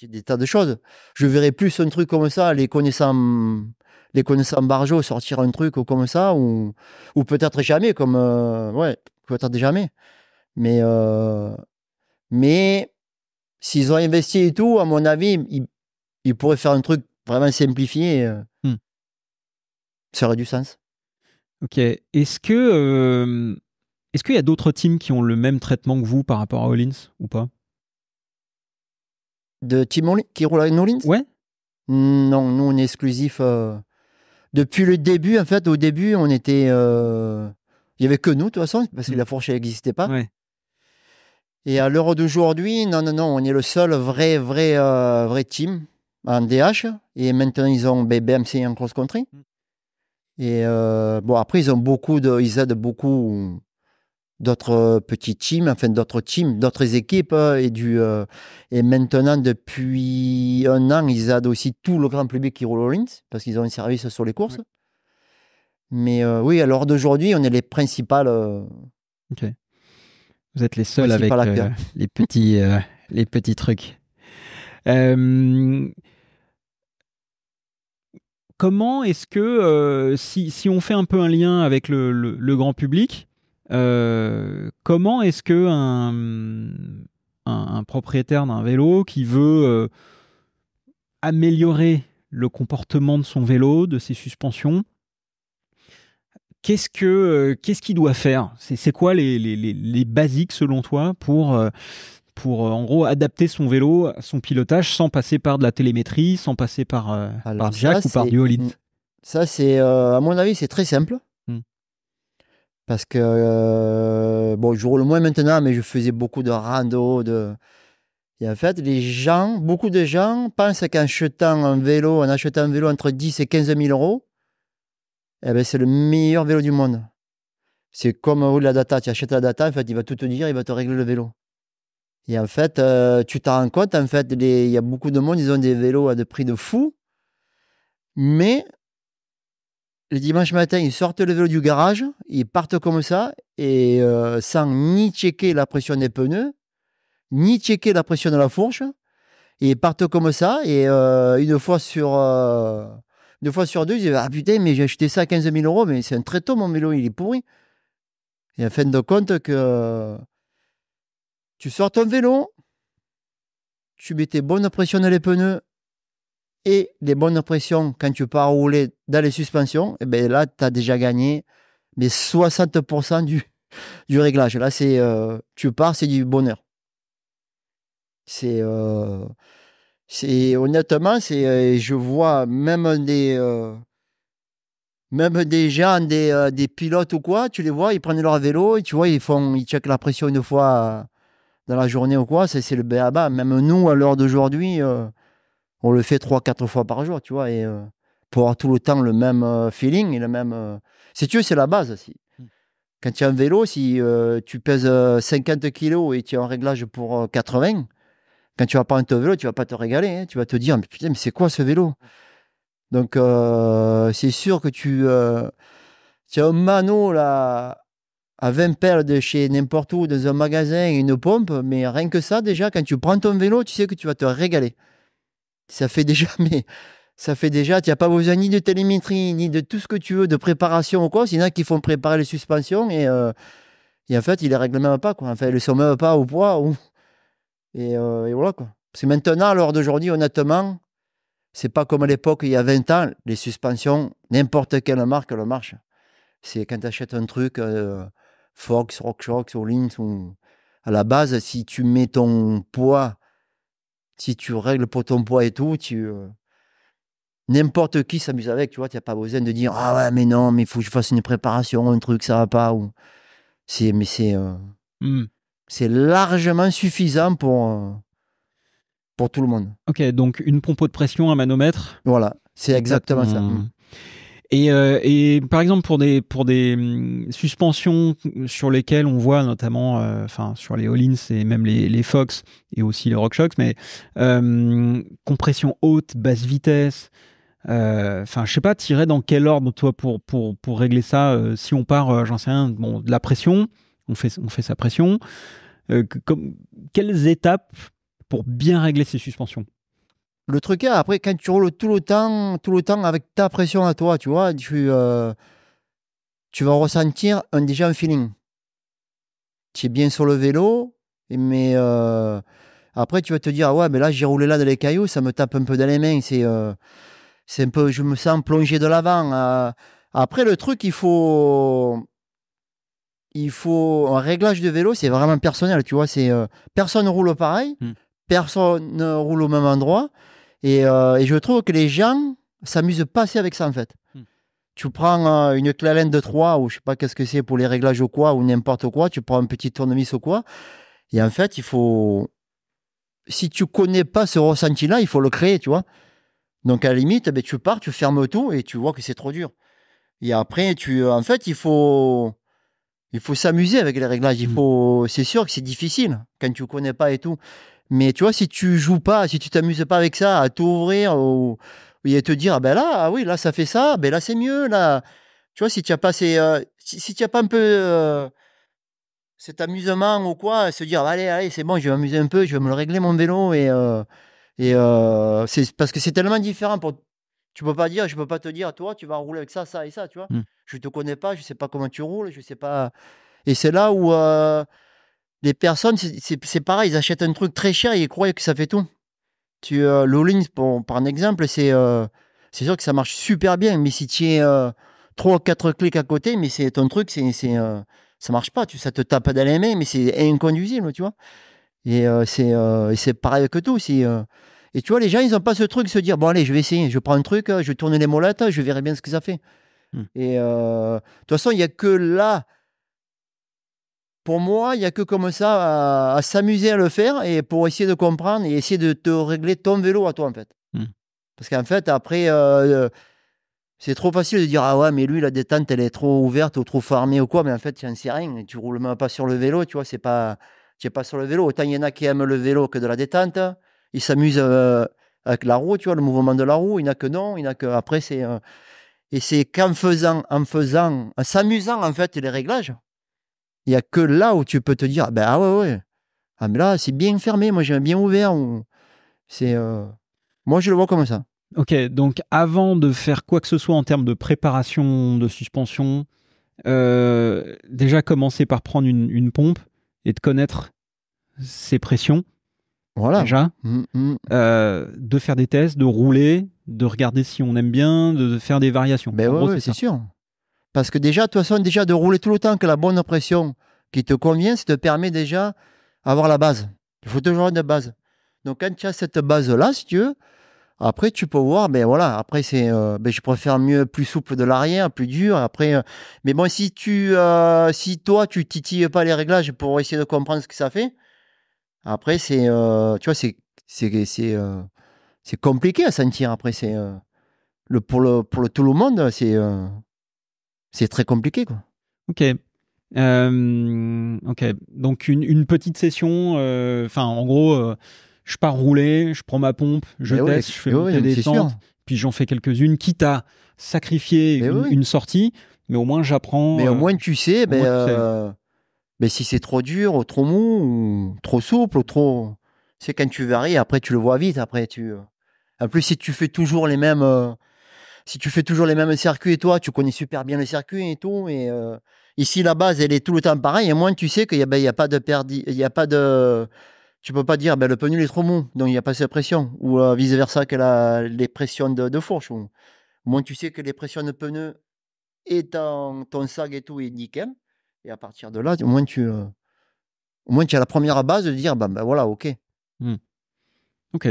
des tas de choses. Je verrais plus un truc comme ça, les connaissants Barjo sortir un truc comme ça, ou peut-être jamais, comme ouais, peut-être jamais. Mais s'ils ont investi et tout, à mon avis, ils pourraient faire un truc vraiment simplifié. Ça aurait du sens. Ok. Est-ce qu'il y a d'autres teams qui ont le même traitement que vous par rapport à Hollins ou pas? De team qui roule avec Hollins? Ouais. Non, nous on est exclusif. Depuis le début, en fait, au début, on était. Il n'y avait que nous, de toute façon, parce que la fourche n'existait pas. Ouais. Et à l'heure d'aujourd'hui, non, on est le seul vrai team en DH. Et maintenant, ils ont BMC en cross-country. Et bon, après, ils aident beaucoup d'autres petits teams, enfin d'autres équipes. Et maintenant, depuis un an, ils aident aussi tout le grand public qui roule au Hollins, parce qu'ils ont un service sur les courses. Ouais. Mais oui, à l'heure d'aujourd'hui, on est les principales. Ok. Vous êtes les seuls avec les petits trucs. Comment est-ce que, si on fait un peu un lien avec le grand public, comment est-ce que un propriétaire d'un vélo qui veut améliorer le comportement de son vélo, de ses suspensions, qu'est-ce qu'il doit faire? C'est quoi les basiques selon toi pour en gros adapter son vélo à son pilotage sans passer par de la télémétrie, sans passer par Jack ou par du All-in? Ça, c'est, à mon avis, c'est très simple. Parce que, bon, je roule moins maintenant, mais je faisais beaucoup de rando. Et en fait, beaucoup de gens pensent qu'en achetant un vélo entre 10 et 15 000 euros, eh ben, c'est le meilleur vélo du monde. C'est comme la data. Tu achètes la data, en fait, il va tout te dire, il va te régler le vélo. Et en fait, tu t'en rends compte, en fait, il y a beaucoup de monde, ils ont des vélos à des prix de fou, mais le dimanche matin, ils sortent le vélo du garage, ils partent comme ça, et sans ni checker la pression des pneus, ni checker la pression de la fourche, et ils partent comme ça, et une fois sur deux, ils disent ah putain, mais j'ai acheté ça à 15 000 euros, mais c'est un tréteau, mon vélo, il est pourri. Et en fin de compte, que tu sors ton vélo, tu mets tes bonnes pressions dans les pneus, et les bonnes pressions quand tu pars rouler dans les suspensions, et bien là, tu as déjà gagné mais 60% du réglage. Là, tu pars, c'est du bonheur. Honnêtement, je vois même des gens, des pilotes ou quoi, tu les vois, ils prennent leur vélo et tu vois, ils checkent la pression une fois dans la journée ou quoi, c'est le b.a.-ba. Même nous, à l'heure d'aujourd'hui, on le fait 3-4 fois par jour, tu vois, et pour avoir tout le temps le même feeling et le même. Si tu veux, c'est la base. Quand tu as un vélo, si tu pèses 50 kilos et tu as un réglage pour 80, quand tu vas prendre ton vélo, tu vas pas te régaler. Hein. Tu vas te dire, mais putain, mais c'est quoi ce vélo? Donc, c'est sûr que tu as un mano là, à 20 perles de chez n'importe où, dans un magasin, une pompe, mais rien que ça, déjà, quand tu prends ton vélo, tu sais que tu vas te régaler. Ça fait déjà, tu n'as pas besoin ni de télémétrie, ni de tout ce que tu veux, de préparation ou quoi. Il y en a qui font préparer les suspensions et en fait, ils les règlent même pas, quoi. Enfin, ils ne sont même pas au poids. Et voilà, quoi. Parce que maintenant, à l'heure d'aujourd'hui, honnêtement, c'est pas comme à l'époque, il y a 20 ans, les suspensions, n'importe quelle marque le marche. C'est quand tu achètes un truc, Fox, RockShox, All-in, à la base, si tu mets ton poids, si tu règles pour ton poids et tout, n'importe qui s'amuse avec, tu vois, tu n'as pas besoin de dire ah ouais, mais non, mais il faut que je fasse une préparation, un truc, ça va pas. C'est largement suffisant pour tout le monde. Ok, donc une pompe de pression, un manomètre. Voilà, c'est exactement ça. Et par exemple, pour des suspensions sur lesquelles on voit notamment, sur les All-ins et même les Fox et aussi les RockShox, mais compression haute, basse vitesse, je sais pas, tirer dans quel ordre, toi, pour régler ça, si on part, j'en sais rien, bon, de la pression, on fait sa pression, quelles étapes pour bien régler ses suspensions? Le truc est, après, quand tu roules tout le temps avec ta pression à toi, tu vois, tu vas ressentir déjà un feeling. Tu es bien sur le vélo, mais après, tu vas te dire, ah ouais, mais là, j'ai roulé là dans les cailloux, ça me tape un peu dans les mains, c'est un peu, je me sens plongé de l'avant. Après, le truc, il faut un réglage de vélo, c'est vraiment personnel, tu vois, personne ne roule pareil, personne ne roule au même endroit. Et je trouve que les gens s'amusent pas assez avec ça, en fait. Tu prends une clalène de 3 ou je sais pas qu'est-ce que c'est pour les réglages ou quoi, ou n'importe quoi, tu prends un petit tournevis ou quoi. Et en fait, si tu connais pas ce ressenti-là, il faut le créer, tu vois. Donc, à la limite, tu pars, tu fermes tout et tu vois que c'est trop dur. Et après, en fait, il faut s'amuser avec les réglages. C'est sûr que c'est difficile quand tu connais pas et tout. Mais tu vois, si tu joues pas, si tu t'amuses pas avec ça, à tout ouvrir et à te dire, ah ben là, ah oui, là, ça fait ça, ben là, c'est mieux, là. Tu vois, si tu n'as pas, si tu as pas un peu cet amusement ou quoi, se dire, allez, allez, c'est bon, je vais m'amuser un peu, je vais me le régler, mon vélo. C'est parce que c'est tellement différent. Tu peux pas dire, je peux pas te dire, toi, tu vas rouler avec ça, ça et ça, tu vois. Je te connais pas, je sais pas comment tu roules, je sais pas. Et c'est là où les personnes, c'est pareil, ils achètent un truc très cher et ils croient que ça fait tout. L'All-in, par un exemple, c'est sûr que ça marche super bien, mais si tu as 3 ou 4 clics à côté, mais c'est ton truc, ça marche pas. Ça te tape dans les mains, mais c'est inconduisible, tu vois. Et c'est pareil que tout. Et tu vois, les gens, ils n'ont pas ce truc de se dire, bon, allez, je vais essayer, je prends un truc, je vais tourner les molettes, je verrai bien ce que ça fait. Et de toute façon, il n'y a que là, pour moi, il n'y a que comme ça à s'amuser à le faire et pour essayer de comprendre et essayer de te régler ton vélo à toi, en fait. Parce qu'en fait, après, c'est trop facile de dire, ah ouais, mais lui, la détente, elle est trop ouverte ou trop fermée ou quoi. Mais en fait, tu n'en sais rien. Et tu roules même pas sur le vélo, tu vois, tu n'es pas sur le vélo. Autant il y en a qui aiment le vélo que de la détente. Ils s'amusent avec la roue, tu vois, le mouvement de la roue. Il n'y en a que non. Après, et c'est qu'en en s'amusant, en fait, les réglages, il n'y a que là où tu peux te dire, ben, ah ouais, ouais. Ah, mais là, c'est bien fermé. Moi, j'aime bien ouvert. Moi, je le vois comme ça. Ok, donc avant de faire quoi que ce soit en termes de préparation de suspension, déjà commencer par prendre une pompe et de connaître ses pressions. Voilà. Déjà. De faire des tests, de rouler, de regarder si on aime bien, de faire des variations. Ben ouais, c'est sûr. Parce que déjà, de toute façon, déjà de rouler tout le temps que la bonne pression qui te convient, ça te permet déjà d'avoir la base. Il faut toujours une base. Donc quand tu as cette base-là, si tu veux, après tu peux voir, ben voilà, après je préfère mieux plus souple de l'arrière, plus dur. Après, mais bon, si toi tu titilles pas les réglages pour essayer de comprendre ce que ça fait, après tu vois, c'est compliqué à sentir. Après, pour tout le monde, c'est très compliqué, quoi. Ok. Ok. Donc une petite session. Enfin, en gros, je pars rouler, je prends ma pompe, je teste, je fais monter des descentes, puis j'en fais quelques-unes, quitte à sacrifier une sortie, mais au moins j'apprends. Mais au moins tu sais, si c'est trop dur, ou trop mou, ou trop souple, ou trop. C'est quand tu varies, après tu le vois vite. En plus, si tu fais toujours les mêmes. Si tu fais toujours les mêmes circuits et toi, tu connais super bien le circuit et tout. Et ici, la base, elle est tout le temps pareille. Et moins tu sais qu'il n'y a pas de il y a pas de. Tu peux pas dire, le pneu il est trop mou, donc il n'y a pas cette pression. Ou vice-versa que les pressions de fourche. Au moins tu sais que les pressions de pneus et ton sag et tout est nickel. Et à partir de là, au moins tu as la première base de dire, voilà, ok. Ok.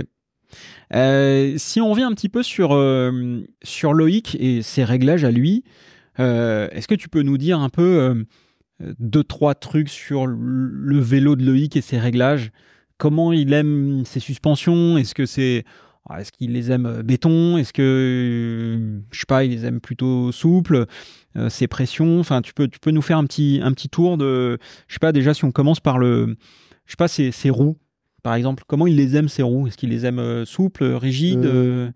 Si on revient un petit peu sur Loïc et ses réglages à lui, est-ce que tu peux nous dire un peu 2-3 trucs sur le vélo de Loïc et ses réglages? Comment il aime ses suspensions? Est-ce qu'il les aime béton? Est-ce que, je sais pas, il les aime plutôt souples? Ses pressions? Enfin, tu peux nous faire un petit tour de, je sais pas, déjà si on commence par ses roues, par exemple. Comment il les aime, ses roues? Est-ce qu'il les aime souples, rigides?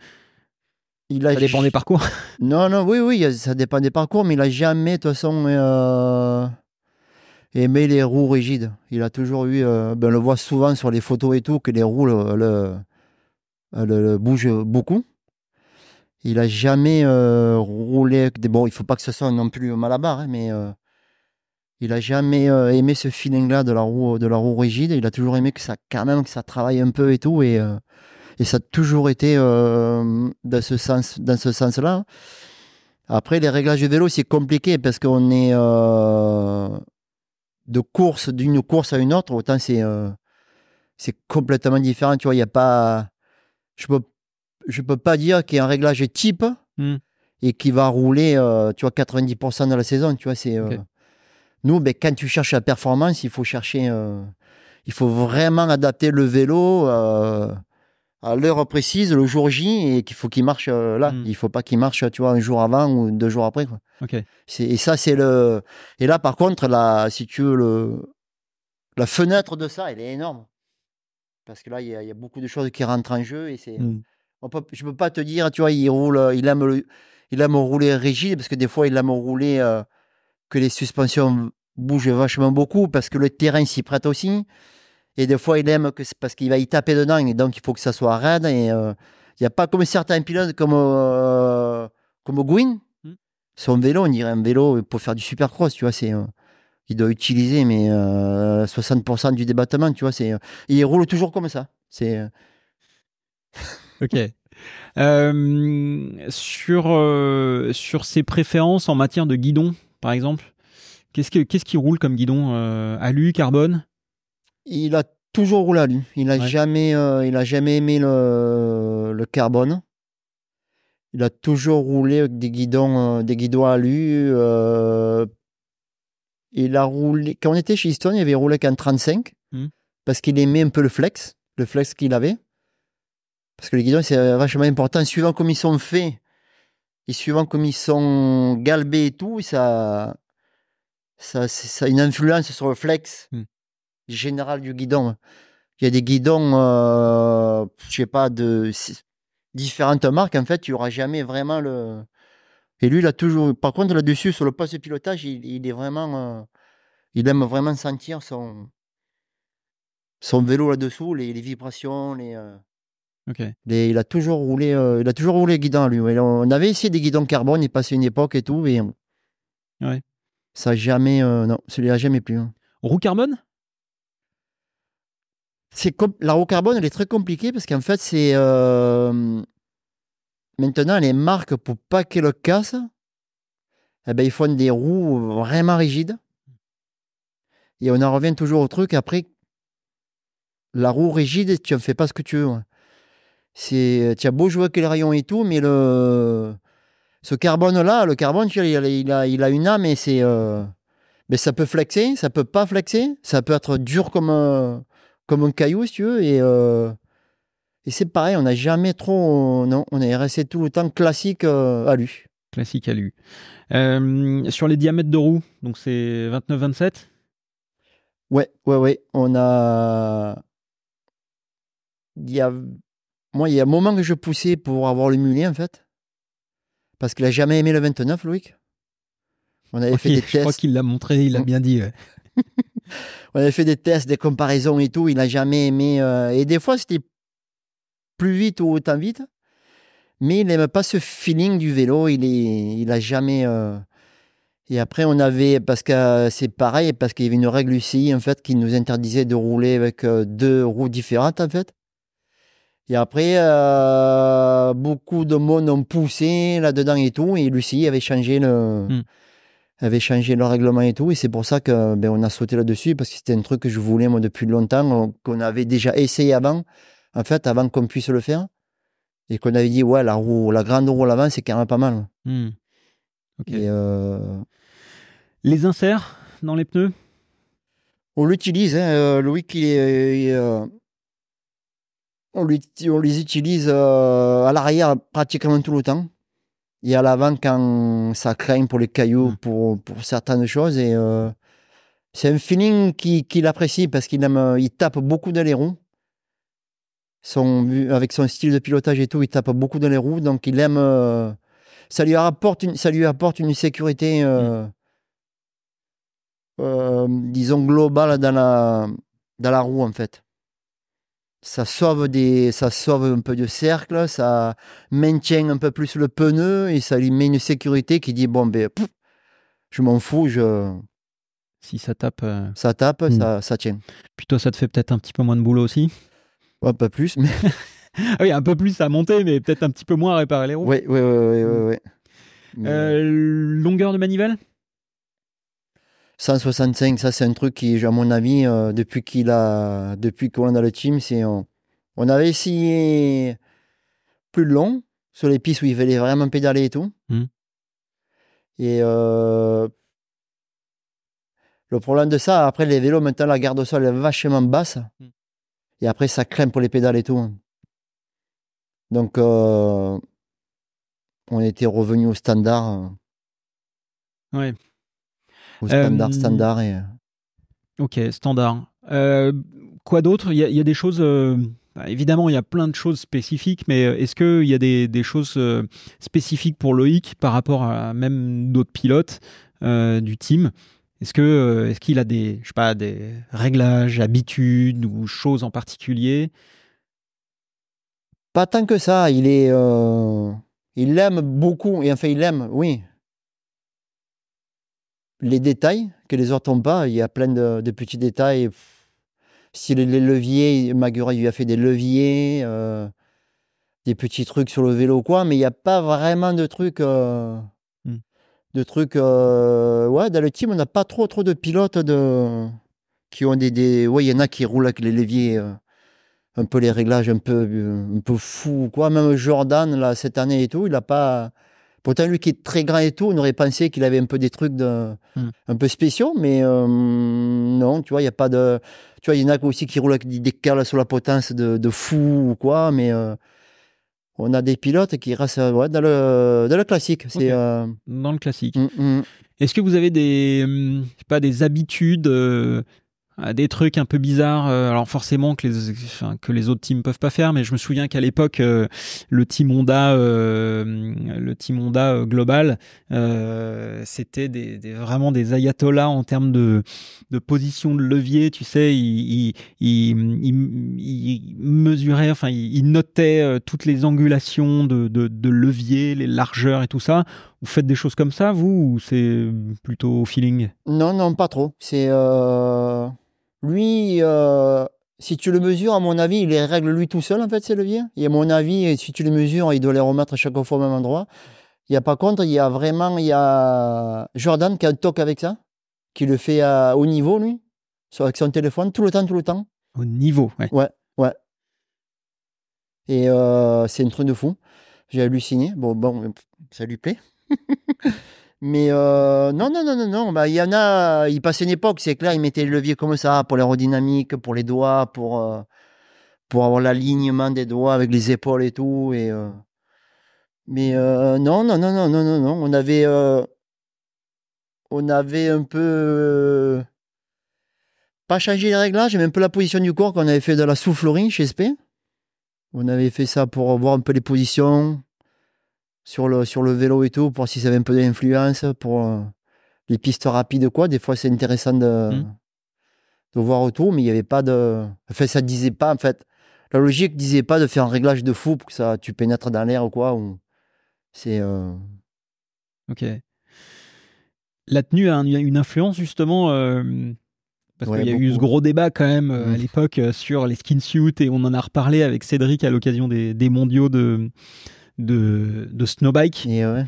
Ça dépend des parcours. Non, oui, ça dépend des parcours, mais il a jamais, de toute façon, aimé les roues rigides. Il a toujours eu, on le voit souvent sur les photos et tout, que les roues le bougent beaucoup. Il a jamais roulé avec des. Bon, il faut pas que ce soit non plus Malabar, hein, mais il a jamais aimé ce feeling-là de la roue rigide. Il a toujours aimé que ça travaille un peu et tout, et ça a toujours été dans ce sens-là. Après, les réglages de vélo, c'est compliqué parce qu'on est d'une course à une autre. Autant c'est complètement différent. Tu vois, il y a pas. Je peux pas dire qu'il y a un réglage type et qui va rouler, tu vois, 90% de la saison. Tu vois, Okay. Nous, quand tu cherches la performance, il faut vraiment adapter le vélo à l'heure précise, le jour J, et qu'il faut qu'il marche là. Il faut pas qu'il marche, tu vois, un jour avant ou 2 jours après, quoi. Okay. Et ça, c'est le. Et là, par contre, si tu veux, la fenêtre de ça, elle est énorme. Parce que là, il y a beaucoup de choses qui rentrent en jeu. Et je peux pas te dire, tu vois, il aime rouler rigide, parce que des fois, il aime rouler que les suspensions bougent vachement beaucoup, parce que le terrain s'y prête aussi. Et des fois, il aime parce qu'il va y taper dedans, et donc il faut que ça soit raide. Et il n'y a pas comme certains pilotes comme Gwyn. Son vélo, on dirait un vélo pour faire du supercross, tu vois. il doit utiliser mais 60% du débattement, tu vois. Il roule toujours comme ça. Ok. Sur ses préférences en matière de guidon, par exemple, qu'est-ce qui roule comme guidon, alu, carbone? Il a toujours roulé à lui. Ouais. Il a jamais aimé le carbone. Il a toujours roulé avec des guidons alu. Il a roulé. Quand on était chez Easton, il avait roulé qu'en 35 parce qu'il aimait un peu le flex qu'il avait. Parce que les guidons, c'est vachement important. Suivant comme ils sont faits et suivant comme ils sont galbés et tout, ça a une influence sur le flex général du guidon. Il y a des guidons, je sais pas, de différentes marques. En fait, il n'y aura jamais vraiment le. Et lui, il a toujours. Par contre, là-dessus, sur le poste de pilotage, il est vraiment. Il aime vraiment sentir son vélo là-dessous, les vibrations, Ok. il a toujours roulé guidon, lui. Ouais. On avait essayé des guidons carbone, il passait une époque et tout, et Ouais. ça n'a jamais. Non, ça lui a jamais plu. Hein. Roue carbone? La roue carbone, elle est très compliquée parce qu'en fait, c'est. Maintenant, les marques, pour pas qu'elles le cassent, eh ben, ils font des roues vraiment rigides. Et on en revient toujours au truc. Après, la roue rigide, tu ne fais pas ce que tu veux. Ouais. Tu as beau jouer avec les rayons et tout, mais ce carbone-là, le carbone, tu vois, il a une âme et mais ça peut flexer, ça peut pas flexer, ça peut être dur comme un caillou, si tu veux. Et c'est pareil, on n'a jamais trop. Non, on est resté tout le temps classique à lui. Classique alu. Sur les diamètres de roue, donc c'est 29-27? Ouais, ouais, ouais. Il y a... Moi, il y a un moment que je poussais pour avoir le mulet, en fait. Parce qu'il a jamais aimé le 29, Loïc. On avait fait Oui, des je crois tests. qu'il l'a montré, il l'a bien dit. Ouais. On avait fait des tests, des comparaisons et tout. Il a jamais aimé. Et des fois, c'était plus vite ou autant vite. Mais il n'aime pas ce feeling du vélo. Il a jamais. Et après, on avait. Parce que c'est pareil, parce qu'il y avait une règle UCI, en fait, qui nous interdisait de rouler avec deux roues différentes, en fait. Et après, beaucoup de monde ont poussé là-dedans et tout. Et Lucie avait changé le règlement et tout. Et c'est pour ça que on a sauté là-dessus, parce que c'était un truc que je voulais, moi, depuis longtemps, qu'on avait déjà essayé avant, en fait, avant qu'on puisse le faire. Et qu'on avait dit, ouais, la grande roue à l'avant, c'est quand même pas mal. Ok. Et Les inserts dans les pneus? on l'utilise, hein, Loïc, on les utilise à l'arrière pratiquement tout le temps. Et à l'avant, quand ça craint pour les cailloux, pour certaines choses. Et c'est un feeling qu'il apprécie parce il tape beaucoup dans les roues. Avec son style de pilotage et tout, il tape beaucoup dans les roues. Donc il aime. Ça lui apporte une sécurité, disons, globale dans la roue, en fait. Ça sauve un peu de cercle, ça maintient un peu plus le pneu et ça lui met une sécurité qui dit bon, je m'en fous, Si ça tape. ça tape, ça tient. Puis toi, ça te fait peut-être un petit peu moins de boulot aussi? Un peu plus, mais. Ah oui, un peu plus à monter, mais peut-être un petit peu moins à réparer les roues. Oui, oui, oui, oui, oui. Mais Longueur de manivelle? 165, ça c'est un truc qui, à mon avis, depuis qu'on a le team, on avait essayé plus long sur les pistes où il fallait vraiment pédaler et tout. Et le problème de ça, après les vélos, maintenant la garde au sol est vachement basse. Et après ça craint pour les pédales et tout. Donc on était revenu au standard. Ouais. Au Euh, standard. ok, standard. Quoi d'autre? Il y a des choses. Bah, évidemment, il y a plein de choses spécifiques, mais est-ce qu'il y a des choses spécifiques pour Loïc par rapport à même d'autres pilotes du team? Est-ce qu'il a des, je sais pas, des réglages, habitudes ou choses en particulier? Pas tant que ça, il l'aime beaucoup, et enfin il l'aime, oui. les détails que les autres n'ont pas. Il y a plein de petits détails. Si les leviers, Magura il lui a fait des leviers, des petits trucs sur le vélo, quoi, mais il n'y a pas vraiment de trucs. Ouais, dans le team, on n'a pas trop de pilotes qui ont ouais, il y en a qui roulent avec les leviers, un peu les réglages un peu fous, quoi. Même Jordan, là, cette année et tout, il n'a pas. Pourtant, lui qui est très grand et tout, on aurait pensé qu'il avait un peu des trucs un peu spéciaux, mais non, tu vois, il n'y a pas de. Tu vois, il y en a aussi qui roulent avec des cales sur la potence de fou ou quoi, mais on a des pilotes qui restent ouais, dans le classique. C'est, dans le classique. Est-ce que vous avez je sais pas, des habitudes des trucs un peu bizarres, alors forcément que les autres teams peuvent pas faire, mais je me souviens qu'à l'époque le team Honda global, c'était vraiment des ayatollahs en termes de position de levier, tu sais, ils mesuraient, enfin ils notaient toutes les angulations de levier, les largeurs et tout ça. Vous faites des choses comme ça, vous, ou c'est plutôt au feeling? Non, pas trop. C'est lui, si tu le mesures, à mon avis, il les règle lui tout seul, en fait, ces leviers. Et à mon avis, si tu les mesures, il doit les remettre à chaque fois au même endroit. Il y a par contre, il y a Jordan qui a un toc avec ça, qui le fait au niveau, lui, avec son téléphone, tout le temps. Au niveau, ouais. Ouais. Et c'est un truc de fou. J'ai halluciné. Bon, ça lui plaît. Mais non. Bah, il y en a, il passait une époque, c'est clair, il mettait le levier comme ça pour l'aérodynamique, pour les doigts, pour avoir l'alignement des doigts avec les épaules et tout. Mais non. On avait un peu pas changé les réglages, mais un peu la position du corps qu'on avait fait de la soufflerie chez SP. On avait fait ça pour voir un peu les positions sur le vélo et tout, pour voir si ça avait un peu d'influence pour les pistes rapides, quoi. Des fois, c'est intéressant de voir autour, mais il n'y avait pas de. Enfin, ça disait pas, en fait. La logique disait pas de faire un réglage de fou pour que tu pénètres dans l'air ou quoi. C'est. Ok. La tenue a une influence, justement, parce Ouais, qu'il y a eu ce beaucoup. gros débat quand même à l'époque sur les skin suits, et on en a reparlé avec Cédric à l'occasion des mondiaux de snowbike. Et ouais.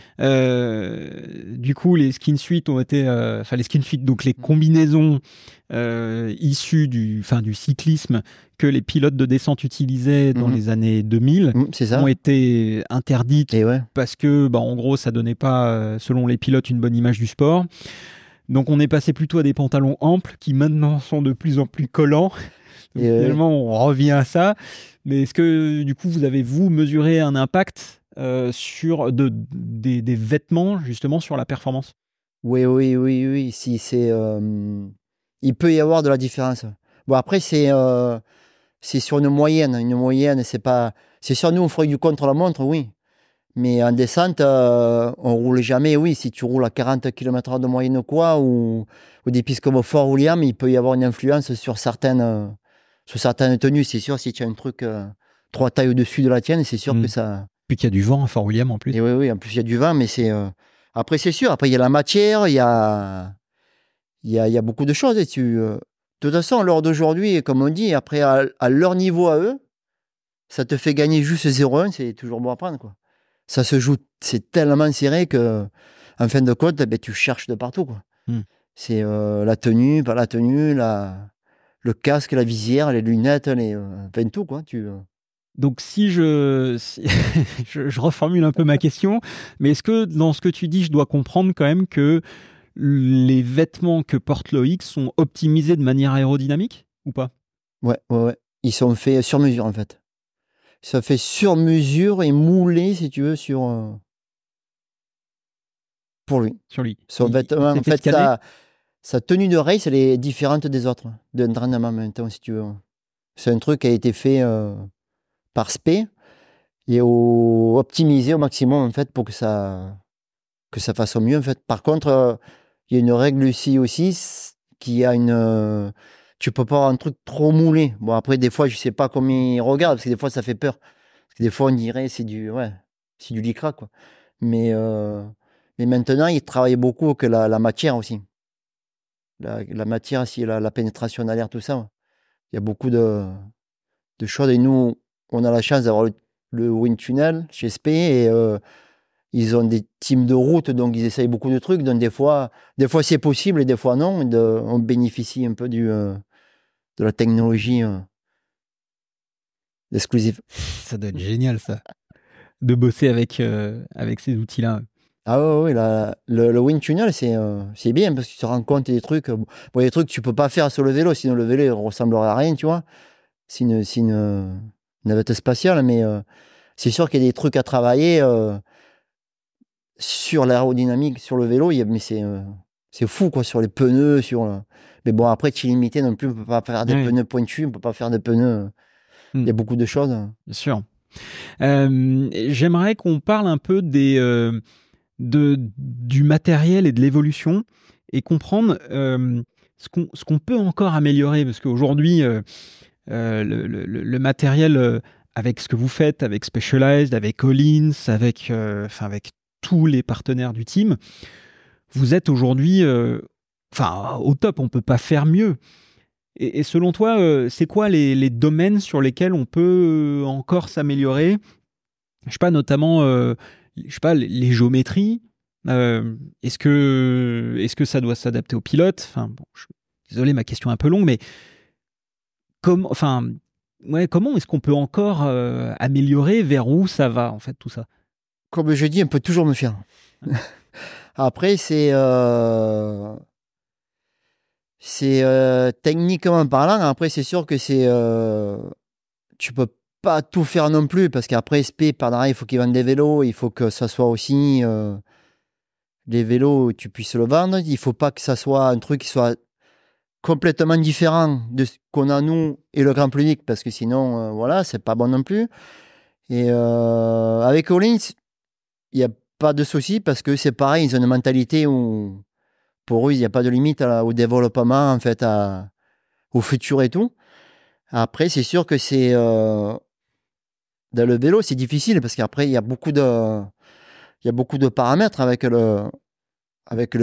Du coup, les skin suits ont été, les skin suits, donc les combinaisons issues du cyclisme que les pilotes de descente utilisaient dans les années 2000 C'est ça. ont été interdites parce que, en gros, ça donnait pas, selon les pilotes, une bonne image du sport. Donc, on est passé plutôt à des pantalons amples qui maintenant sont de plus en plus collants. Donc, finalement, on revient à ça. Mais est-ce que, du coup, vous avez, mesuré un impact sur des vêtements, justement, sur la performance? Oui. Si c'est, il peut y avoir de la différence. Bon, après, c'est sur une moyenne. Une moyenne, c'est pas. C'est sûr, nous, on ferait du contre-la-montre, oui. Mais en descente, on roule jamais. Oui, si tu roules à 40 km/h de moyenne quoi, ou des pistes comme Fort William, il peut y avoir une influence sur certaines tenues. C'est sûr, si tu as un truc 3 tailles au-dessus de la tienne, c'est sûr que ça. Puis qu'il y a du vent à Fort William en plus. Et oui, en plus il y a du vent, mais c'est. Après, c'est sûr. Après, il y a la matière, il y a beaucoup de choses. De toute façon, lors d'aujourd'hui, comme on dit, après, à leur niveau à eux, ça te fait gagner juste 0,1, c'est toujours bon à prendre, quoi. Ça se joue, c'est tellement serré que, en fin de compte, ben, tu cherches de partout, quoi. C'est la tenue, pas la tenue, le casque, la visière, les lunettes, enfin, tout, quoi. Donc, si je reformule un peu ma question, mais est-ce que dans ce que tu dis, je dois comprendre quand même que les vêtements que porte Loïc sont optimisés de manière aérodynamique ou pas? Ouais. Ils sont faits sur mesure, en fait. Ça fait sur mesure et moulé, si tu veux, pour lui. Sur lui. Son vêtement, en fait, sa tenue de race, elle est différente des autres d'entraînement maintenant, si tu veux. C'est un truc qui a été fait par SP et optimisé au maximum, en fait, pour que ça fasse au mieux, en fait. Par contre, il y a une règle ici aussi, qui a tu peux pas avoir un truc trop moulé. Bon, après, des fois, je sais pas comment ils regardent, parce que des fois, ça fait peur. Parce que des fois, on dirait c'est du lycra, quoi. Mais maintenant, il travaille beaucoup que la matière aussi. la matière, si la pénétration de l'air, tout ça. Il y a beaucoup de choses. Et nous, on a la chance d'avoir le wind tunnel chez SP et ils ont des teams de route, donc ils essayent beaucoup de trucs. Donc des fois c'est possible et des fois non. On bénéficie un peu de la technologie exclusive. Ça doit être génial, ça, de bosser avec ces outils-là. Ah oui, le wind tunnel, c'est bien parce que tu te rends compte des trucs. Bon, des trucs que tu peux pas faire sur le vélo, sinon le vélo il ressemblerait à rien, tu vois. C'est une navette spatiale, mais c'est sûr qu'il y a des trucs à travailler sur l'aérodynamique, sur le vélo. Mais c'est fou, quoi, sur les pneus, mais bon, après, tu es limité non plus. On peut pas faire des pneus pointus, on peut pas faire des pneus. Il y a beaucoup de choses. Bien sûr. J'aimerais qu'on parle un peu du matériel et de l'évolution et comprendre ce qu'on peut encore améliorer, parce qu'aujourd'hui, le matériel, avec ce que vous faites, avec Specialized, avec Collins, avec tous les partenaires du team, vous êtes aujourd'hui au top, on ne peut pas faire mieux. Et selon toi, c'est quoi les domaines sur lesquels on peut encore s'améliorer? Je sais pas, notamment les géométries. Est-ce que ça doit s'adapter au pilote? Enfin, bon, désolé, ma question est un peu longue, mais comment est-ce qu'on peut encore améliorer? Vers où ça va, en fait, tout ça? Comme je dis, on peut toujours me faire. Après, c'est techniquement parlant. Après, c'est sûr que tu peux pas tout faire non plus parce qu'après SP, par derrière, il faut qu'ils vendent des vélos. Il faut que ça soit aussi des vélos où tu puisses le vendre. Il faut pas que ça soit un truc qui soit complètement différent de ce qu'on a nous et le grand public parce que sinon, voilà, c'est pas bon non plus. Et avec Collins, il n'y a pas de souci parce que c'est pareil, ils ont une mentalité où pour eux, il n'y a pas de limite au développement, en fait, au futur et tout. Après, c'est sûr que dans le vélo, c'est difficile parce qu'après, il y a beaucoup de paramètres avec le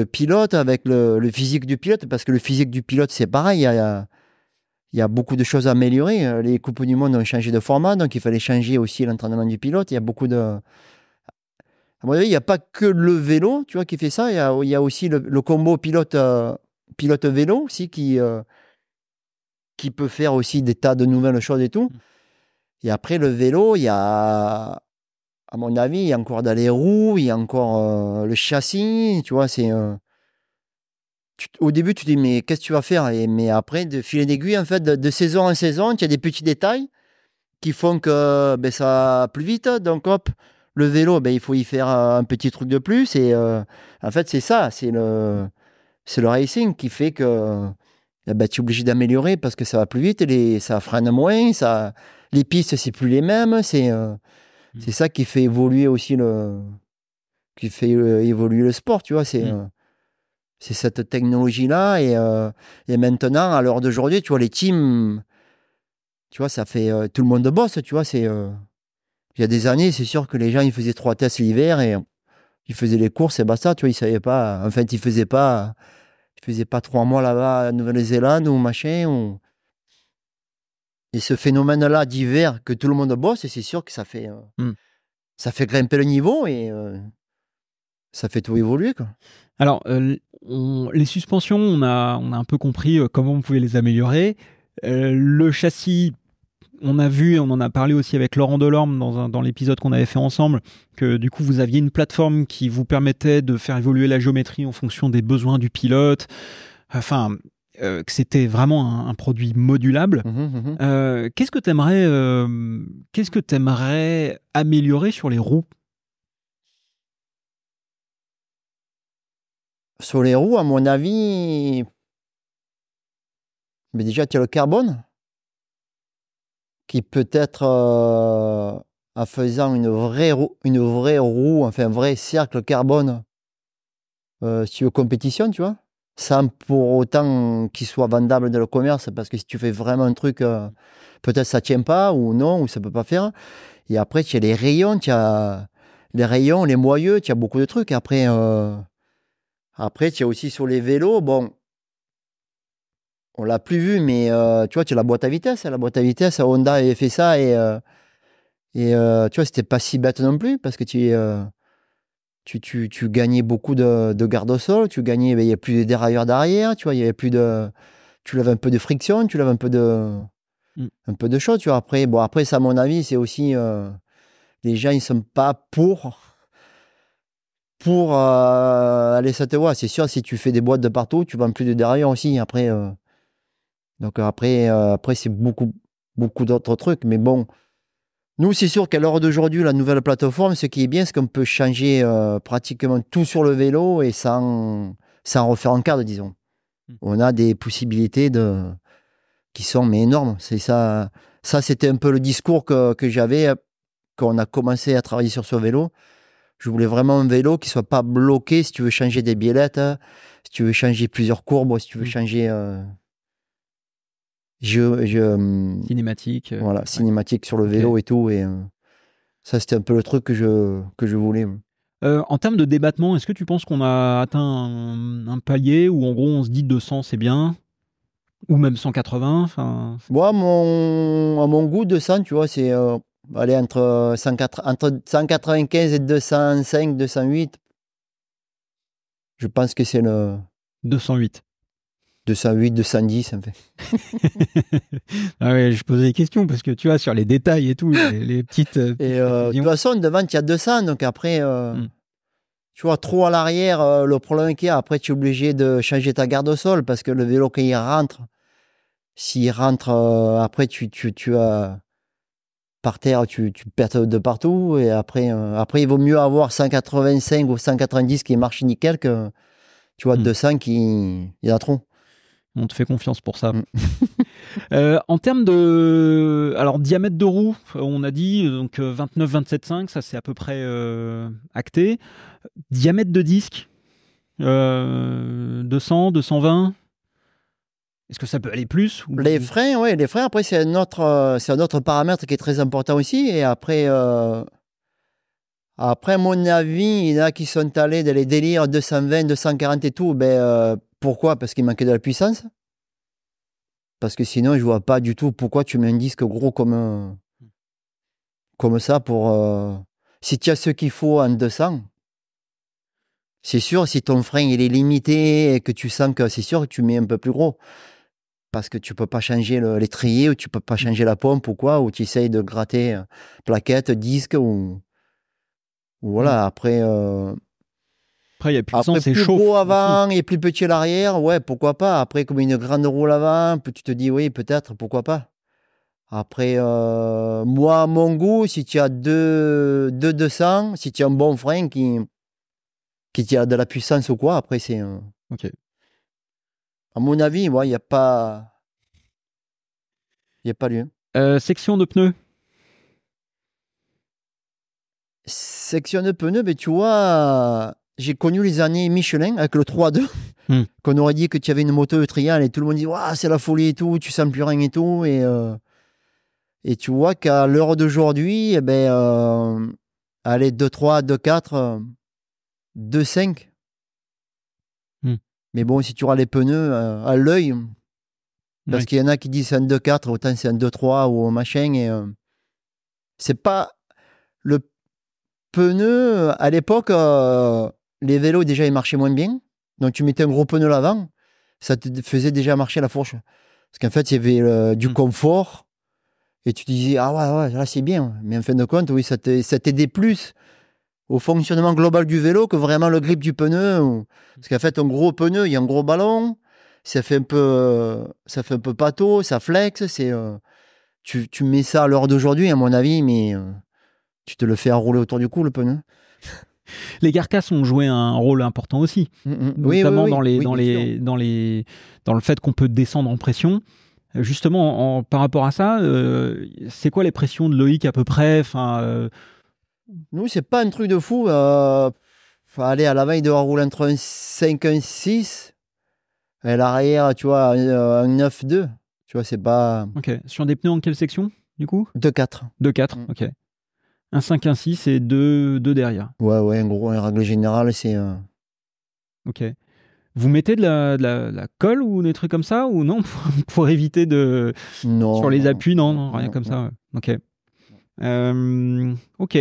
pilote, avec le physique du pilote, parce que le physique du pilote, c'est pareil, il y a beaucoup de choses à améliorer. Les Coupes du Monde ont changé de format, donc il fallait changer aussi l'entraînement du pilote. Il y a beaucoup de... À mon avis, il n'y a pas que le vélo, tu vois, qui fait ça. Il y a aussi le combo pilote-vélo aussi qui peut faire aussi des tas de nouvelles choses et tout. Et après, le vélo, il y a, à mon avis, il y a encore dans les roues, il y a encore le châssis, tu vois, au début, tu te dis, mais qu'est-ce que tu vas faire? Mais après, de fil en aiguille, en fait, de saison en saison, tu as des petits détails qui font que ben, ça va plus vite. Donc, hop, le vélo, ben, il faut y faire un petit truc de plus. Et en fait, c'est ça, c'est le racing qui fait que ben, tu es obligé d'améliorer parce que ça va plus vite, ça freine moins, les pistes, c'est plus les mêmes. C'est ça qui fait évoluer aussi évoluer le sport, tu vois. C'est cette technologie-là. Et maintenant, à l'heure d'aujourd'hui, tu vois, les teams, tu vois, ça fait tout le monde bosse, tu vois. Il y a des années, c'est sûr que les gens, ils faisaient 3 tests l'hiver et ils faisaient les courses et basta, tu vois, ils savaient pas. En fait, ils faisaient pas 3 mois là-bas à Nouvelle-Zélande ou machin. Et ce phénomène-là d'hiver que tout le monde bosse, et c'est sûr que ça fait grimper le niveau et ça fait tout évoluer, quoi. Alors, les suspensions, on a un peu compris comment on pouvait les améliorer. Le châssis, on a vu, on en a parlé aussi avec Laurent Delorme dans l'épisode qu'on avait fait ensemble, que du coup, vous aviez une plateforme qui vous permettait de faire évoluer la géométrie en fonction des besoins du pilote. Enfin, que c'était vraiment un produit modulable. Qu'est-ce que tu aimerais améliorer sur les roues? Sur les roues, à mon avis, mais déjà, tu as le carbone qui peut-être, en faisant une vraie roue, enfin un vrai cercle carbone, si tu veux compétition, tu vois, sans pour autant qu'il soit vendable dans le commerce, parce que si tu fais vraiment un truc, peut-être ça tient pas, ou non, ou ça peut pas faire. Et après, tu as les rayons, les moyeux, tu as beaucoup de trucs. Après, tu as aussi sur les vélos, bon, on l'a plus vu, mais tu vois, tu as la boîte à vitesse. La boîte à vitesse, Honda avait fait ça tu vois, c'était pas si bête non plus parce que tu gagnais beaucoup de garde au sol, tu gagnais, ben, il n'y a plus de dérailleur d'arrière, tu vois, il y avait plus de. Tu lèves un peu de friction, tu lèves un peu de choses, tu vois. Après, ça, à mon avis, c'est aussi. Les gens, ils sont pas pour aller cette voie. C'est sûr, si tu fais des boîtes de partout, tu vends plus de dérailleur aussi. Après, c'est beaucoup d'autres trucs. Mais bon, nous, c'est sûr qu'à l'heure d'aujourd'hui, la nouvelle plateforme, ce qui est bien, c'est qu'on peut changer pratiquement tout sur le vélo et sans refaire en cadre, disons. On a des possibilités qui sont mais énormes. C'est ça, c'était un peu le discours que j'avais quand on a commencé à travailler sur ce vélo. Je voulais vraiment un vélo qui soit pas bloqué si tu veux changer des biellettes, si tu veux changer plusieurs courbes, si tu veux changer. Cinématique. Voilà, cinématique sur le vélo et tout. Et ça, c'était un peu le truc que je voulais. En termes de débattement, est-ce que tu penses qu'on a atteint un palier où en gros on se dit 200 c'est bien ou même 180 enfin... Moi, à mon goût, 200, tu vois, c'est aller entre 195 et 205, 208. Je pense que c'est le 208. 208, 210, ça me fait. Ah ouais, je posais des questions parce que tu vois, sur les détails et tout, les petites. Et de toute façon, devant, il y a 200, donc après. Tu vois, trop à l'arrière, le problème qu'il y a, après, tu es obligé de changer ta garde au sol parce que le vélo, quand il rentre, s'il rentre, après, tu as par terre, tu perds de partout. Et après, il vaut mieux avoir 185 ou 190 qui marche nickel que, tu vois, 200 il y en a trop. On te fait confiance pour ça. En termes de diamètre de roue, on a dit donc 29, 27,5, ça c'est à peu près acté. Diamètre de disque, 200, 220. Est-ce que ça peut aller plus ou... Les freins, oui, les freins, après, c'est un autre paramètre qui est très important aussi. Et après, à mon avis, il y en a qui sont allés dans les délires 220, 240 et tout. Pourquoi? Parce qu'il manquait de la puissance. Parce que sinon, je vois pas du tout pourquoi tu mets un disque gros comme ça si tu as ce qu'il faut en 200. C'est sûr, si ton frein il est limité et que tu sens que c'est sûr que tu mets un peu plus gros. Parce que tu peux pas changer l'étrier ou tu peux pas changer la pompe ou quoi, ou tu essayes de gratter plaquette, disque ou voilà. Après, il y a puissance plus chauffe gros avant et plus petit à l'arrière, ouais, pourquoi pas. Après, comme une grande roue avant, tu te dis oui, peut-être, pourquoi pas. Après, moi, à mon goût, si tu as 200, si tu as un bon frein qui a de la puissance ou quoi, après, c'est. Ok. À mon avis, il n'y a pas. Il n'y a pas lieu. Section de pneus. Section de pneus, mais tu vois, j'ai connu les années Michelin avec le 3-2. Qu'on aurait dit que tu avais une moto de trial et tout le monde dit waouh, c'est la folie et tout, tu sens plus rien et tout. Et tu vois qu'à l'heure d'aujourd'hui, allez, 2-3, 2-4, 2-5. Mais bon, si tu auras les pneus à l'œil, parce qu'il y en a qui disent c'est un 2-4, autant c'est un 2-3 ou un machin. Et c'est pas le pneu. À l'époque, les vélos, déjà, ils marchaient moins bien. Donc, tu mettais un gros pneu l'avant, ça te faisait déjà marcher la fourche. Parce qu'en fait, il y avait du confort. Et tu te disais, ah ouais, là, c'est bien. Mais en fin de compte, oui, ça t'aidait plus au fonctionnement global du vélo que vraiment le grip du pneu. Parce qu'en fait, un gros pneu, il y a un gros ballon, ça fait un peu pâteau, ça flex. Tu mets ça à l'heure d'aujourd'hui, à mon avis, mais tu te le fais enrouler autour du cou, le pneu. Les carcasses ont joué un rôle important aussi, notamment dans le fait qu'on peut descendre en pression. Justement, par rapport à ça, c'est quoi les pressions de Loïc à peu près? Nous, c'est pas un truc de fou. Aller à la veille de rouler entre un 5 et un 6. Et l'arrière, tu vois, un 9-2. Tu vois, c'est pas. Ok. Sur des pneus en quelle section, du coup? 2-4. 2-4, ok. Un 5, un 6 et deux derrière. Ouais, en gros, en règle générale, c'est. Ok. Vous mettez de la colle ou des trucs comme ça ou non pour éviter de Non, sur les non, appuis, non, non, rien non, comme non. ça. Ok. Ok.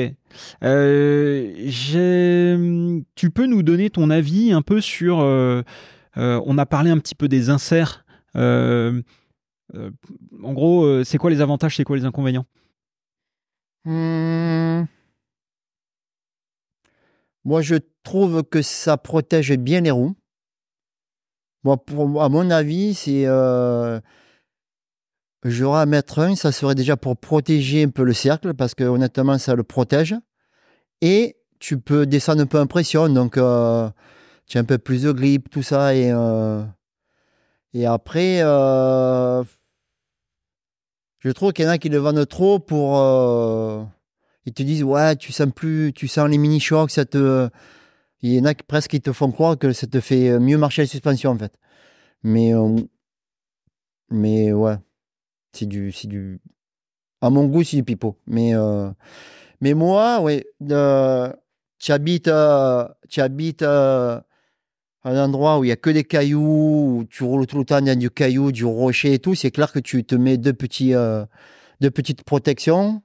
Tu peux nous donner ton avis un peu sur. On a parlé un petit peu des inserts. Euh, euh, En gros, c'est quoi les avantages, c'est quoi les inconvénients? Hmm, Moi, je trouve que ça protège bien les roues. Moi, à mon avis, c'est j'aurais à mettre un, ça serait déjà pour protéger un peu le cercle, parce que honnêtement, ça le protège. Et tu peux descendre un peu en pression, donc tu as un peu plus de grip, tout ça. Et après, je trouve qu'il y en a qui le vendent trop pour. Ils te disent, ouais, tu sens plus, tu sens les mini-chocs, ça te. Il y en a qui presque qui te font croire que ça te fait mieux marcher la suspension, en fait. Mais, euh, mais ouais, c'est du. À mon goût, c'est du pipeau. Mais moi, ouais, tu habites un endroit où il n'y a que des cailloux, où tu roules tout le temps dans du caillou, du rocher et tout. C'est clair que tu te mets deux petites protections.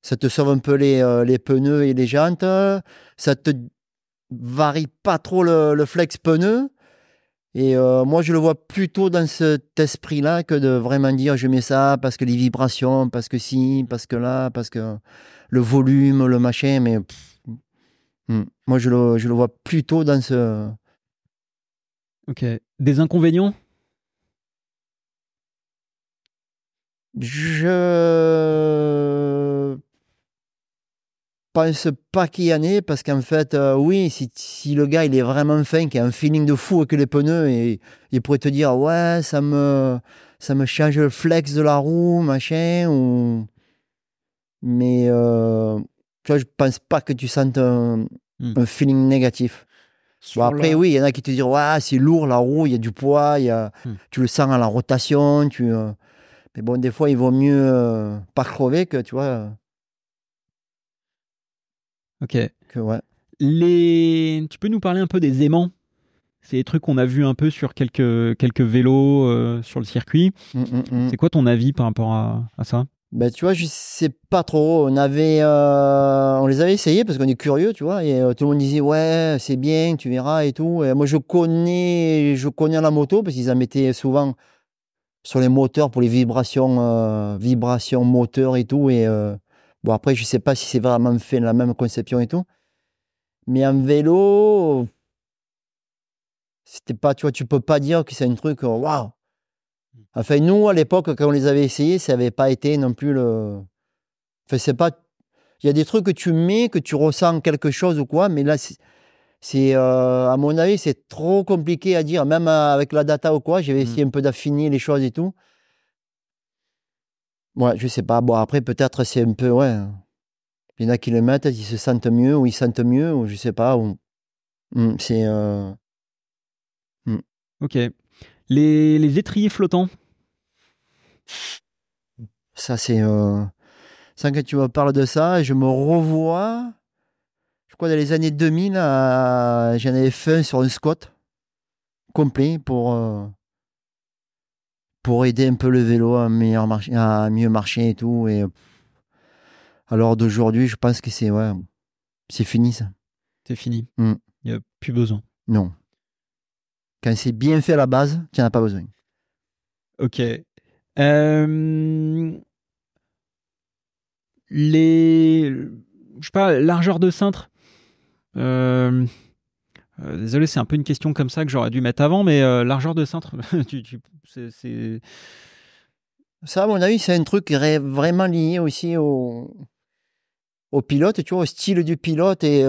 Ça te sauve un peu les pneus et les jantes. Ça te varie pas trop le flex pneu. Et moi, je le vois plutôt dans cet esprit-là que de vraiment dire je mets ça parce que les vibrations, parce que si, parce que là, parce que le volume, le machin. Mais moi, je le vois plutôt dans ce. Ok. Des inconvénients? Je pense pas qu'il y en ait parce qu'en fait, oui, si le gars il est vraiment fin, qu'il a un feeling de fou avec les pneus, et il pourrait te dire ouais, ça me change le flex de la roue, machin, mais tu vois, je pense pas que tu sentes un, Hmm. un feeling négatif. Bon, Sur après, la. oui, il y en a qui te disent ouais, c'est lourd la roue, il y a du poids, Hmm. tu le sens à la rotation, mais bon, des fois, il vaut mieux pas crever que, tu vois, Ok. que ouais. Tu peux nous parler un peu des aimants? C'est des trucs qu'on a vus un peu sur quelques vélos sur le circuit. Mm, mm, mm. C'est quoi ton avis par rapport à ça? Ben, tu vois, je sais pas trop. On les avait essayés parce qu'on est curieux, tu vois, et tout le monde disait ouais, c'est bien, tu verras et tout. Et moi, je connais la moto parce qu'ils en mettaient souvent sur les moteurs pour les vibrations moteurs et tout. Et bon, après, je sais pas si c'est vraiment fait la même conception et tout. Mais en vélo, c'était pas, tu vois, tu peux pas dire que c'est un truc waouh. Enfin, nous, à l'époque, quand on les avait essayés, ça n'avait pas été non plus le. Enfin, c'est pas. Il y a des trucs que tu mets, que tu ressens quelque chose ou quoi, mais là, à mon avis, c'est trop compliqué à dire. Même avec la data ou quoi, j'avais Hmm. essayé un peu d'affiner les choses et tout. Ouais, je sais pas. Bon, après, peut-être c'est un peu, ouais. Il y en a qui le mettent, ils se sentent mieux, ou ils sentent mieux, ou je sais pas. C'est. Hmm. Ok. Les étriers flottants. Ça, c'est. Sans que tu me parles de ça, je me revois. Je crois dans les années 2000, j'en avais fait un sur un Scott complet pour aider un peu le vélo à mieux marcher et tout. Et alors d'aujourd'hui, je pense que c'est fini ça. C'est fini. Mm. Il n'y a plus besoin. Non. Quand c'est bien fait à la base, tu n'en as pas besoin. Ok. Euh, les. Je sais pas, largeur de cintre. Euh, Désolé, c'est un peu une question comme ça que j'aurais dû mettre avant, mais largeur de cintre, c'est. Ça, à mon avis, c'est un truc qui est vraiment lié aussi au pilote, tu vois, au style du pilote. Et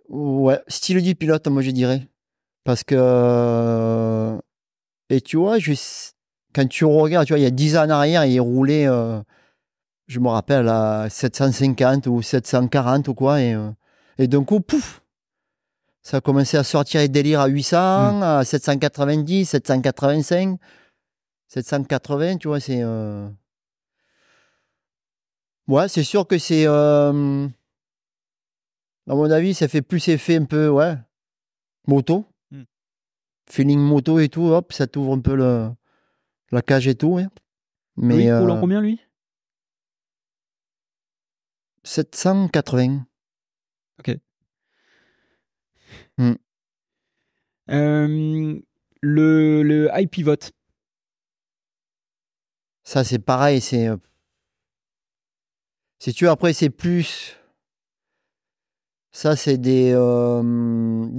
ouais, style du pilote, moi je dirais. Parce que et tu vois, quand tu regardes, tu vois, il y a 10 ans en arrière, il roulait, je me rappelle, à 750 ou 740 ou quoi. Et d'un coup, pouf, ça a commencé à sortir les délires à Hmm. 800, à 790, 785, 780, tu vois. Ouais, c'est sûr que à mon avis, ça fait plus effet un peu, ouais. Moto. Feeling moto et tout, hop, ça t'ouvre un peu la cage et tout. Ouais. Mais, Loïc roule en combien, lui? 780. Ok. Le high pivot. Ça, c'est pareil. Si tu veux, après, c'est plus... Ça, c'est des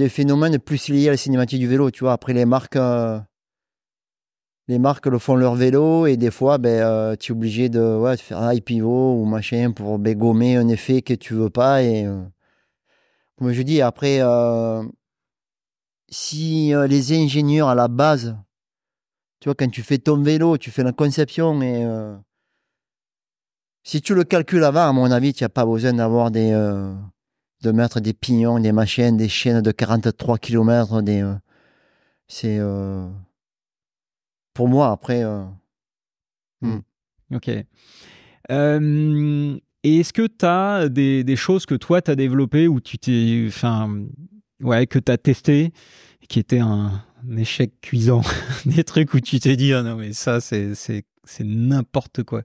phénomènes plus liés à la cinématique du vélo. Tu vois, après, les marques le font leur vélo et des fois, tu es obligé de faire un high pivot ou machin pour gommer un effet que tu veux pas. Et comme je dis, après, si les ingénieurs à la base, tu vois, quand tu fais ton vélo, tu fais la conception et si tu le calcules avant, à mon avis, tu n'as pas besoin de mettre des pignons, des machines, des chaînes de 43 km. C'est pour moi, après. Ok. Et est-ce que tu as des choses que toi, tu as développées ou que tu as testé, qui étaient un échec cuisant? Des trucs où tu t'es dit, ah non, mais ça, c'est n'importe quoi.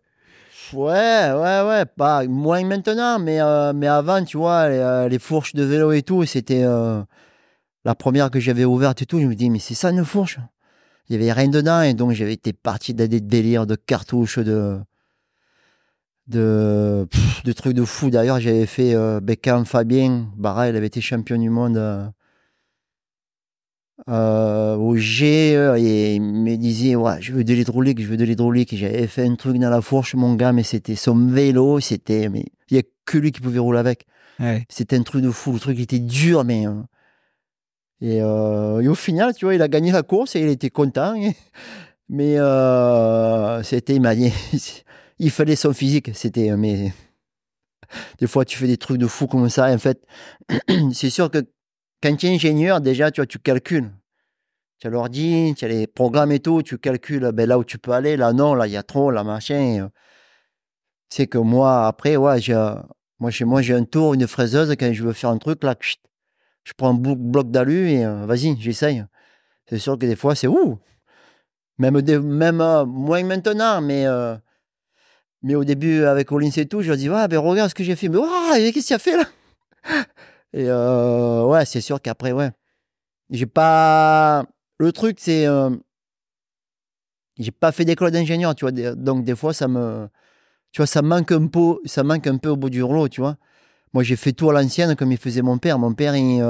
Ouais. Pas moins maintenant, mais avant, tu vois, les fourches de vélo et tout, c'était la première que j'avais ouverte et tout. Je me dis, mais c'est ça une fourche? Il n'y avait rien dedans et donc j'avais été parti dans des délires de cartouches, de trucs de fou. D'ailleurs, j'avais fait Beckham Fabien Barra, il avait été champion du monde au G et il me disait, ouais, je veux de l'hydraulique. Et j'avais fait un truc dans la fourche, mon gars, mais c'était son vélo, mais il n'y a que lui qui pouvait rouler avec. Ouais. C'était un truc de fou, le truc était dur, mais et au final, tu vois, il a gagné la course et il était content. Mais il m'a dit, il fallait son physique. Mais des fois, tu fais des trucs de fou comme ça. Et en fait, c'est sûr que quand tu es ingénieur, déjà, tu vois, tu calcules. Tu as l'ordi, tu as les programmes et tout, tu calcules là où tu peux aller. Là, non, là, il y a trop, là, machin. C'est que moi, après, ouais, chez moi, j'ai un tour, une fraiseuse. Quand je veux faire un truc, là, je prends un bloc d'alu et vas-y, j'essaye. C'est sûr que des fois, c'est ouh. Même moins maintenant, mais au début, avec Collins et tout, je leur dis, ouais, regarde ce que j'ai fait. Mais qu'est-ce que tu as fait là? Et ouais, c'est sûr qu'après, ouais. J'ai pas. Le truc, c'est. J'ai pas fait d'école d'ingénieur, tu vois. Donc, des fois, tu vois, ça manque un peu au bout du rouleau, tu vois. Moi, j'ai fait tout à l'ancienne comme il faisait mon père. Mon père, il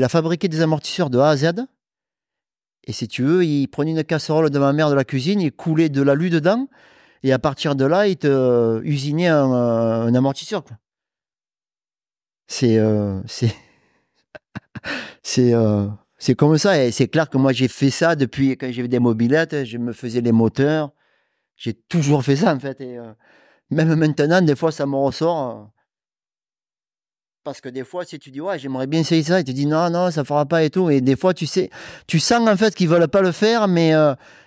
a fabriqué des amortisseurs de A à Z. Et si tu veux, il prenait une casserole de ma mère de la cuisine, il coulait de l'alu dedans. Et à partir de là, il te usinait un amortisseur, quoi. C'est c'est euh, c'est comme ça. Et c'est clair que moi, j'ai fait ça depuis quand j'avais des mobylettes. Je me faisais les moteurs. J'ai toujours fait ça, en fait. Et même maintenant, des fois, ça me ressort. Parce que des fois, si tu dis, ouais, j'aimerais bien essayer ça, et tu dis, non, non, ça fera pas et tout. Et des fois, tu sens en fait qu'ils veulent pas le faire, mais.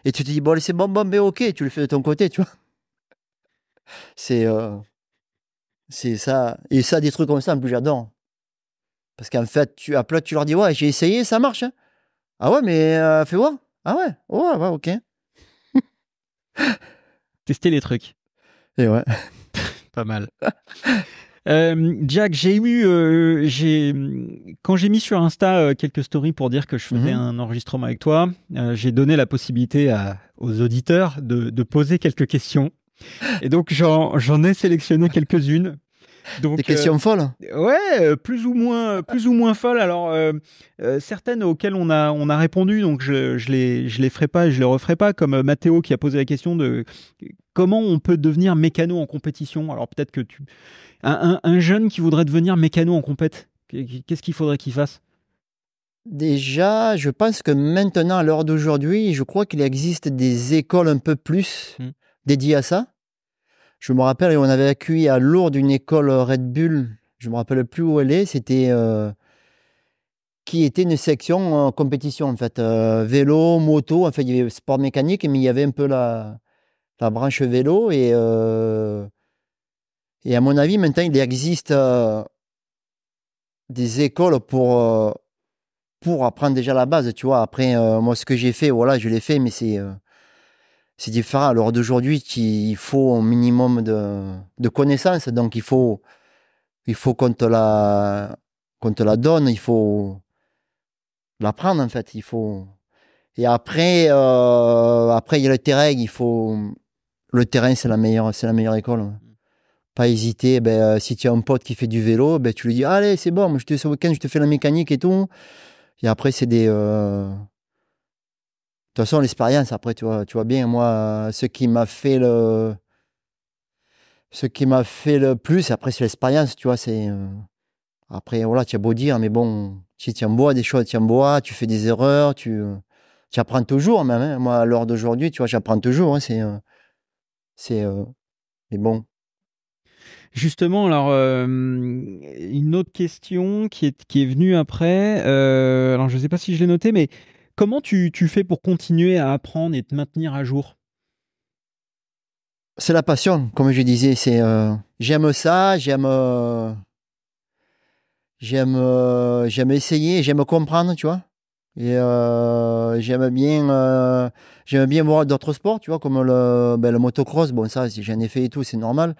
Et tu te dis, bon, c'est bon, ok, tu le fais de ton côté, tu vois. C'est c'est ça. Et ça, des trucs comme ça, en plus, j'adore. Parce qu'en fait, après, tu leur dis, ouais, j'ai essayé, ça marche, hein. Ah ouais, mais fais voir. Ah ouais, ouais, ok. Tester les trucs. Et ouais. Pas mal. Jack, quand j'ai mis sur Insta quelques stories pour dire que je faisais un enregistrement avec toi, j'ai donné la possibilité aux auditeurs de poser quelques questions. Et donc, j'en ai sélectionné quelques-unes. Donc, des questions folles? Ouais, plus ou moins folles. Alors, certaines auxquelles on a répondu, donc je les ferai pas et je les referai pas, comme Mathéo qui a posé la question de comment on peut devenir mécano en compétition. Alors, peut-être que un jeune qui voudrait devenir mécano en compète, qu'est-ce qu'il faudrait qu'il fasse? Déjà, je pense que maintenant, à l'heure d'aujourd'hui, je crois qu'il existe des écoles un peu plus dédiées à ça. Je me rappelle, on avait accueilli à Lourdes une école Red Bull. Je me rappelle plus où elle est. C'était qui était une section compétition en fait, vélo, moto. En fait, il y avait sport mécanique, mais il y avait un peu la branche vélo et à mon avis, maintenant, il existe des écoles pour apprendre déjà la base, tu vois. Après, moi, ce que j'ai fait, voilà, je l'ai fait, mais c'est différent. À l'heure d'aujourd'hui, il faut un minimum de connaissances. Donc, il faut qu'on te la donne. Il faut l'apprendre, en fait. Il faut... Et après, après, il y a le terrain. Le terrain, c'est la meilleure école. Ouais. Pas hésiter. Ben, si tu as un pote qui fait du vélo, ben, tu lui dis, allez, c'est bon, moi, ce week-end, je te fais la mécanique et tout. Et après, c'est des... De toute façon, l'expérience, après, tu vois bien, moi, ce qui m'a fait le plus, après, c'est l'expérience, tu vois, après, voilà, tu as beau dire, mais bon, si tu en bois des choses, tu en bois, tu fais des erreurs, tu apprends toujours, même, hein. Moi, à l'heure d'aujourd'hui, tu vois, j'apprends toujours, hein, c'est, mais bon. Justement, alors, une autre question qui est venue après, alors je ne sais pas si je l'ai noté, mais comment tu fais pour continuer à apprendre et te maintenir à jour? C'est la passion, comme je disais, j'aime ça, j'aime essayer, j'aime comprendre, tu vois. Et j'aime bien voir d'autres sports, tu vois, comme le motocross. Bon, ça, si j'en ai fait et tout, c'est normal.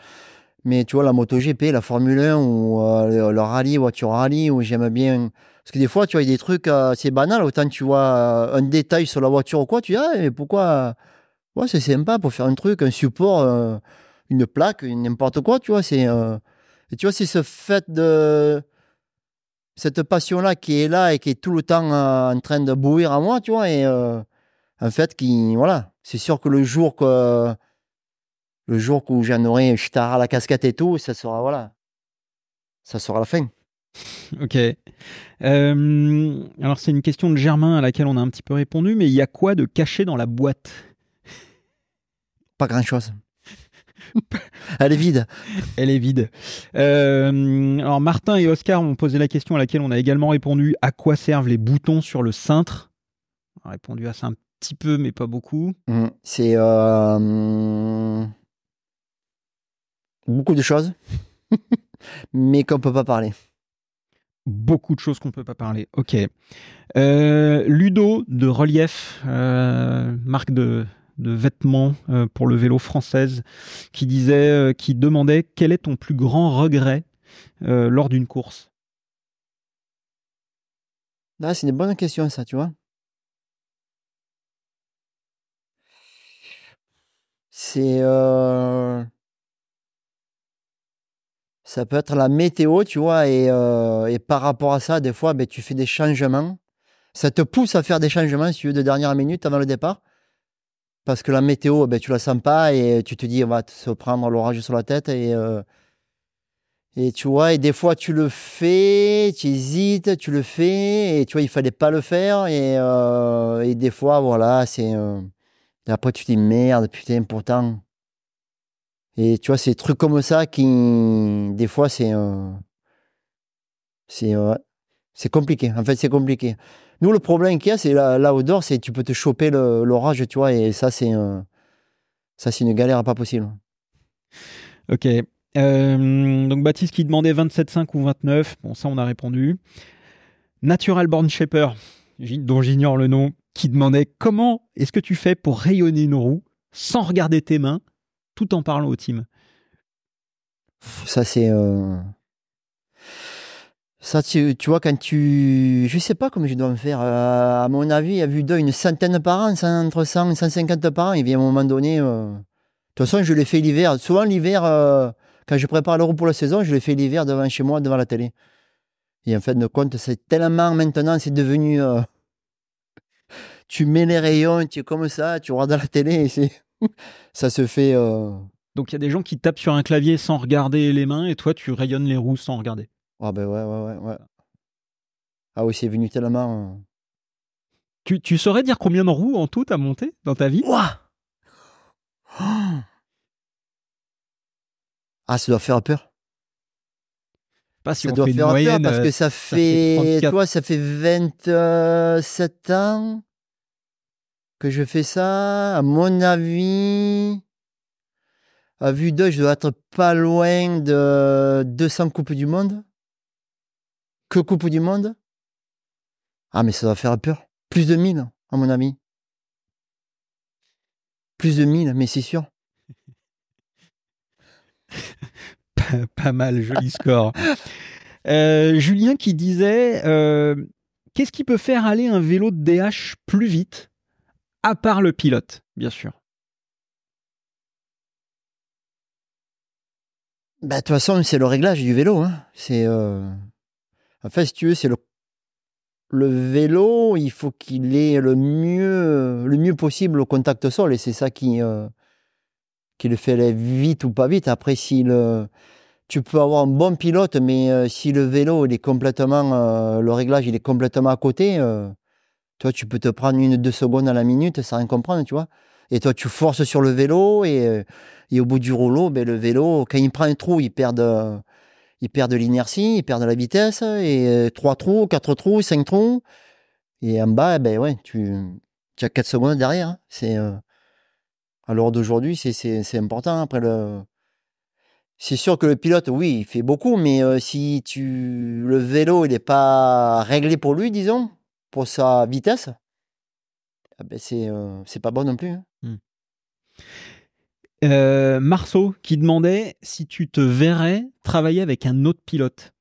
Mais tu vois, la MotoGP, la Formule 1 ou le rallye, voiture rallye, où j'aime bien. Parce que des fois, tu vois, il y a des trucs assez banals. Autant tu vois un détail sur la voiture ou quoi, tu dis, ah, mais pourquoi? Ouais, c'est sympa pour faire un truc, un support, une plaque, n'importe quoi, tu vois. Et tu vois, c'est ce fait de cette passion-là qui est là et qui est tout le temps en train de bouillir à moi, tu vois. Et en fait, voilà, c'est sûr que le jour où j'en aurai, je t'aurai la casquette et tout, ça sera, voilà, ça sera la fin. Ok. Alors, c'est une question de Germain à laquelle on a un petit peu répondu, mais il y a quoi de caché dans la boîte? Pas grand-chose. Elle est vide. Elle est vide. Alors, Martin et Oscar m'ont posé la question à laquelle on a également répondu. À quoi servent les boutons sur le cintre? On a répondu à ça un petit peu, mais pas beaucoup. C'est beaucoup de choses, mais qu'on peut pas parler. Beaucoup de choses qu'on ne peut pas parler. Ok. Ludo de Relief, marque de vêtements pour le vélo française, qui demandait quel est ton plus grand regret lors d'une course? Là, c'est une bonne question, ça, tu vois. C'est, ça peut être la météo, tu vois, et par rapport à ça, des fois, ben, tu fais des changements. Ça te pousse à faire des changements, si tu veux, de dernière minute avant le départ. Parce que la météo, ben, tu la sens pas et tu te dis, on va se prendre l'orage sur la tête. Et tu vois, et des fois, tu le fais, tu hésites, tu le fais, et tu vois, il fallait pas le faire. Et des fois, voilà, et après, tu te dis, merde, putain, pourtant. Et tu vois, c'est des trucs comme ça qui, des fois, c'est, c'est compliqué. En fait, c'est compliqué. Nous, le problème qu'il y a, c'est là au dehors, c'est tu peux te choper l'orage, tu vois, et ça, c'est une galère pas possible. Ok. Donc Baptiste qui demandait 27,5 ou 29. Bon, ça, on a répondu. Natural Born Shaper, dont j'ignore le nom, qui demandait comment est-ce que tu fais pour rayonner une roue sans regarder tes mains tout en parlant au team? Ça, ça, tu vois, je sais pas comment je dois me faire. À mon avis, à vue d'œil, une centaine par an, entre 100 et 150 par an. Il vient un moment donné. De toute façon, je l'ai fait l'hiver. Souvent, l'hiver, quand je prépare le roue pour la saison, je l'ai fait l'hiver devant chez moi, devant la télé. Et en fait, de compte, c'est tellement maintenant, c'est devenu. Tu mets les rayons, tu es comme ça, tu regardes à la télé et ça se fait. Donc il y a des gens qui tapent sur un clavier sans regarder les mains et toi tu rayonnes les roues sans regarder. Ah ben ouais, ouais, ouais, ouais. Ah oui, c'est venu tellement. Tu saurais dire combien de roues en tout t'as monté dans ta vie? Ouah. Ah, ça doit faire peur. Pas si Ça on doit fait une faire peur moyenne, parce que ça fait 34. toi, ça fait 27 ans que je fais ça. À mon avis, à vue d'œil, je dois être pas loin de 200 Coupes du Monde. Que Coupe du Monde? Ah, mais ça va faire peur. Plus de 1000, à mon avis. Plus de 1000, mais c'est sûr. Pas mal, joli score. Julien qui disait qu'est-ce qui peut faire aller un vélo de DH plus vite, à part le pilote, bien sûr. Bah, de toute façon, c'est le réglage du vélo. Hein. C'est, en fait, si tu veux, c'est le vélo, il faut qu'il ait le mieux possible au contact sol. Et c'est ça qui le fait aller vite ou pas vite. Après, si tu peux avoir un bon pilote, mais si le vélo, il est complètement, le réglage, il est complètement à côté, toi, tu peux te prendre 1 ou 2 secondes à la minute sans rien comprendre, tu vois. Et toi, tu forces sur le vélo et au bout du rouleau, ben, le vélo, quand il prend un trou, il perd de l'inertie, il perd de la vitesse. Et 3 trous, 4 trous, 5 trous. Et en bas, ben ouais, tu as 4 secondes derrière. Hein. À l'heure d'aujourd'hui, c'est important. Après, c'est sûr que le pilote, oui, il fait beaucoup, mais si le vélo, il n'est pas réglé pour lui, disons, pour sa vitesse, ah ben c'est pas bon non plus. Hein. Marceau qui demandait si tu te verrais travailler avec un autre pilote.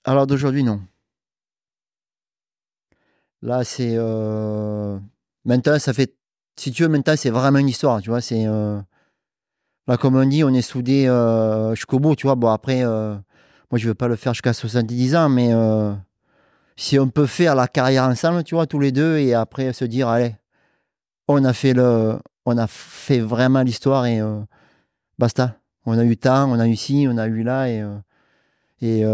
Alors d'aujourd'hui, non. Là, c'est maintenant, ça fait, si tu veux, maintenant, c'est vraiment une histoire, tu vois. C'est là, comme on dit, on est soudés jusqu'au bout, tu vois. Bon, après, moi, je veux pas le faire jusqu'à 70 ans, mais si on peut faire la carrière ensemble, tu vois, tous les deux, et après se dire, allez, on a fait vraiment l'histoire et basta. On a eu temps, on a eu ci, on a eu là, et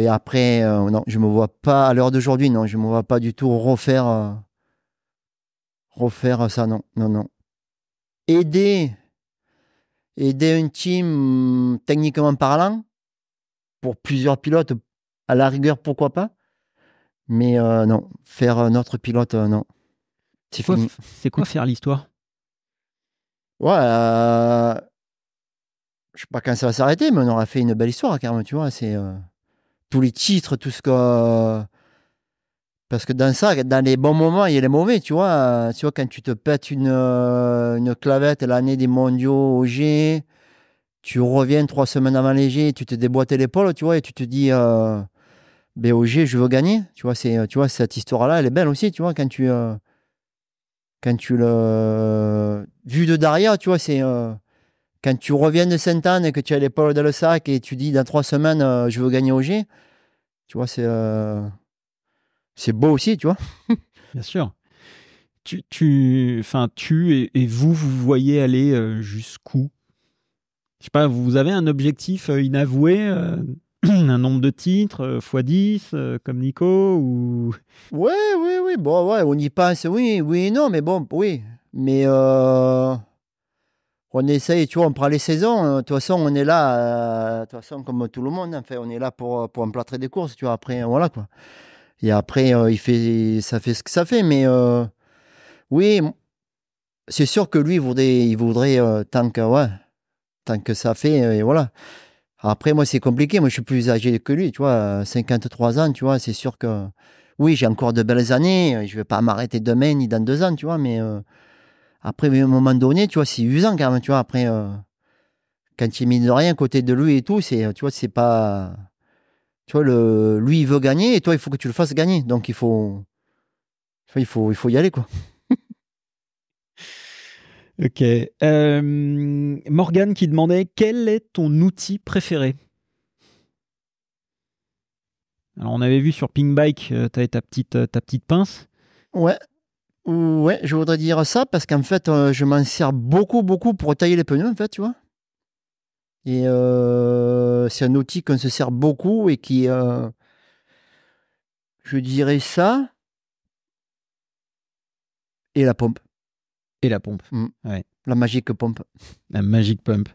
après, non, je me vois pas, à l'heure d'aujourd'hui, non, je me vois pas du tout refaire ça, non, non, non. Aider, aider un team, techniquement parlant, pour plusieurs pilotes, à la rigueur, pourquoi pas, mais non, faire notre pilote, non, c'est fini. C'est quoi faire l'histoire? Ouais, je sais pas quand ça va s'arrêter, mais on aura fait une belle histoire quand même, tu vois. C'est tous les titres, tout ce que. Parce que dans ça, dans les bons moments, il y a les mauvais, tu vois. Tu vois, quand tu te pètes une clavette l'année des mondiaux au G, tu reviens 3 semaines avant les G, tu te déboîtes l'épaule, tu vois, et tu te dis, ben au G, je veux gagner. Tu vois, tu vois, cette histoire-là, elle est belle aussi, tu vois, quand tu le. Vu de derrière, tu vois, c'est. Quand tu reviens de Sainte-Anne et que tu as l'épaule dans le sac et tu dis dans 3 semaines, je veux gagner au G, tu vois, c'est beau aussi, tu vois. Bien sûr. Tu et vous voyez aller jusqu'où? Je sais pas, vous avez un objectif inavoué, un nombre de titres x 10, comme Nico ou... Ouais, oui, oui, bon, ouais, on y pense, oui, oui, et non, mais bon, oui. Mais on essaye, tu vois, on prend les saisons. De toute façon, on est là, de toute façon, comme tout le monde, enfin, on est là pour emplâtrer des courses, tu vois. Après, voilà, quoi. Et après, ça fait ce que ça fait, mais oui, c'est sûr que lui, il voudrait ouais, tant que ça fait, et voilà. Après, moi, c'est compliqué. Moi, je suis plus âgé que lui, tu vois, 53 ans, tu vois. C'est sûr que, oui, j'ai encore de belles années. Je vais pas m'arrêter demain ni dans 2 ans, tu vois. Mais après, à un moment donné, tu vois, c'est usant quand même, tu vois. Après, quand tu mine de rien, à côté de lui et tout, tu vois, c'est pas. Tu vois, lui, il veut gagner et toi, il faut que tu le fasses gagner. Donc, il faut y aller, quoi. Ok. Morgane qui demandait quel est ton outil préféré? Alors, on avait vu sur Pink Bike, tu avais ta petite pince. Ouais, ouais, je voudrais dire ça parce qu'en fait, je m'en sers beaucoup, beaucoup pour tailler les pneus, en fait, tu vois. Et c'est un outil qu'on se sert beaucoup et qui, je dirais ça, et la pompe. Et la pompe. Mm. Ouais. La magique pompe. La Magic Pump.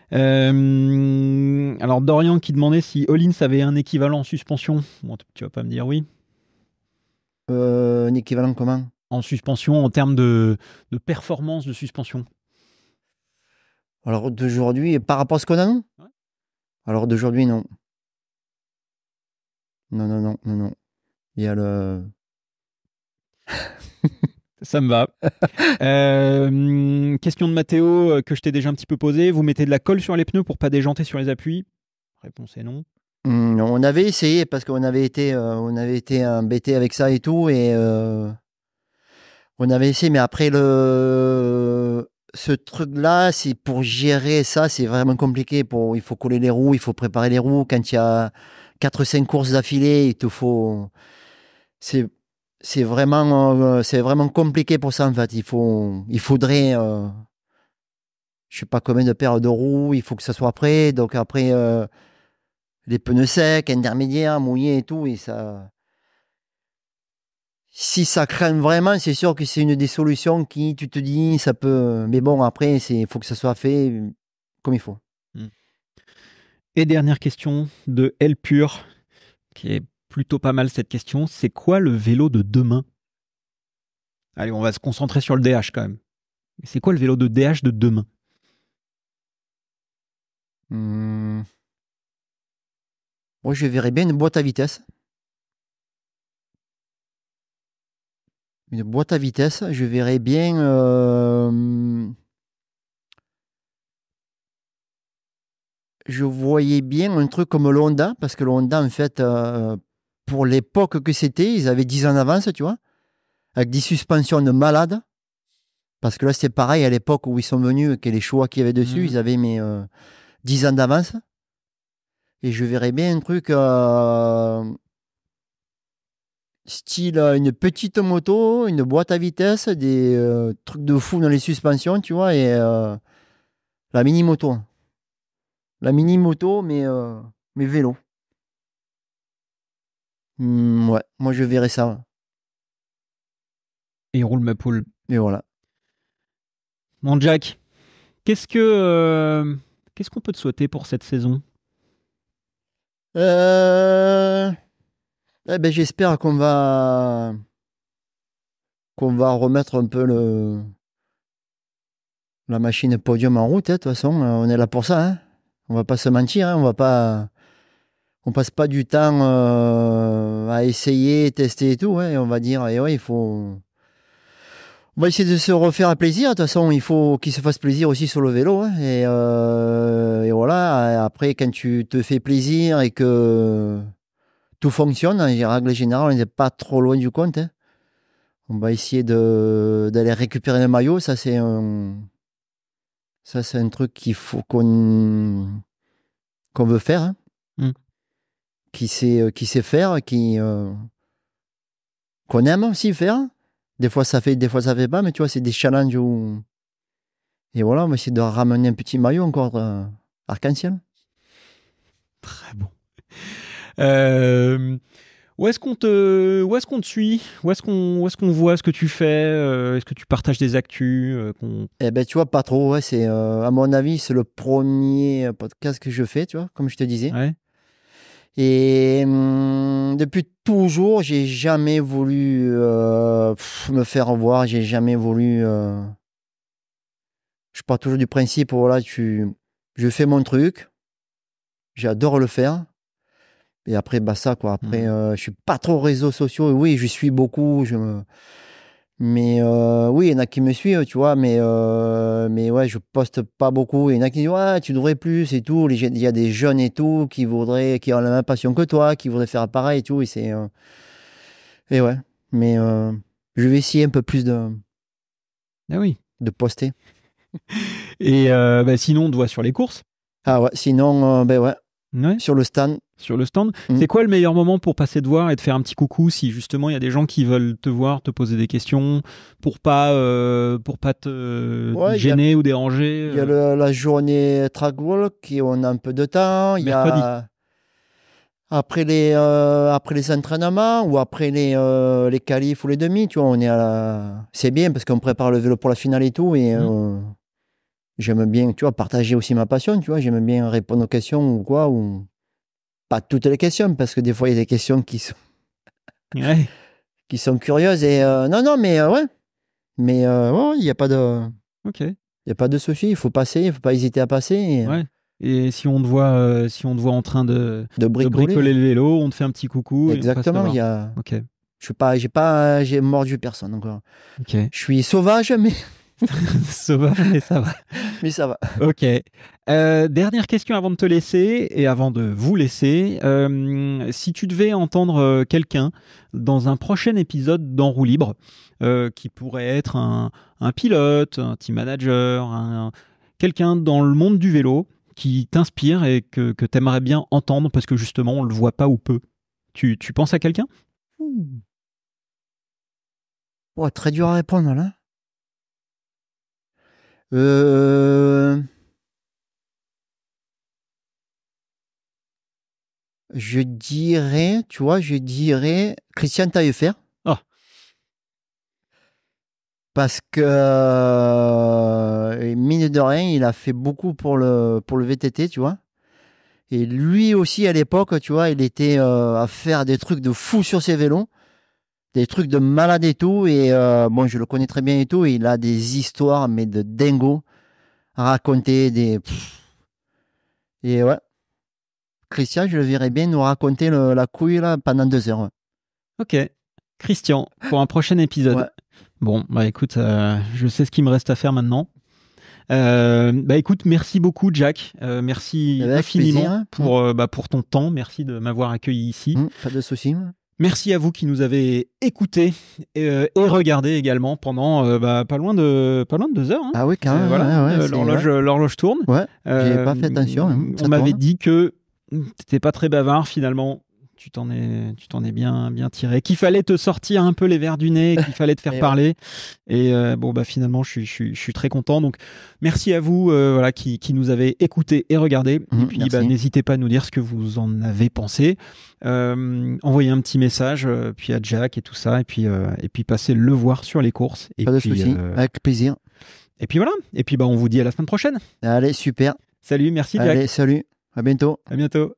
Alors, Dorian qui demandait si Hollins avait un équivalent en suspension. Bon, tu vas pas me dire oui. Un équivalent comment? En suspension, en termes de performance de suspension. Alors d'aujourd'hui, par rapport à ce qu'on a, nous? Ouais. Alors d'aujourd'hui, non. Non, non, non, non, non. Il y a le... Ça me va. Question de Mathéo que je t'ai déjà un petit peu posée. Vous mettez de la colle sur les pneus pour pas déjanter sur les appuis? Réponse est non. On avait essayé parce qu'on on avait été embêté avec ça et tout, et on avait essayé, mais après ce truc-là, c'est pour gérer ça, c'est vraiment compliqué. Il faut coller les roues, il faut préparer les roues. Quand il y a 4 ou 5 courses d'affilée, il te faut. C'est, c'est vraiment compliqué pour ça en fait. Il faudrait, je sais pas combien de paires de roues, il faut que ça soit prêt. Donc après, les pneus secs, intermédiaires, mouillés et tout, et ça. Si ça craint vraiment, c'est sûr que c'est une des solutions qui, tu te dis, ça peut. Mais bon, après, il faut que ça soit fait comme il faut. Hmm. Et dernière question de L Pure, qui est plutôt pas mal cette question. C'est quoi le vélo de demain? Allez, on va se concentrer sur le DH quand même. C'est quoi le vélo de DH de demain? Moi, je verrais bien une boîte à vitesse. Une boîte à vitesse, je verrais bien. Je voyais bien un truc comme le Honda, parce que le Honda, en fait, pour l'époque que c'était, ils avaient 10 ans d'avance, tu vois, avec des suspensions de malade. Parce que là, c'était pareil à l'époque où ils sont venus, que les choix qu'il y avait dessus, ils avaient 10 ans d'avance. Et je verrais bien un truc style une petite moto, une boîte à vitesse, des trucs de fou dans les suspensions, tu vois, et la mini-moto. La mini-moto, mais vélo. Ouais, moi je verrais ça. Et il roule ma poule. Et voilà. Mon Jack, qu'est-ce qu'on peut te souhaiter pour cette saison? Euh, ben, j'espère qu'on va remettre un peu la machine podium en route, hein. De toute façon, on est là pour ça, hein. On va pas se mentir, hein. On passe pas du temps à essayer, tester et tout, hein. On va dire, et ouais, on va essayer de se refaire un plaisir. De toute façon, il faut qu'il se fasse plaisir aussi sur le vélo, hein. Et voilà. Après, quand tu te fais plaisir et que tout fonctionne, en règle générale, on n'est pas trop loin du compte, hein. On va essayer d'aller récupérer le maillot. Ça, c'est un truc qu'il faut qu'on veut faire, hein. Mm. Qui sait faire, qu'on aime aussi faire. Des fois, ça fait, des fois, ça fait pas, mais tu vois, c'est des challenges où. Et voilà, on va essayer de ramener un petit maillot encore arc-en-ciel. Très bon. Où est-ce qu'on te suit? Où est-ce qu'on voit ce que tu fais? Est-ce que tu partages des actus? Eh ben, tu vois, pas trop. Ouais, à mon avis, c'est le premier podcast que je fais, tu vois, comme je te disais. Ouais. Et depuis toujours, j'ai jamais voulu me faire voir. J'ai jamais voulu. Je pars toujours du principe, voilà, je fais mon truc. J'adore le faire. Et après, bah ça, quoi. Après, je suis pas trop réseaux sociaux. Oui, je suis beaucoup. Mais oui, il y en a qui me suivent, tu vois. Mais ouais, je poste pas beaucoup. Il y en a qui disent, ouais, tu devrais plus et tout. Il y a des jeunes et tout qui qui ont la même passion que toi, qui voudraient faire pareil et tout. Et ouais. Mais je vais essayer un peu plus Ah oui. de poster. Et sinon, on te voit sur les courses. Ah ouais, sinon, ben ouais, Ouais. sur le stand. Sur le stand. C'est quoi le meilleur moment pour passer te voir et te faire un petit coucou si justement il y a des gens qui veulent te voir, te poser des questions pour pas te Ouais, gêner ou déranger? Il y a la journée track walk où on a un peu de temps. Il y Mercredi. a après les entraînements ou après les qualifs ou les demi, tu vois, c'est bien parce qu'on prépare le vélo pour la finale et tout. Et j'aime bien, tu vois, partager aussi ma passion, tu vois. J'aime bien répondre aux questions ou quoi, ou pas toutes les questions parce que des fois il y a des questions Ouais. qui sont curieuses. Et non, non, mais ouais. Mais ouais, il n'y a pas de. Ok. Il n'y a pas de souci, il faut passer, il ne faut pas hésiter à passer. Et... Ouais. Et si on te voit en train de bricoler le vélo, on te fait un petit coucou. Exactement, il y a... Ok. J'ai mordu personne encore. Ok. Je suis sauvage, mais... Sauvage, mais ça va. Mais ça va. Ok. Dernière question avant de te laisser et avant de vous laisser. Si tu devais entendre quelqu'un dans un prochain épisode d'En roue libre, qui pourrait être un pilote, un team manager, quelqu'un dans le monde du vélo qui t'inspire et que tu aimerais bien entendre parce que justement on le voit pas ou peu. Tu penses à quelqu'un? Oh, très dur à répondre là. Je dirais Christian Taillefer. Oh. Parce que mine de rien, il a fait beaucoup pour le VTT, tu vois. Et lui aussi à l'époque, tu vois, il était à faire des trucs de fou sur ses vélos, des trucs de malade et tout. Et bon, je le connais très bien et tout. Et il a des histoires mais de dingo à raconter Et ouais. Christian, je le verrais bien nous raconter la couille là, pendant 2 heures. Ouais. Ok. Christian, pour un prochain épisode. Ouais. Bon, bah écoute, je sais ce qu'il me reste à faire maintenant. Bah écoute, merci beaucoup Jack. Merci infiniment plaisir, pour ton temps. Merci de m'avoir accueilli ici. Pas de souci. Merci à vous qui nous avez écoutés et regardés également pendant pas loin de 2 heures. Hein. Ah oui, quand même. Voilà, l'horloge tourne. Ouais, j'ai pas fait attention. On m'avait dit que t'étais pas très bavard finalement. Tu t'en es bien tiré. Qu'il fallait te sortir un peu les verres du nez, qu'il fallait te faire parler. Et finalement, je suis très content. Donc, merci à vous qui nous avez écoutés et regardés. Et puis, n'hésitez pas à nous dire ce que vous en avez pensé. Envoyez un petit message puis à Jack et tout ça. Et puis passez le voir sur les courses. Et pas de souci, avec plaisir. Et puis voilà. Et puis, on vous dit à la semaine prochaine. Allez, super. Salut, merci Jack. Allez, salut. À bientôt. À bientôt.